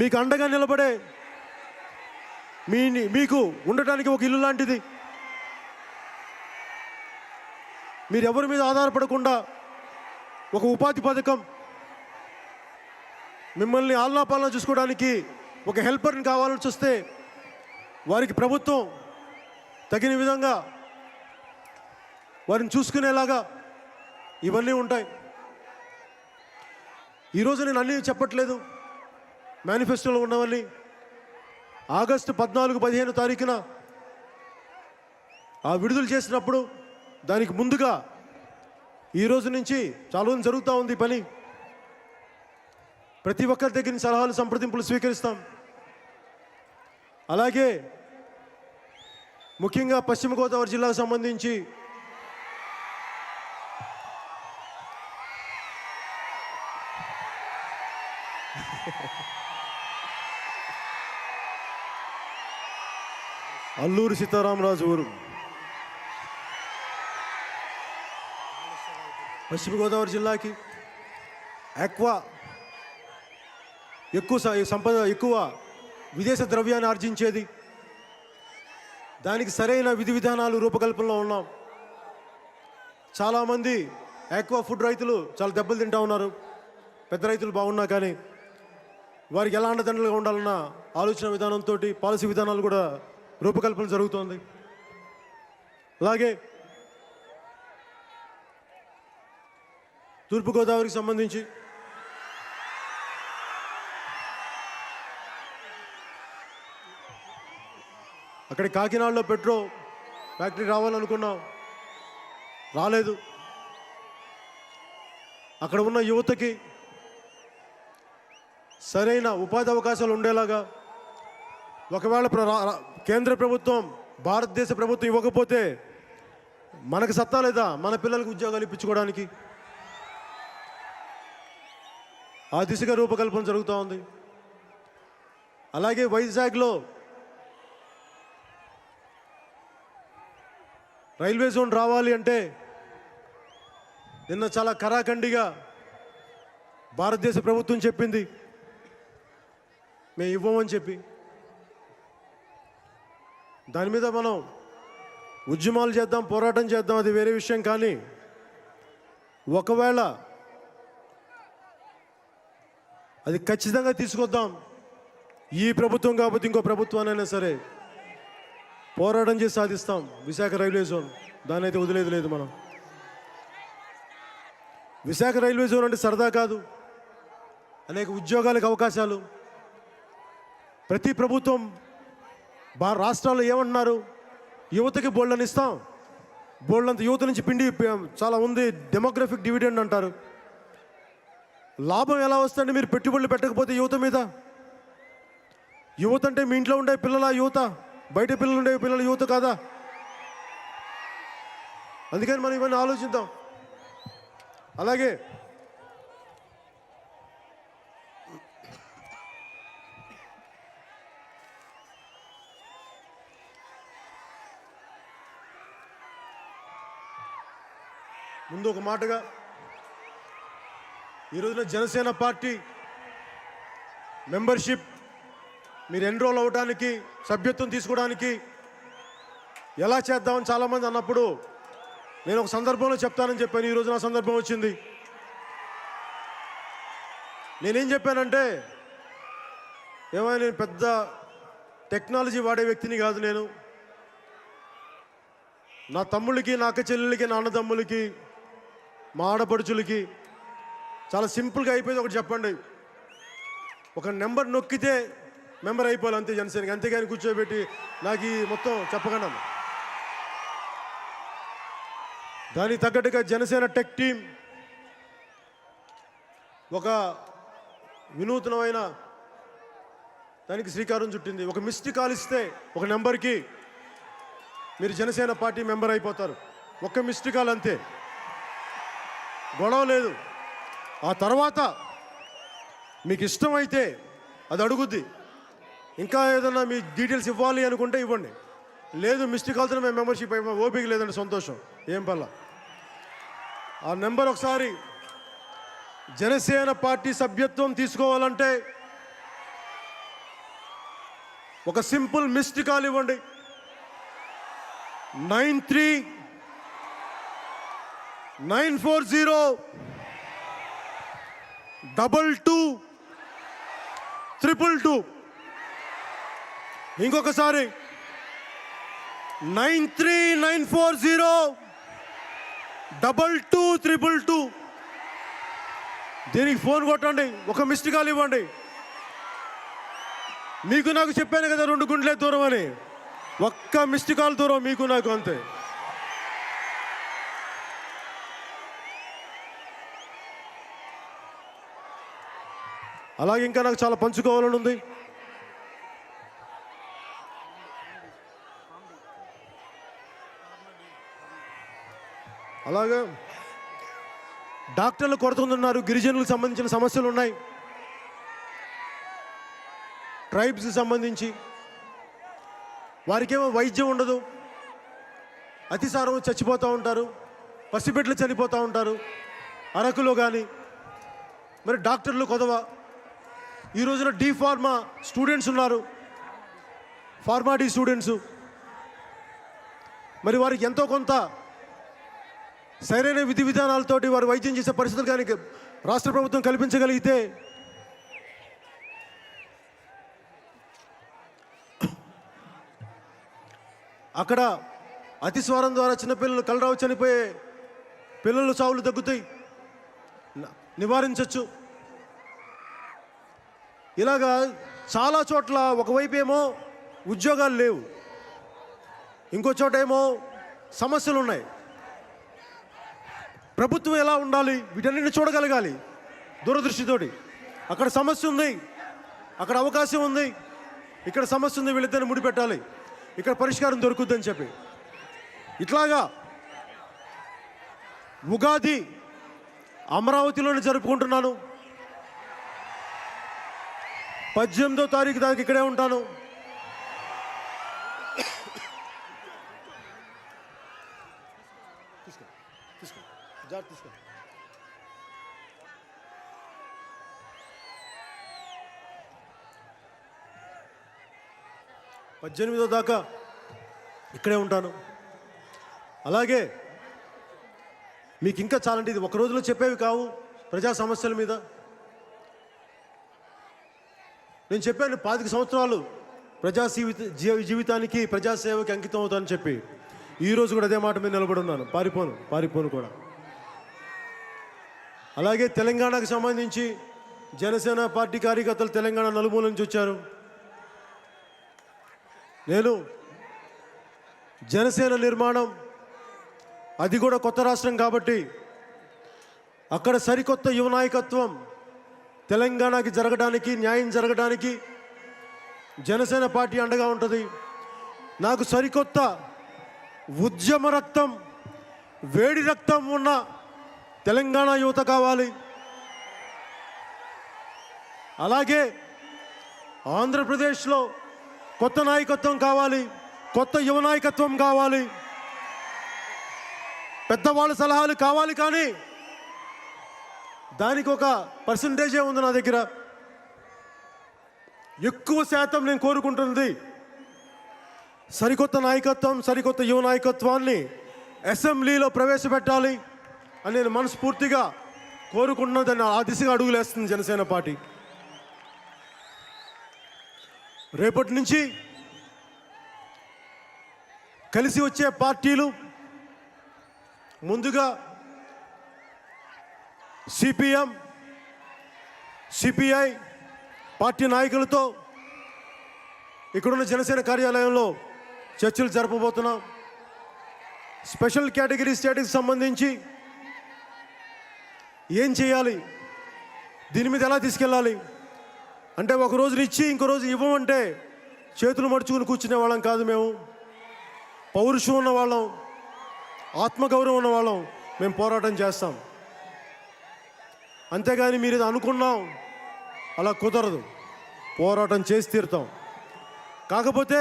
మీకు అండగా నిలబడే మీకు ఉండటానికి ఒక ఇల్లు లాంటిది. మీరు ఎవరి మీద ఆధారపడకుండా ఒక ఉపాధి పథకం, మిమ్మల్ని ఆలనాపాలన చూసుకోవడానికి ఒక హెల్పర్ని కావాలని చూస్తే వారికి ప్రభుత్వం తగిన విధంగా వారిని చూసుకునేలాగా ఇవన్నీ ఉంటాయి. ఈరోజు నేను అన్నీ చెప్పట్లేదు, మేనిఫెస్టోలో ఉన్నవన్నీ. ఆగస్టు 14-15 తారీఖున ఆ విడుదల చేసినప్పుడు దానికి ముందుగా ఈరోజు నుంచి చాలా జరుగుతూ ఉంది పని. ప్రతి ఒక్కరి దగ్గర సలహాలు, సంప్రదింపులు స్వీకరిస్తాం. అలాగే ముఖ్యంగా పశ్చిమ గోదావరి జిల్లాకు సంబంధించి అల్లూరి సీతారామరాజు ఊరు పశ్చిమ గోదావరి జిల్లాకి ఎక్కువ విదేశ ద్రవ్యాన్ని ఆర్జించేది. దానికి సరైన విధి విధానాలు రూపకల్పనలో ఉన్నాం. చాలామంది ఆక్వా ఫుడ్ రైతులు చాలా దెబ్బలు తింటూ ఉన్నారు. పెద్ద రైతులు బాగున్నా కానీ వారికి ఎలా అండదండలుగా ఉండాలన్న ఆలోచన విధానంతో పాలసీ విధానాలు కూడా రూపకల్పన జరుగుతోంది. అలాగే తూర్పుగోదావరికి సంబంధించి అక్కడ కాకినాడలో పెట్రోల్ ఫ్యాక్టరీ రావాలనుకున్నాం, రాలేదు. అక్కడ ఉన్న యువతకి సరైన ఉపాధి అవకాశాలు ఉండేలాగా, ఒకవేళ కేంద్ర ప్రభుత్వం, భారతదేశ ప్రభుత్వం ఇవ్వకపోతే మనకు సత్తా లేదా మన పిల్లలకు ఉద్యోగాలు ఇప్పించుకోవడానికి? ఆ దిశగా రూపకల్పన జరుగుతూ ఉంది. అలాగే వైజాగ్లో రైల్వే జోన్ రావాలి అంటే నిన్న చాలా కరాఖండిగా భారతదేశ ప్రభుత్వం చెప్పింది, మేము ఇవ్వమని చెప్పి. దాని మీద మనం ఉద్యమాలు చేద్దాం, పోరాటం చేద్దాం, అది వేరే విషయం. కానీ ఒకవేళ అది ఖచ్చితంగా తీసుకొద్దాం. ఈ ప్రభుత్వం కాకపోతే ఇంకో ప్రభుత్వానైనా సరే పోరాటం చేసి సాధిస్తాం. విశాఖ రైల్వే జోన్, దాన్ని అయితే వదిలేదు లేదు. మనం విశాఖ రైల్వే జోన్ అంటే సరదా కాదు, అనేక ఉద్యోగాలకు అవకాశాలు. ప్రతి ప్రభుత్వం రాష్ట్రాల్లో ఏమంటున్నారు, యువతకి బోల్డని ఇస్తాం, బోల్డంత యువత నుంచి పిండి చాలా ఉంది, డెమోగ్రఫిక్ డివిడెండ్ అంటారు. లాభం ఎలా వస్తుందంటే మీరు పెట్టుబడులు పెట్టకపోతే యువత మీద. యువత అంటే మీ ఇంట్లో ఉండే పిల్లల యువత, బయట పిల్లలు ఉండే పిల్లల యువత కాదా? అందుకని మనం ఇవన్నీ ఆలోచిద్దాం. అలాగే ముందు ఒక మాటగా ఈరోజున జనసేన పార్టీ మెంబర్షిప్ మీరు ఎన్రోల్ అవ్వడానికి, సభ్యత్వం తీసుకోవడానికి ఎలా చేద్దామని చాలామంది అన్నప్పుడు నేను ఒక సందర్భంలో చెప్తానని చెప్పాను. ఈరోజు నా సందర్భం వచ్చింది. నేనేం చెప్పానంటే, ఏమైనా నేను పెద్ద టెక్నాలజీ వాడే వ్యక్తిని కాదు. నేను నా తమ్ముళ్ళకి, నా అక్క చెల్లెళ్ళకి, నా అన్నదమ్ములకి, మా ఆడపడుచులకి చాలా సింపుల్గా అయిపోయింది. ఒకటి చెప్పండి, ఒక నెంబర్ నొక్కితే మెంబర్ అయిపోవాలి అంతే జనసేనకి, అంతేగాని కూర్చోబెట్టి నాకు ఈ మొత్తం చెప్పగలను. దానికి తగ్గట్టుగా జనసేన టెక్ టీం ఒక వినూత్నమైన దానికి శ్రీకారం చుట్టింది. ఒక మిస్డ్ కాల్ ఇస్తే ఒక నెంబర్కి మీరు జనసేన పార్టీ మెంబర్ అయిపోతారు. ఒక్క మిస్డ్ కాల్ అంతే, గొడవ లేదు. ఆ తర్వాత మీకు ఇష్టమైతే అది అడుగుద్ది, ఇంకా ఏదన్నా మీ డీటెయిల్స్ ఇవ్వాలి అనుకుంటే ఇవ్వండి, లేదు మిస్డ్ కాల్తో మేము మెంబర్షిప్ అయిపో, ఓపిక లేదండి, సంతోషం, ఏం పర్లా. ఆ నెంబర్ ఒకసారి జనసేన పార్టీ సభ్యత్వం తీసుకోవాలంటే ఒక సింపుల్ మిస్డ్ కాల్ ఇవ్వండి. 93-940-2222. ఇంకొకసారి 93-940-2222. దీనికి ఫోన్ కొట్టండి, ఒక మిస్డ్ కాల్ ఇవ్వండి. మీకు నాకు చెప్పాను కదా 2 గుంటలే దూరం అని, ఒక్క మిస్డ్ కాల్ దూరం మీకు నాకు, అంతే. అలాగే ఇంకా నాకు చాలా పంచుకోవాలని ఉంది. అలాగే డాక్టర్లు కొరత ఉందన్నారు, గిరిజనులకు సంబంధించిన సమస్యలు ఉన్నాయి, ట్రైబ్స్కి సంబంధించి వారికేమో వైద్యం ఉండదు, అతిసారం చచ్చిపోతూ ఉంటారు, పసిబిడ్డలు చనిపోతూ ఉంటారు అరకులో కానీ. మరి డాక్టర్లు కొదవ. ఈ రోజున డి ఫార్మా స్టూడెంట్స్ ఉన్నారు, ఫార్మా డి స్టూడెంట్స్. మరి వారికి ఎంతో కొంత సరైన విధి విధానాలతోటి వారు వైద్యం చేసే పరిస్థితులు కానీ రాష్ట్ర ప్రభుత్వం కల్పించగలిగితే అక్కడ అతిస్వరం ద్వారా చిన్నపిల్లలు కలరావు చనిపోయే పిల్లలు చావులు తగ్గుతాయి, నివారించవచ్చు. ఇలాగా చాలా చోట్ల ఒకవైపు ఏమో ఉద్యోగాలు లేవు, ఇంకో చోట ఏమో సమస్యలు ఉన్నాయి. ప్రభుత్వం ఎలా ఉండాలి, వీటన్నిటిని చూడగలగాలి దూరదృష్టితోటి. అక్కడ సమస్య ఉంది, అక్కడ అవకాశం ఉంది, ఇక్కడ సమస్య ఉంది, వీళ్ళిద్దరిని ముడిపెట్టాలి, ఇక్కడ పరిష్కారం దొరుకుద్దని చెప్పి. ఇట్లాగా ఉగాది అమరావతిలోనే జరుపుకుంటున్నాను. 18వ తారీఖు దాకా ఇక్కడే ఉంటాను. తీసుకో 18వ దాకా ఇక్కడే ఉంటాను. అలాగే మీకు ఇంకా చాలంటే ఇది ఒక రోజులో చెప్పేవి కావు ప్రజా సమస్యల మీద. నేను చెప్పాను 25 సంవత్సరాలు ప్రజా జీవితానికి ప్రజాసేవకి అంకితం అవుతానని చెప్పి. ఈరోజు కూడా అదే మాట మీద నిలబడి ఉన్నాను, పారిపోను కూడా. అలాగే తెలంగాణకు సంబంధించి జనసేన పార్టీ కార్యకర్తలు తెలంగాణ నలుమూల నుంచి వచ్చారు. నేను జనసేన నిర్మాణం, అది కూడా కొత్త రాష్ట్రం కాబట్టి అక్కడ సరికొత్త యువ నాయకత్వం తెలంగాణకి జరగడానికి, న్యాయం జరగడానికి జనసేన పార్టీ అండగా ఉంటుంది. నాకు సరికొత్త ఉద్యమ రక్తం, వేడి రక్తం ఉన్న తెలంగాణ యువత కావాలి. అలాగే ఆంధ్రప్రదేశ్లో కొత్త నాయకత్వం కావాలి, కొత్త యువ నాయకత్వం కావాలి, పెద్దవాళ్ళ సలహాలు కావాలి. కానీ దానికి ఒక పర్సంటేజే ఉంది నా దగ్గర. ఎక్కువ శాతం నేను కోరుకుంటున్నది సరికొత్త నాయకత్వం, సరికొత్త యువ నాయకత్వాన్ని అసెంబ్లీలో ప్రవేశపెట్టాలి అని నేను మనస్ఫూర్తిగా కోరుకుంటున్నదని ఆ దిశగా అడుగులేస్తుంది జనసేన పార్టీ. రేపటి నుంచి కలిసి వచ్చే పార్టీలు ముందుగా సిపిఎం, సిపిఐ పార్టీ నాయకులతో ఇక్కడున్న జనసేన కార్యాలయంలో చర్చలు జరపబోతున్నాం. స్పెషల్ కేటగిరీ స్టేటస్కి సంబంధించి ఏం చేయాలి, దీని మీద ఎలా తీసుకెళ్ళాలి అంటే, ఒక రోజుని ఇచ్చి ఇంకో రోజు ఇవ్వమంటే చేతులు మడుచుకుని కూర్చునే వాళ్ళం కాదు. మేము పౌరుషం ఉన్న వాళ్ళం, ఆత్మగౌరవం ఉన్న వాళ్ళం. మేము పోరాటం చేస్తాం. అంతేగాని మీరు ఇది అనుకున్నాం అలా కుదరదు. పోరాటం చేసి తీరుతాం. కాకపోతే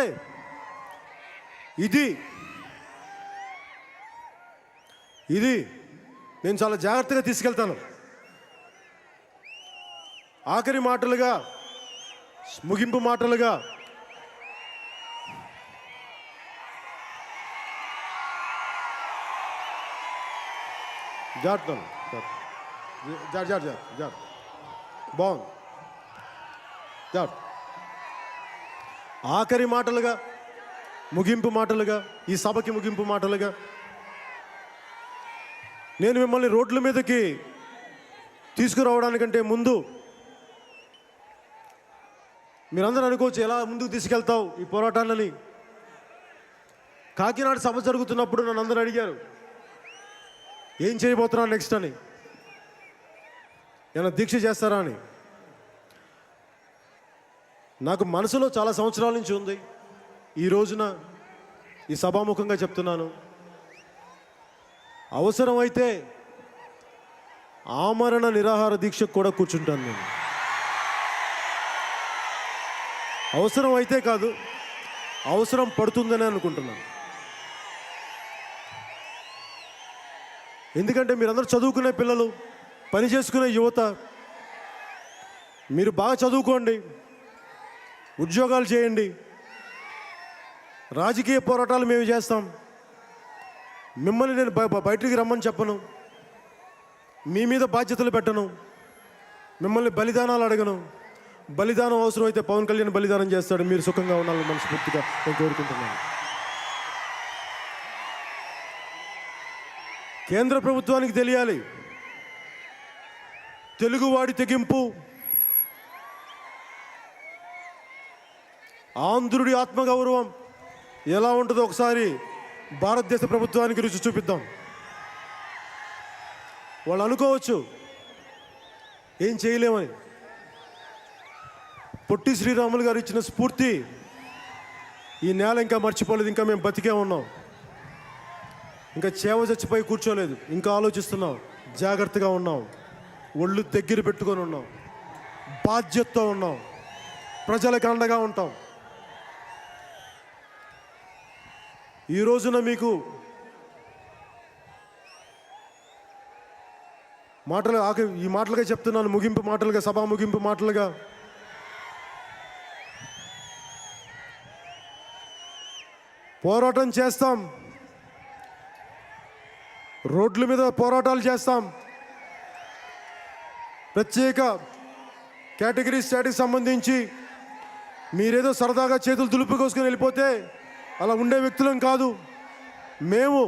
ఇది నేను చాలా జాగ్రత్తగా తీసుకెళ్తాను. ఆఖరి మాటలుగా, ముగింపు మాటలుగా జాగ్రత్త బాగుంది. ఆఖరి మాటలుగా, ముగింపు మాటలుగా, ఈ సభకి ముగింపు మాటలుగా నేను మిమ్మల్ని రోడ్ల మీదకి తీసుకురావడానికంటే ముందు మీరందరూ అనుకోవచ్చు, ఎలా ముందుకు తీసుకెళ్తావు ఈ పోరాటాలని. కాకినాడ సభ జరుగుతున్నప్పుడు నన్ను అందరూ అడిగారు, ఏం చేయబోతున్నాను నెక్స్ట్ అని, ఏమైనా దీక్ష చేస్తారా అని. నాకు మనసులో చాలా సంవత్సరాల నుంచి ఉంది. ఈ రోజున ఈ సభాముఖంగా చెప్తున్నాను, అవసరమైతే ఆమరణ నిరాహార దీక్షకు కూడా కూర్చుంటాను నేను. అవసరం అయితే కాదు, అవసరం పడుతుందని అనుకుంటున్నాను. ఎందుకంటే మీరందరూ చదువుకునే పిల్లలు, పని చేసుకునే యువత. మీరు బాగా చదువుకోండి, ఉద్యోగాలు చేయండి. రాజకీయ పోరాటాలు మేము చేస్తాం. మిమ్మల్ని నేను బయటికి రమ్మని చెప్పను, మీ మీద బాధ్యతలు పెట్టను, మిమ్మల్ని బలిదానాలు అడగను. బలిదానం అవసరం అయితే పవన్ కళ్యాణ్ బలిదానం చేస్తాడు. మీరు సుఖంగా ఉండాలని మనస్ఫూర్తిగా నేను కోరుకుంటున్నాను. కేంద్ర ప్రభుత్వానికి తెలియాలి, తెలుగువాడి తెగింపు, ఆంధ్రుడి ఆత్మగౌరవం ఎలా ఉంటుందో ఒకసారి భారతదేశ ప్రభుత్వానికి రుచి చూపిద్దాం. వాళ్ళు అనుకోవచ్చు ఏం చేయలేమని. పొట్టి శ్రీరాములు గారు ఇచ్చిన స్ఫూర్తి ఈ నేల ఇంకా మర్చిపోలేదు. ఇంకా మేము బతికే ఉన్నాం. ఇంకా చేవ చచ్చిపోయి కూర్చోలేదు. ఇంకా ఆలోచిస్తున్నాం, జాగ్రత్తగా ఉన్నాం, ఒళ్ళు దగ్గర పెట్టుకొని ఉన్నాం, బాధ్యతతో ఉన్నాం, ప్రజలకు అండగా ఉంటాం. ఈ రోజున మీకు మాటలు ఈ మాటలుగా చెప్తున్నాను, ముగింపు మాటలుగా, సభా ముగింపు మాటలుగా. పోరాటం చేస్తాం, రోడ్ల మీద పోరాటాలు చేస్తాం. ప్రత్యేక కేటగిరీ స్టేటస్ సంబంధించి మీరేదో సరదాగా చేతులు దులుపుకోసుకొని వెళ్ళిపోతే అలా ఉండే వ్యక్తులం కాదు మేము.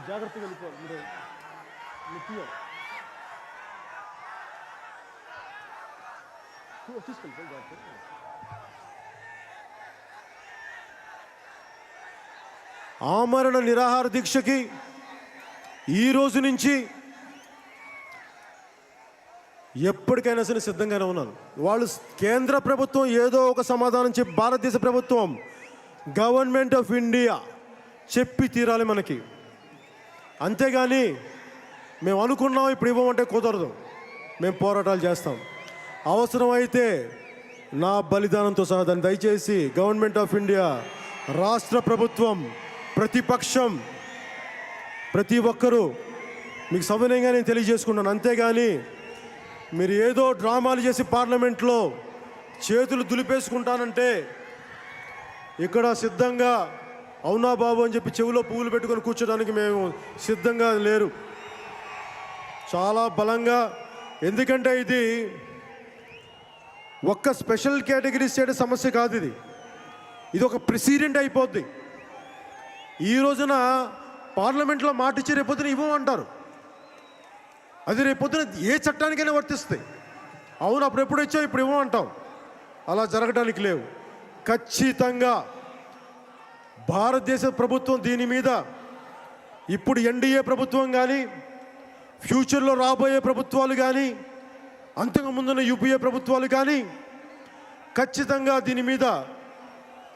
జాగ్రత్తగా వెళ్ళిపోవాలి. ఆమరణ నిరాహార దీక్షకి ఈ రోజు నుంచి ఎప్పటికైనా సరే సిద్ధంగానే ఉన్నాను. వాళ్ళు కేంద్ర ప్రభుత్వం ఏదో ఒక సమాధానం చెప్పి, భారతదేశ ప్రభుత్వం, గవర్నమెంట్ ఆఫ్ ఇండియా చెప్పి తీరాలి మనకి. అంతేగాని మేము అనుకున్నాం ఇప్పుడు ఇవ్వమంటే కుదరదు. మేము పోరాటాలు చేస్తాం. అవసరమైతే నా బలిదానంతో సహా దాన్ని దయచేసి గవర్నమెంట్ ఆఫ్ ఇండియా, రాష్ట్ర ప్రభుత్వం, ప్రతిపక్షం, ప్రతి ఒక్కరూ మీకు సవినయంగా నేను తెలియజేసుకున్నాను. అంతేగాని మీరు ఏదో డ్రామాలు చేసి పార్లమెంట్లో చేతులు దులిపేసుకుంటానంటే ఇక్కడ సిద్ధంగా అవునా బాబు అని చెప్పి చెవిలో పువ్వులు పెట్టుకొని కూర్చోడానికి మేము సిద్ధంగా లేరు. చాలా బలంగా, ఎందుకంటే ఇది ఒక్క స్పెషల్ కేటగిరీ స్టేటస్ సమస్య కాదు. ఇది ఒక ప్రెసిడెంట్ అయిపోద్ది. ఈ రోజున పార్లమెంట్లో మాట ఇచ్చి రేపొద్దున ఇవ్వమంటారు. అది రేపొద్దున ఏ చట్టానికైనా వర్తిస్తాయి. అవును అప్పుడు ఎప్పుడు ఇచ్చావు ఇప్పుడు ఇవ్వమంటాం. అలా జరగడానికి లేవు. ఖచ్చితంగా భారతదేశ ప్రభుత్వం దీని మీద ఇప్పుడు ఎన్డీఏ ప్రభుత్వం కానీ ఫ్యూచర్లో రాబోయే ప్రభుత్వాలు కానీ అంతకు ముందున్న యూపీఏ ప్రభుత్వాలు కానీ ఖచ్చితంగా దీని మీద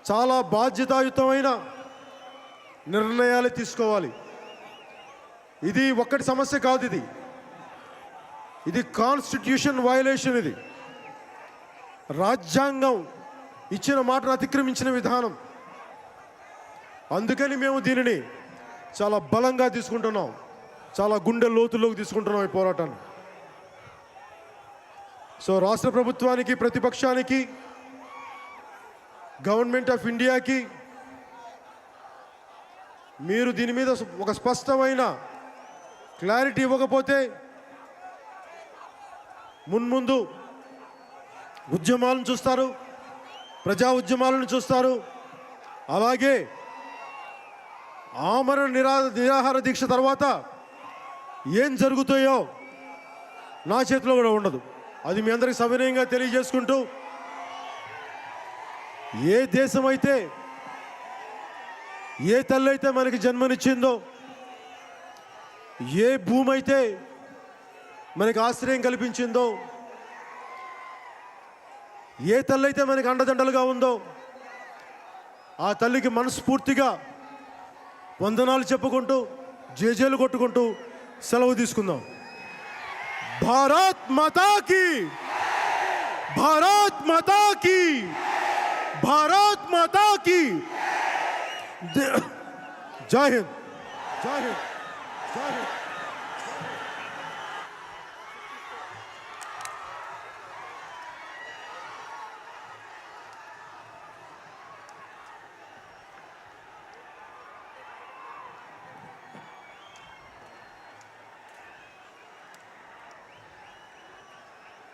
చాలా బాధ్యతాయుతమైన నిర్ణయాలు తీసుకోవాలి. ఇది ఒక్కటి సమస్య కాదు, ఇది కాన్స్టిట్యూషన్ వయలేషన్. ఇది రాజ్యాంగం ఇచ్చిన మాటను అతిక్రమించిన విధానం. అందుకని మేము దీనిని చాలా బలంగా తీసుకుంటున్నాం, చాలా గుండె లోతుల్లోకి తీసుకుంటున్నాం ఈ పోరాటాన్ని. సో రాష్ట్ర ప్రభుత్వానికి, ప్రతిపక్షానికి, గవర్నమెంట్ ఆఫ్ ఇండియాకి మీరు దీని మీద ఒక స్పష్టమైన క్లారిటీ ఇవ్వకపోతే మున్ముందు ఉద్యమాలను చూస్తారు, ప్రజా ఉద్యమాలను చూస్తారు. అలాగే ఆమరణ నిరాహార దీక్ష తర్వాత ఏం జరుగుతాయో నా చేతిలో కూడా ఉండదు. అది మీ అందరికీ సవినయంగా తెలియజేసుకుంటూ, ఏ దేశం అయితే, ఏ తల్లి అయితే మనకి జన్మనిచ్చిందో, ఏ భూమి అయితే మనకి ఆశ్రయం కల్పించిందో, ఏ తల్లి అయితే మనకి అండదండలుగా ఉందో, ఆ తల్లికి మనస్ఫూర్తిగా వందనాలు చెప్పుకుంటూ, జేజేలు కొట్టుకుంటూ సెలవు తీసుకుందాం. భారత్ మాతా కీ, భారత్ మాతా కీ, భారత్ మాతా కీ. జై హింద్, జై హింద్, జై హింద్.